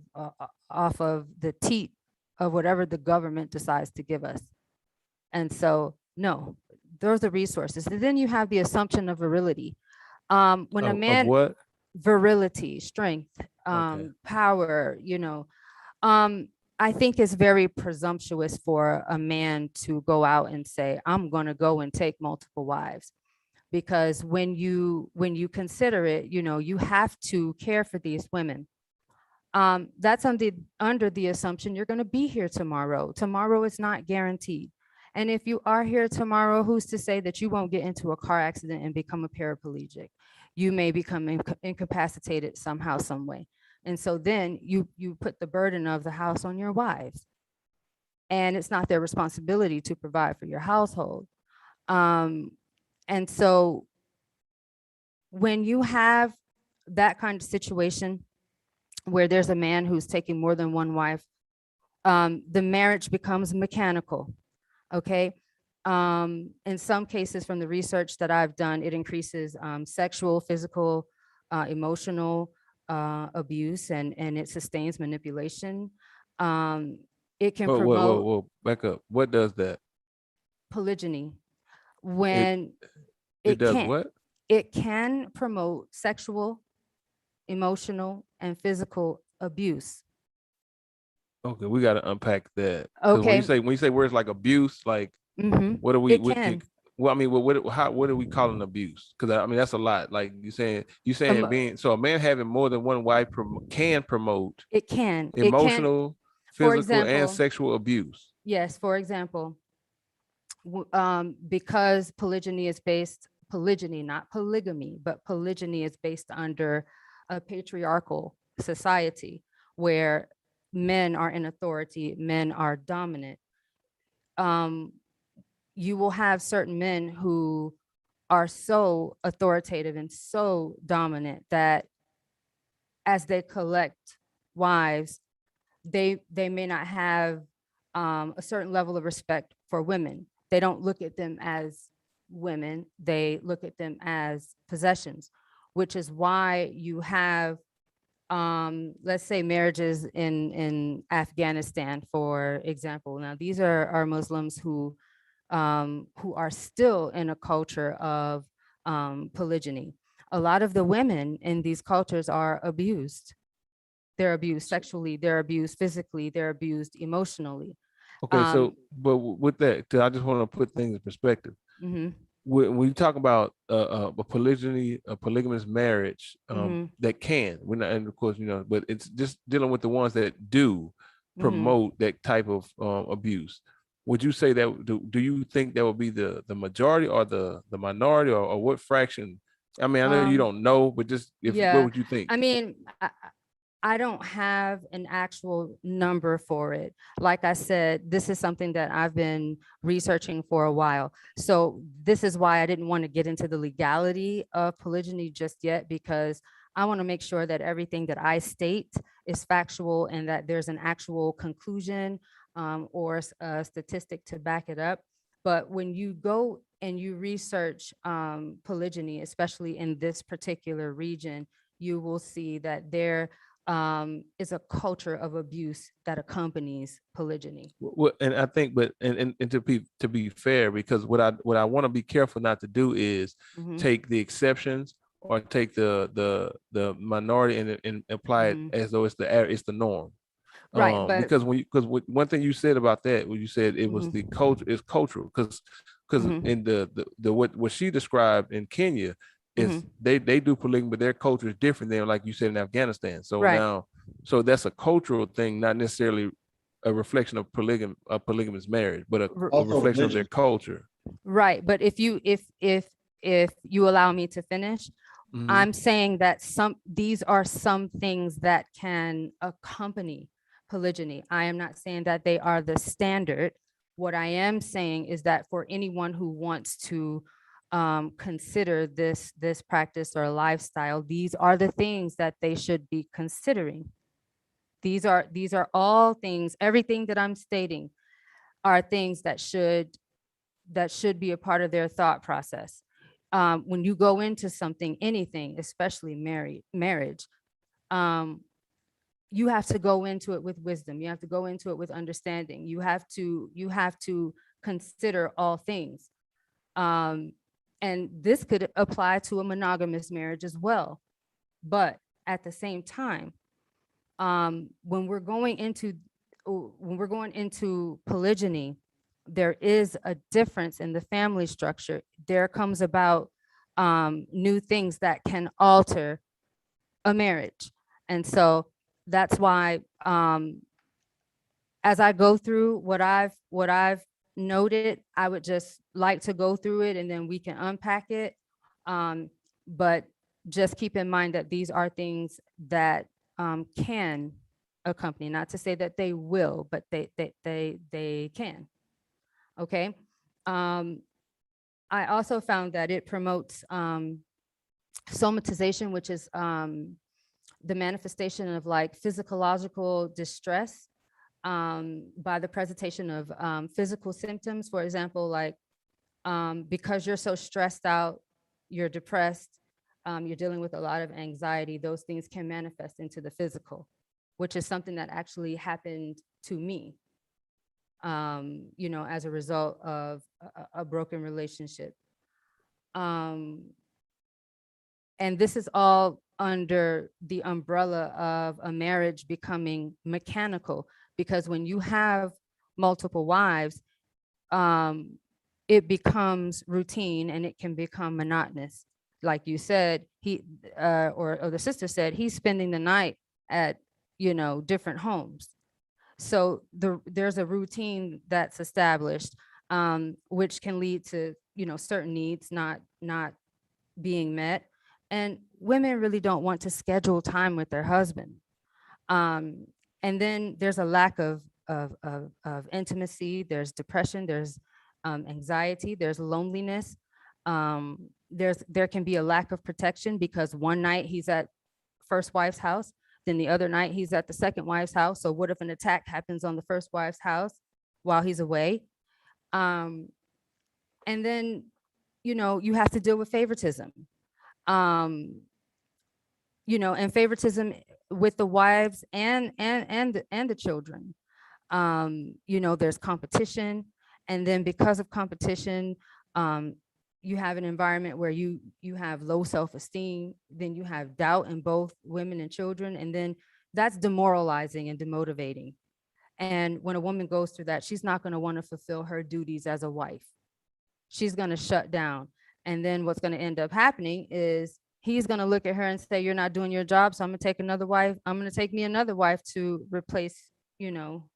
the teat of whatever the government decides to give us. And so, no, those are resources. And then you have the assumption of virility. When a man, of what? Virility, strength, power, I think it's very presumptuous for a man to go out and say, I'm going to go and take multiple wives. Because when you consider it, you have to care for these women. That's under the assumption you're going to be here tomorrow. Tomorrow is not guaranteed. And if you are here tomorrow, who's to say that you won't get into a car accident and become a paraplegic? You may become incapacitated somehow, some way. And so then you put the burden of the house on your wives. And it's not their responsibility to provide for your household. And so when you have that kind of situation where there's a man who's taking more than one wife, the marriage becomes mechanical. Okay. In some cases, from the research that I've done, it increases sexual, physical, emotional abuse, and it sustains manipulation. It can promote Whoa, back up. What does that? Polygyny. When it does can, what? It can promote sexual, emotional, and physical abuse. Okay, we got to unpack that. Okay. When you say words like abuse, like what are we? What are we calling abuse? Because I mean that's a lot. Like you saying being so a man having more than one wife can promote. It can emotional, physical, example, and sexual abuse. Yes, for example, because polygyny, not polygamy, but polygyny is based under a patriarchal society where men are in authority, men are dominant. You will have certain men who are so authoritative and so dominant that as they collect wives, they may not have a certain level of respect for women. They don't look at them as women, they look at them as possessions, which is why you have let's say marriages in Afghanistan, for example. Now, these are Muslims who are still in a culture of polygyny. A lot of the women in these cultures are abused. They're abused sexually, they're abused physically, they're abused emotionally. Okay, so but with that, I just want to put things in perspective. When you talk about a polygamous marriage, that can, we're not, and of course, but it's just dealing with the ones that do promote that type of abuse. Would you say that, do you think that would be the majority or the minority, or what fraction? I mean, I know you don't know, but just what would you think? I mean, I don't have an actual number for it. Like I said, this is something that I've been researching for a while. So this is why I didn't want to get into the legality of polygyny just yet, because I want to make sure that everything that I state is factual and that there's an actual conclusion or a statistic to back it up. But when you go and you research polygyny, especially in this particular region, you will see that there is a culture of abuse that accompanies polygyny. Well, and I think, but and to be fair, because what I want to be careful not to do is take the exceptions or take the minority and apply it as though it's the norm. Right, but Because one thing you said about that, when you said it was the culture, it's cultural, because in the what she described in Kenya is they do polygamy, but their culture is different than, like you said, in Afghanistan. So Right. now, so that's a cultural thing, not necessarily a reflection of polygamous marriage, but a reflection of their culture. Right, but if you allow me to finish, I'm saying that these are some things that can accompany polygyny. I am not saying that they are the standard. What I am saying is that for anyone who wants to consider this practice or lifestyle, these are the things that they should be considering. These are all things, everything that I'm stating are things that should be a part of their thought process. When you go into something, anything, especially marriage, you have to go into it with wisdom. You have to go into it with understanding. You have to consider all things. And this could apply to a monogamous marriage as well. But at the same time, when we're going into polygyny, there is a difference in the family structure. There comes about new things that can alter a marriage. And so that's why as I go through what I've noted, I would just like to go through it and then we can unpack it. But just keep in mind that these are things that can accompany, not to say that they will, but they can. Okay. I also found that it promotes somatization, which is the manifestation of like physiological distress by the presentation of physical symptoms. For example, like because you're so stressed out, you're depressed, you're dealing with a lot of anxiety, those things can manifest into the physical, which is something that actually happened to me, as a result of a broken relationship. And this is all under the umbrella of a marriage becoming mechanical, because when you have multiple wives, it becomes routine and it can become monotonous. Like you said, or the sister said, he's spending the night at, different homes. So there's a routine that's established, which can lead to, certain needs not being met. And women really don't want to schedule time with their husband. And then there's a lack of intimacy, there's depression, there's anxiety, there's loneliness. There can be a lack of protection because one night he's at first wife's house, then the other night he's at the second wife's house. So what if an attack happens on the first wife's house while he's away? And then, you have to deal with favoritism. And favoritism with the wives and the children. There's competition, and then because of competition, you have an environment where you have low self-esteem, then you have doubt in both women and children, and then that's demoralizing and demotivating. And when a woman goes through that, she's not going to want to fulfill her duties as a wife. She's going to shut down. And then what's going to end up happening is he's going to look at her and say, you're not doing your job, so I'm going to take another wife. I'm going to take me another wife to replace, you.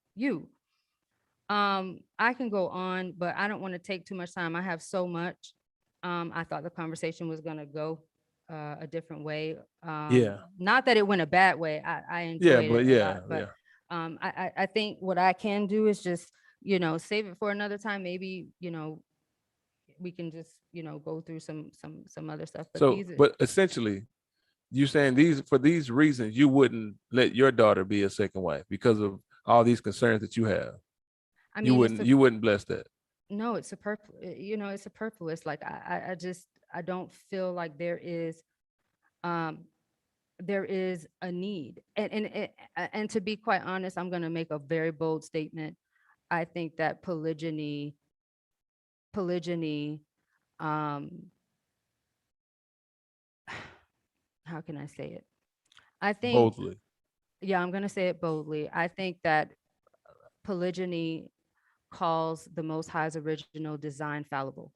I can go on, but I don't want to take too much time. I have so much. I thought the conversation was going to go a different way. Not that it went a bad way. I enjoyed it a lot, but I think what I can do is just, save it for another time. Maybe, we can just, go through some other stuff. But but essentially, you're saying for these reasons, you wouldn't let your daughter be a second wife because of all these concerns that you have. I mean, you wouldn't bless that. No, it's it's superfluous. Like I don't feel like there is there is a need. And to be quite honest, I'm going to make a very bold statement. I think that polygyny, um, how can I say it? I think, Boldly. yeah, I'm going to say it boldly. I think that polygyny calls the Most High's original design fallible.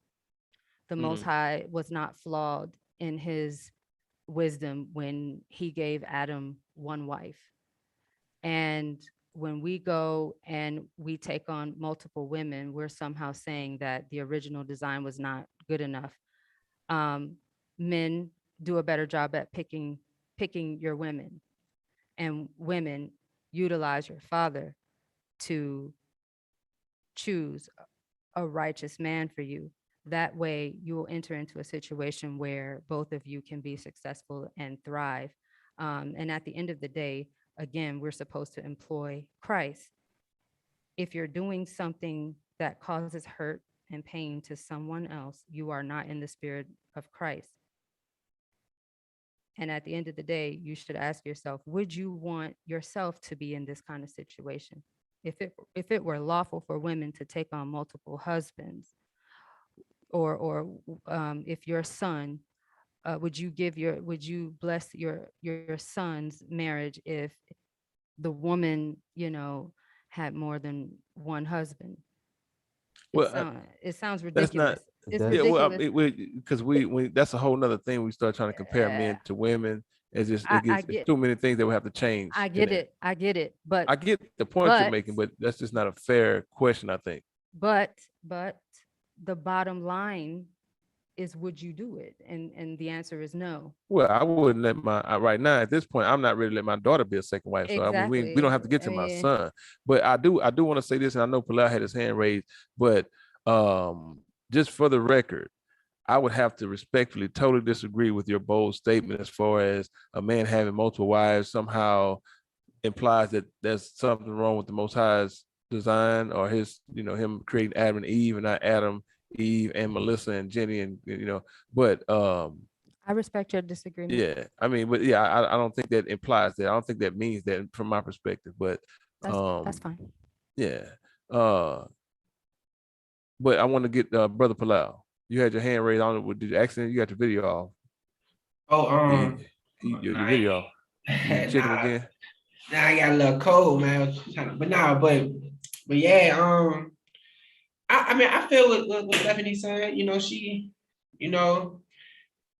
The Most High was not flawed in his wisdom when he gave Adam one wife. And when we go and we take on multiple women, we're somehow saying that the original design was not good enough. Men do a better job at picking your women, and women utilize your father to choose a righteous man for you. That way, you will enter into a situation where both of you can be successful and thrive. And at the end of the day, again, we're supposed to employ Christ. If you're doing something that causes hurt and pain to someone else, you are not in the spirit of Christ. And at the end of the day, you should ask yourself, would you want yourself to be in this kind of situation? If it were lawful for women to take on multiple husbands, or if your son, would you bless your son's marriage if the woman, had more than one husband? Well, It sounds that's ridiculous. not. It's That's Yeah, well, ridiculous. because we that's a whole nother thing. We start trying to compare Uh, men to women. I, I It's get too many things that we have to change I in get there. it. I get it. But I get the point you're but making, but that's just not a fair question, I think. but the bottom line is, would you do it? And the answer is no. Well, I wouldn't let right now at this point. I'm not ready to let my daughter be a second wife. So I mean, we don't have Exactly. to get I to my mean, son, but I do want to say this, and I know Pilar had his hand raised, but just for the record, I would have to respectfully totally disagree with your bold statement as far as a man having multiple wives somehow implies that there's something wrong with the Most High's design, or his, him creating Adam and Eve and not Adam, Eve, and Melissa and Jenny, and but I respect your disagreement. yeah, I mean, but yeah, I don't think that implies that. I don't think that means that from my perspective, but That's fine. yeah. Uh, but I want to get Brother Palau. You had your hand raised on it. Did you accident? You got your video off. Oh, Your video off. You checking nah, again? nah, I got a little cold, man. But nah, but yeah, I mean, I feel what Stephanie said. She,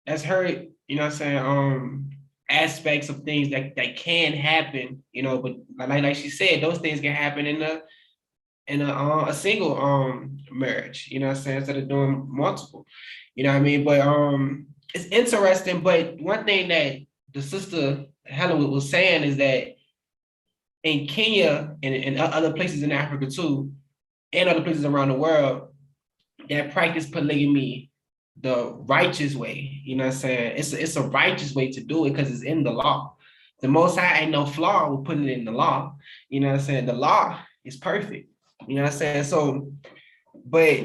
that's her. What I'm saying, aspects of things that can happen. But like she said, those things can happen in a single marriage. What I'm saying, instead of doing multiple. You know what I mean? But it's interesting. But one thing that the sister Helen was saying is that in Kenya and other places in Africa too, and other places around the world that practice polygamy the righteous way. You know what I'm saying? It's a righteous way to do it because it's in the law. The Most High ain't no flaw with putting it in the law. You know what I'm saying? The law is perfect. You know what I'm saying? So, but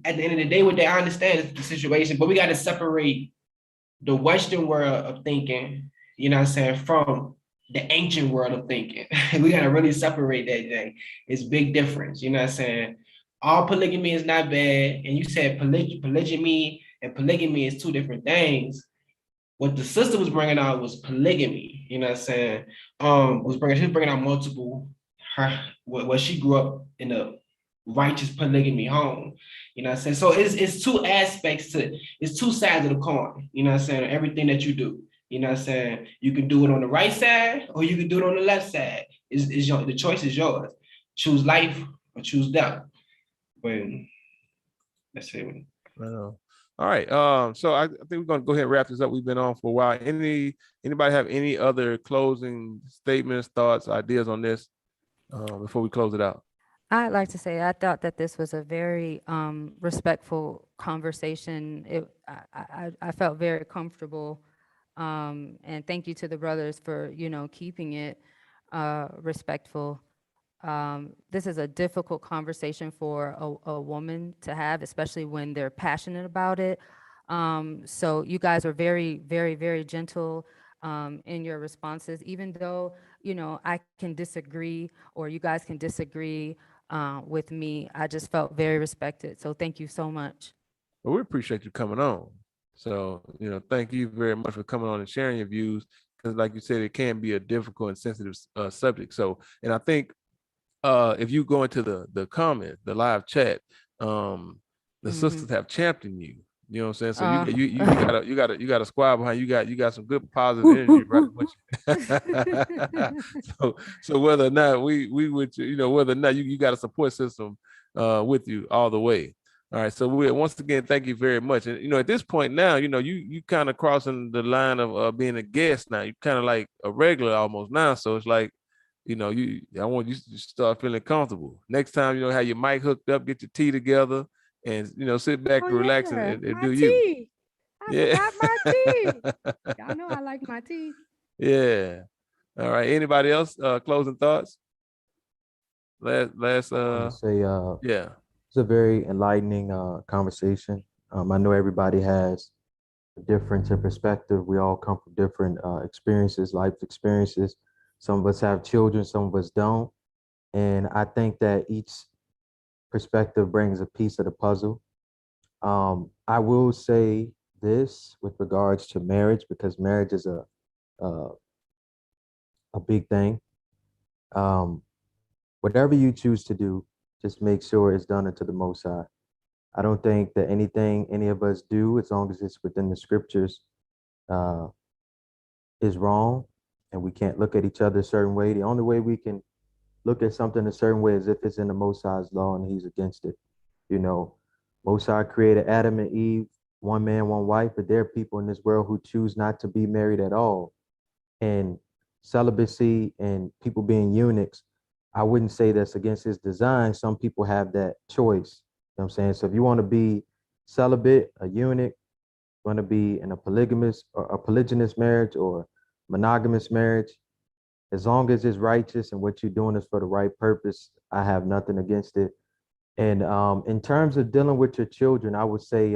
at the end of the day, what they understand is the situation, but we got to separate the Western world of thinking, you know what I'm saying, from the ancient world of thinking. We got to really separate that thing. It's big difference, you know what I'm saying? All polygamy is not bad. And you said polygamy and polygamy is two different things. What the sister was bringing out was polygamy, you know what I'm saying? She was bringing out multiple, what she grew up in a righteous polygamy home, you know what I'm saying? So it's two aspects it's two sides of the coin, you know what I'm saying? Everything that you do, you know what I'm saying? You can do it on the right side or you can do it on the left side. The choice is yours. Choose life or choose death. But that's it. All right. So I think we're gonna go ahead and wrap this up. We've been on for a while. Anybody have any other closing statements, thoughts, ideas on this before we close it out? I'd like to say I thought that this was a very respectful conversation. I felt very comfortable, and thank you to the brothers for keeping it respectful. This is a difficult conversation for a woman to have, especially when they're passionate about it. So you guys are very, very, very gentle. in your responses, even though, you know, I can disagree or you guys can disagree with me. I just felt very respected. So thank you so much. Well, we appreciate you coming on. So, you know, thank you very much for coming on and sharing your views. Because, like you said, it can be a difficult and sensitive subject. So, and I think if you go into the comment, the live chat, the sisters have championed you. You know what I'm saying? So you got a squad behind you. You got some good positive energy right with you. so whether or not we would, you know, whether or not you got a support system with you all the way. All right. So we once again thank you very much. And you know, at this point now, you know, you kind of crossing the line of being a guest now. You kind of like a regular almost now. So it's like, you know, I want you to start feeling comfortable. Next time, you know, have your mic hooked up, get your tea together, and you know, sit back and relax and my do you. tea. I forgot my tea. Y'all know I like my tea. Yeah. All right. Anybody else? Closing thoughts? Last I want to say, yeah. it's a very enlightening conversation. I know everybody has a difference in perspective. We all come from different experiences, life experiences. Some of us have children, some of us don't. And I think that each perspective brings a piece of the puzzle. I will say this with regards to marriage, because marriage is a big thing. Whatever you choose to do, just make sure it's done unto the Most High. I don't think that anything any of us do, as long as it's within the scriptures, is wrong, and we can't look at each other a certain way. The only way we can look at something a certain way is if it's in the Most High's law and he's against it. You know, Most High created Adam and Eve, one man, one wife, but there are people in this world who choose not to be married at all. And celibacy and people being eunuchs, I wouldn't say that's against his design. Some people have that choice. You know what I'm saying? So if you want to be celibate, a eunuch, want to be in a polygamous or a polygynous marriage or monogamous marriage, as long as it's righteous and what you're doing is for the right purpose, I have nothing against it. And in terms of dealing with your children, I would say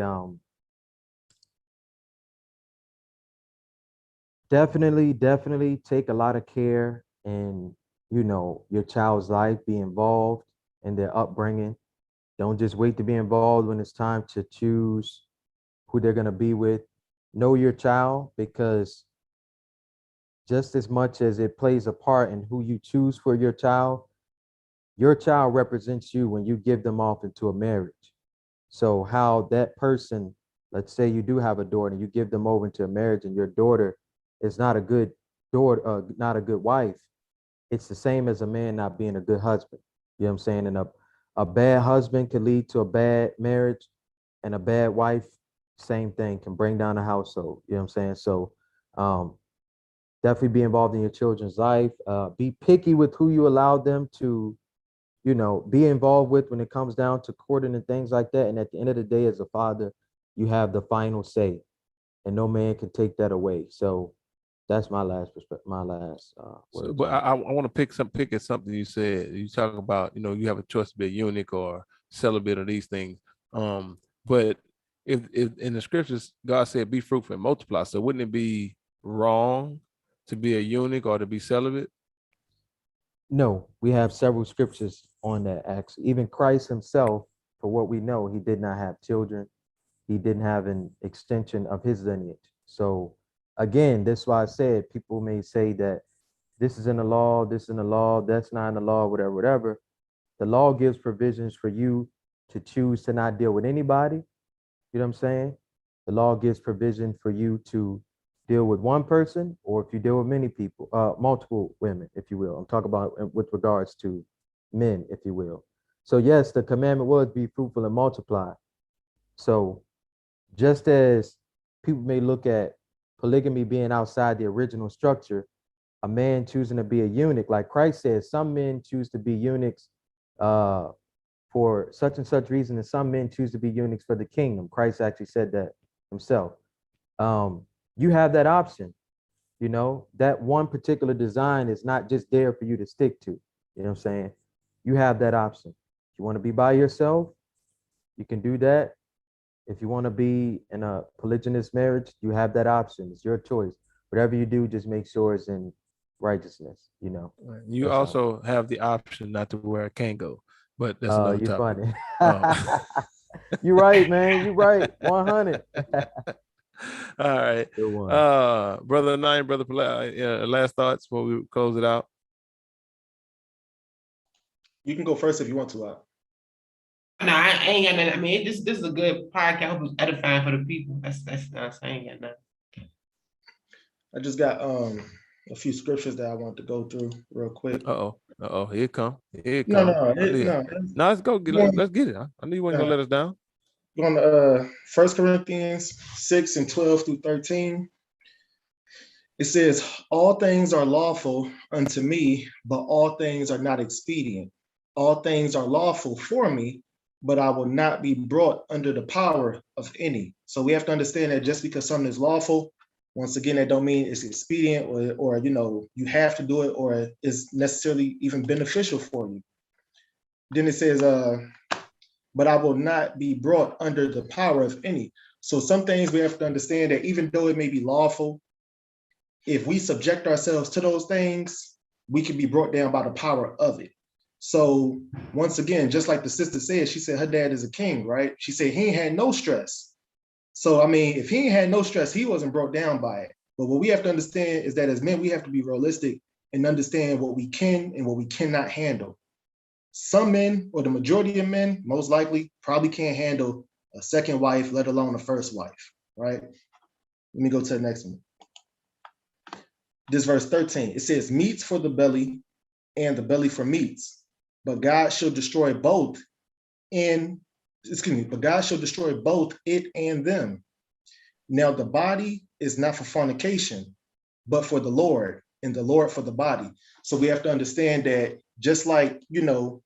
definitely take a lot of care in, you know, your child's life, be involved in their upbringing. Don't just wait to be involved when it's time to choose who they're going to be with. Know your child, because just as much as it plays a part in who you choose for your child represents you when you give them off into a marriage. So how that person, let's say you do have a daughter and you give them over into a marriage and your daughter is not a good daughter, not a good wife, it's the same as a man not being a good husband. You know what I'm saying? And a bad husband can lead to a bad marriage, and a bad wife, same thing, can bring down a household. You know what I'm saying? So definitely be involved in your children's life. Be picky with who you allow them to, you know, be involved with when it comes down to courting and things like that. And at the end of the day, as a father, you have the final say, and no man can take that away. So that's my last perspective, my last words. So, but I want to pick at something you said. You talk about, you know, you have a choice to be a eunuch or celibate or these things. But if in the scriptures God said be fruitful and multiply, so wouldn't it be wrong to be a eunuch or to be celibate? No, we have several scriptures on that. Actually, even Christ himself, for what we know, he did not have children. He didn't have an extension of his lineage. So again, that's why I said people may say that this is in the law, this is in the law, that's not in the law, whatever. The law gives provisions for you to choose to not deal with anybody. You know what I'm saying? The law gives provision for you to deal with one person, or if you deal with many people, multiple women, if you will. I'm talking about with regards to men, if you will. So yes, the commandment was be fruitful and multiply. So just as people may look at polygamy being outside the original structure, a man choosing to be a eunuch, like Christ says, some men choose to be eunuchs for such and such reason, and some men choose to be eunuchs for the kingdom. Christ actually said that himself. You have that option. You know, that one particular design is not just there for you to stick to. You know what I'm saying? You have that option. If you want to be by yourself, you can do that. If you want to be in a polygynous marriage, you have that option. It's your choice. whatever you do, just make sure it's in righteousness, you know. You That's all. also have the option not to wear a Kango, but that's another You're topic. funny. You're right, man. You're right. 100. All right. Good one. Brother Nine, Brother last thoughts before we close it out. You can go first if you want to. No, I ain't got nothing. I mean, this is a good podcast. I hope it's edifying for the people. That's I ain't got nothing. I just got a few scriptures that I want to go through real quick. Here it come. Here it No, come. No, let's go. Let's get it. I knew you weren't gonna let us down. Going to 1 Corinthians 6 and 12 through 13. It says, all things are lawful unto me, but all things are not expedient. All things are lawful for me, but I will not be brought under the power of any. So we have to understand that just because something is lawful, once again, that don't mean it's expedient or you know, you have to do it or is necessarily even beneficial for you. Then it says, but I will not be brought under the power of any. So some things we have to understand that even though it may be lawful, if we subject ourselves to those things, we can be brought down by the power of it. So once again, just like the sister said, she said her dad is a king, right? She said he ain't had no stress. So, I mean, if he ain't had no stress, he wasn't brought down by it. But what we have to understand is that as men, we have to be realistic and understand what we can and what we cannot handle. Some men, or the majority of men, most likely, probably can't handle a second wife, let alone a first wife, right? Let me go to the next one. This verse 13, it says, meats for the belly and the belly for meats, but God shall destroy both but God shall destroy both it and them. Now the body is not for fornication, but for the Lord, and the Lord for the body. So we have to understand that just like, you know,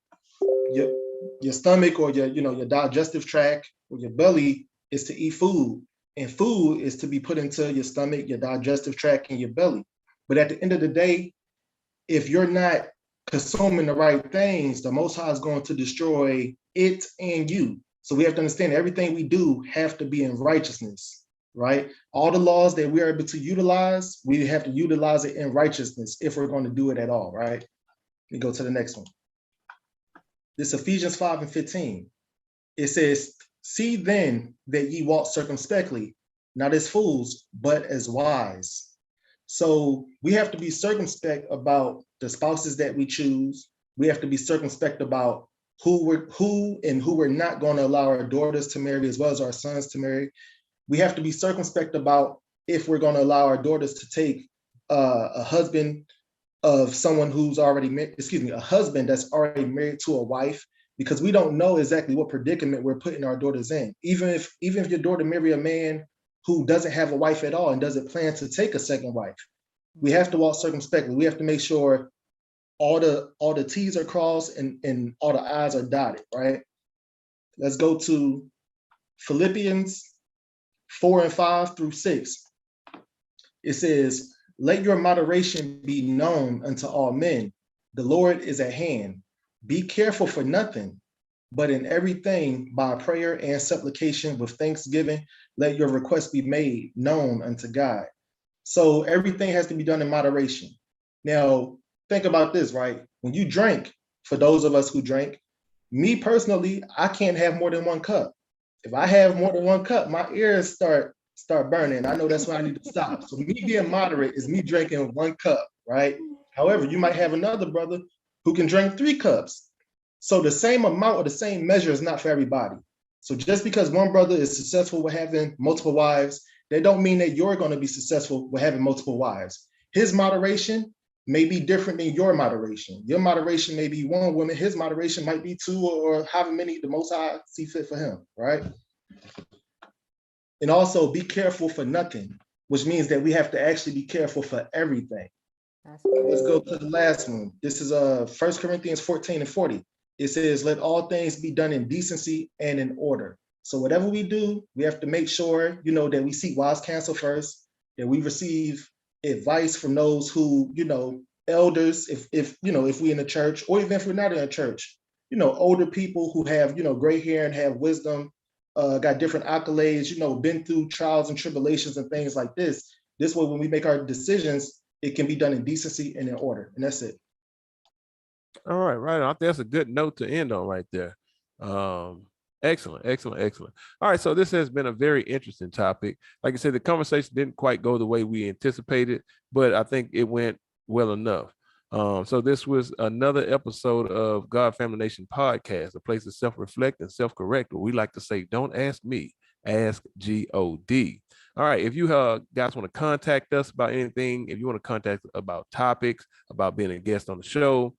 your stomach or your digestive tract or your belly is to eat food, and food is to be put into your stomach, your digestive tract, and your belly. But at the end of the day, if you're not consuming the right things, the Most High is going to destroy it and you. So we have to understand everything we do have to be in righteousness, right? All the laws that we are able to utilize, we have to utilize it in righteousness if we're going to do it at all, right? Let me go to the next one. This Ephesians 5 and 15. It says, see then that ye walk circumspectly, not as fools, but as wise. So we have to be circumspect about the spouses that we choose. We have to be circumspect about who we're not going to allow our daughters to marry as well as our sons to marry. We have to be circumspect about if we're going to allow our daughters to take a husband of someone who's already married, a husband that's already married to a wife, because we don't know exactly what predicament we're putting our daughters in. Even if your daughter marry a man who doesn't have a wife at all and doesn't plan to take a second wife, we have to walk circumspectly. We have to make sure all the T's are crossed and all the I's are dotted, right? Let's go to Philippians 4 and 5 through 6. It says, let your moderation be known unto all men. The Lord is at hand. Be careful for nothing, but in everything by prayer and supplication with thanksgiving, let your requests be made known unto God. So everything has to be done in moderation. Now, think about this, right? When you drink, for those of us who drink, me personally, I can't have more than one cup. If I have more than one cup, my ears start burning. I know that's why I need to stop. So me being moderate is me drinking 1 cup, right? However, you might have another brother who can drink 3 cups. So the same amount or the same measure is not for everybody. So just because one brother is successful with having multiple wives, that don't mean that you're going to be successful with having multiple wives. His moderation may be different than your moderation. Your moderation may be 1 woman, his moderation might be 2 or however many the Most High see fit for him, right? And also be careful for nothing, which means that we have to actually be careful for everything. Let's go to the last one. This is 1 Corinthians 14 and 40. It says, let all things be done in decency and in order. So whatever we do, we have to make sure, that we seek wise counsel first, that we receive advice from those who, elders, if we in a church, or even if we're not in a church, older people who have, gray hair and have wisdom, got different accolades, been through trials and tribulations and things like this. This way, when we make our decisions, it can be done in decency and in order, and that's it. All right, right. I think that's a good note to end on right there. Excellent. All right, so this has been a very interesting topic. Like I said, the conversation didn't quite go the way we anticipated, but I think it went well enough. So this was another episode of God Family Nation podcast, a place to self-reflect and self-correct. What we like to say, don't ask me, ask God. All right, if you guys want to contact us about anything, if you want to contact about topics, about being a guest on the show,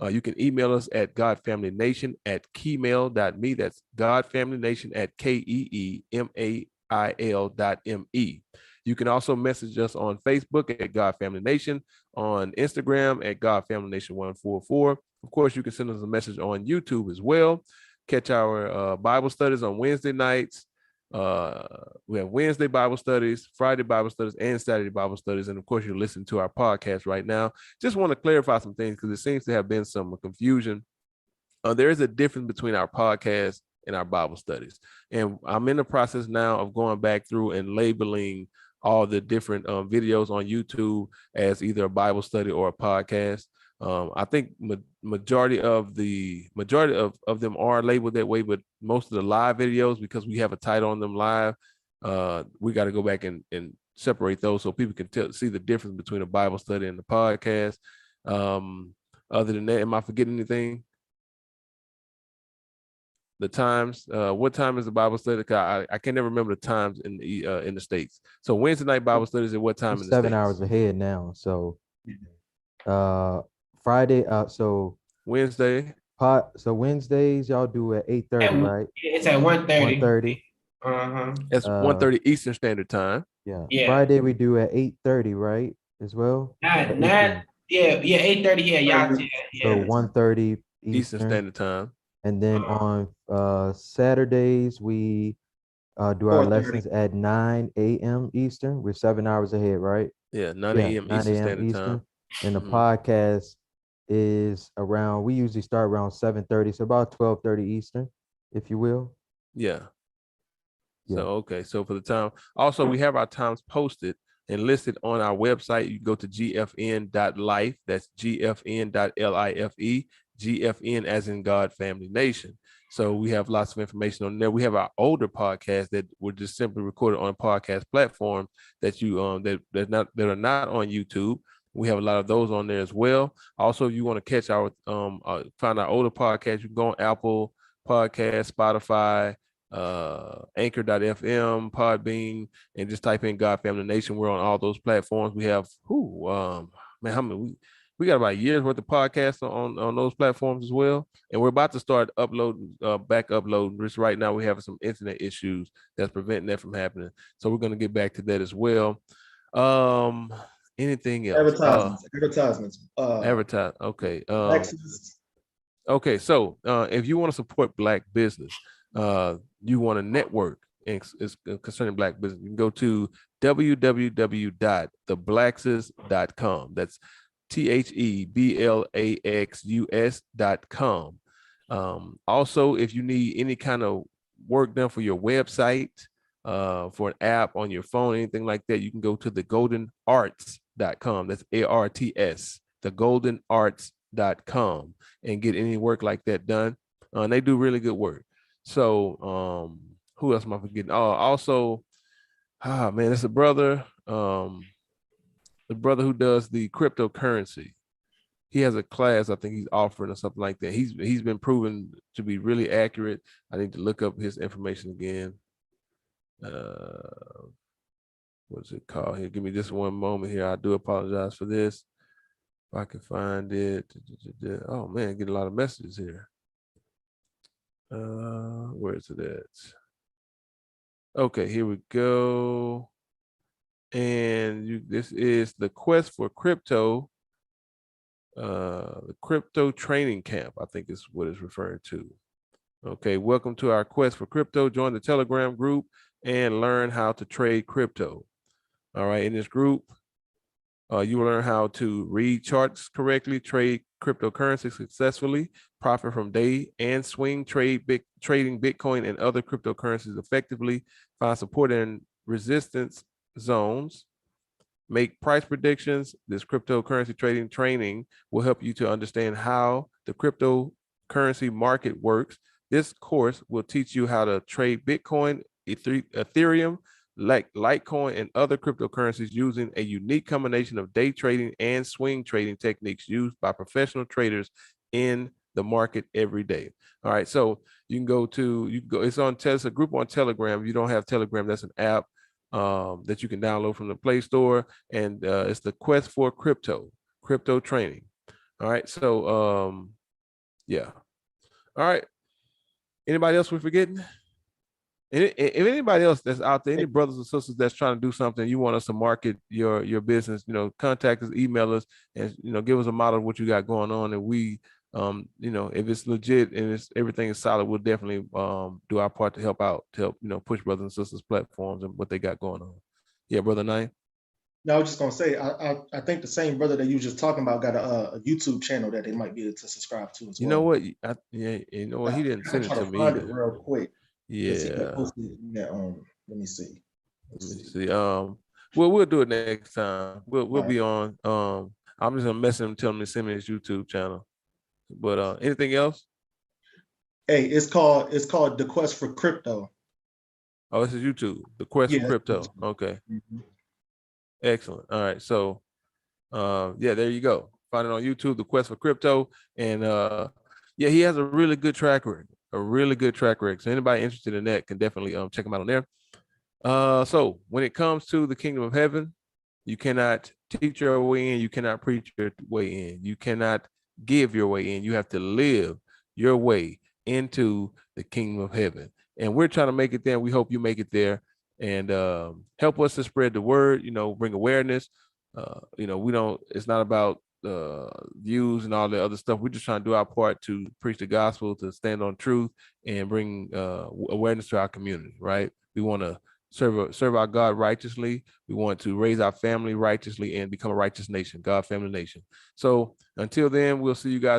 you can email us at godfamilynation@keemail.me. That's godfamilynation@keemail.me. You can also message us on Facebook at God Family Nation, on Instagram at God Family Nation 144. Of course, you can send us a message on YouTube as well. Catch our Bible studies on Wednesday nights. We have Wednesday Bible studies, Friday Bible studies, and Saturday Bible studies. And of course, you're listening to our podcast right now. Just want to clarify some things because it seems to have been some confusion. There is a difference between our podcast and our Bible studies. And I'm in the process now of going back through and labeling all the different videos on YouTube as either a Bible study or a podcast. I think majority of them are labeled that way, but most of the live videos, because we have a title on them live, we got to go back and separate those so people can see the difference between a Bible study and the podcast. Other than that, am I forgetting anything? The times, what time is the Bible study? I can never remember the times in the States. So Wednesday night Bible studies at what time in the States? 7 hours ahead now. So Friday, so Wednesday. So Wednesdays y'all do at 8:30, right? It's at 1:30. 1:30. That's 1:30 Eastern Standard Time. Yeah. Yeah. Friday we do at 8:30, right? As well. Or 8 p.m.? Yeah, 8:30. Yeah, y'all. So 1:30 Eastern Standard Time. And then on Saturdays we do our lessons at 9 a.m. Eastern. We're 7 hours ahead, right? Yeah, 9 a.m. Eastern Standard Time. And the podcast is around, we usually start around 7:30, so about 12:30 Eastern, if you will. Yeah. So, okay. So for the time, also we have our times posted and listed on our website. You can go to gfn.life. That's gfn.life. GFN as in God Family Nation. So we have lots of information on there. We have our older podcasts that were just simply recorded on podcast platform that you that are not on YouTube. We have a lot of those on there as well. Also, if you want to catch our find our older podcasts, you can go on Apple Podcast, Spotify, Anchor.fm, Podbean, and just type in God Family Nation. We're on all those platforms. We have man, how many we got about a year's worth of podcasts on those platforms as well. And we're about to start uploading, back uploading. Just right now, we have some internet issues that's preventing that from happening. So we're going to get back to that as well. Anything else? Advertisements. Okay. Okay. So if you want to support Black business, you want to network concerning Black business, you can go to www.theblaxus.com. That's THEBLAXUS.com. Also, if you need any kind of work done for your website, for an app on your phone, anything like that, you can go to thegoldenarts.com. That's ARTS, thegoldenarts.com, and get any work like that done. And they do really good work. So who else am I forgetting? Also, man, it's a brother. The brother who does the cryptocurrency, he has a class I think he's offering or something like that. He's been proven to be really accurate. I need to look up his information again. What's it called here? Give me just one moment here. I do apologize for this. If I can find it. Oh man, get a lot of messages here. Where is it at? Okay, here we go. And this is the Quest for Crypto, the Crypto Training Camp, I think is what it's referring to. Okay, welcome to our Quest for Crypto. Join the Telegram group and learn how to trade crypto. All right, in this group, you will learn how to read charts correctly, trade cryptocurrency successfully, profit from day and swing trading Bitcoin and other cryptocurrencies effectively, find support and resistance zones, make price predictions. This cryptocurrency trading training will help you to understand how the cryptocurrency market works. This course will teach you how to trade Bitcoin, Ethereum, like Litecoin, and other cryptocurrencies using a unique combination of day trading and swing trading techniques used by professional traders in the market every day. All right, so you can go, it's on it's a group on Telegram. If you don't have Telegram, that's an app that you can download from the Play Store, and it's the Quest for Crypto Training. All right, so yeah. All right, anybody else we're forgetting? If anybody else that's out there, any brothers and sisters that's trying to do something, you want us to market your business, contact us, email us, and give us a model of what you got going on, and we if it's legit and everything is solid, we'll definitely do our part to help out, to help push brothers and sisters platforms and what they got going on. Yeah, brother Nine. No, I was just gonna say, I think the same brother that you were just talking about got a YouTube channel that they might be able to subscribe to as well. You know what? You know what? He didn't send it to me find it either. real quick. Yeah. Let me see. We'll do it next time. We'll be on. I'm just gonna message him, tell him to send me his YouTube channel. But anything else? Hey, it's called The Quest for Crypto. Oh, this is YouTube. The Quest for Crypto. Okay. Mm-hmm. Excellent. All right. So yeah, there you go. Find it on YouTube, The Quest for Crypto. And yeah, he has a really good track record. So anybody interested in that can definitely check him out on there. So when it comes to the kingdom of heaven, you cannot teach your way in, you cannot preach your way in, you cannot give your way in. You have to live your way into the kingdom of heaven. And we're trying to make it there. We hope you make it there, and help us to spread the word, bring awareness. It's not about views and all the other stuff. We're just trying to do our part to preach the gospel, to stand on truth, and bring awareness to our community, right? We want to serve our God righteously. We want to raise our family righteously and become a righteous nation, God family nation. So until then, we'll see you guys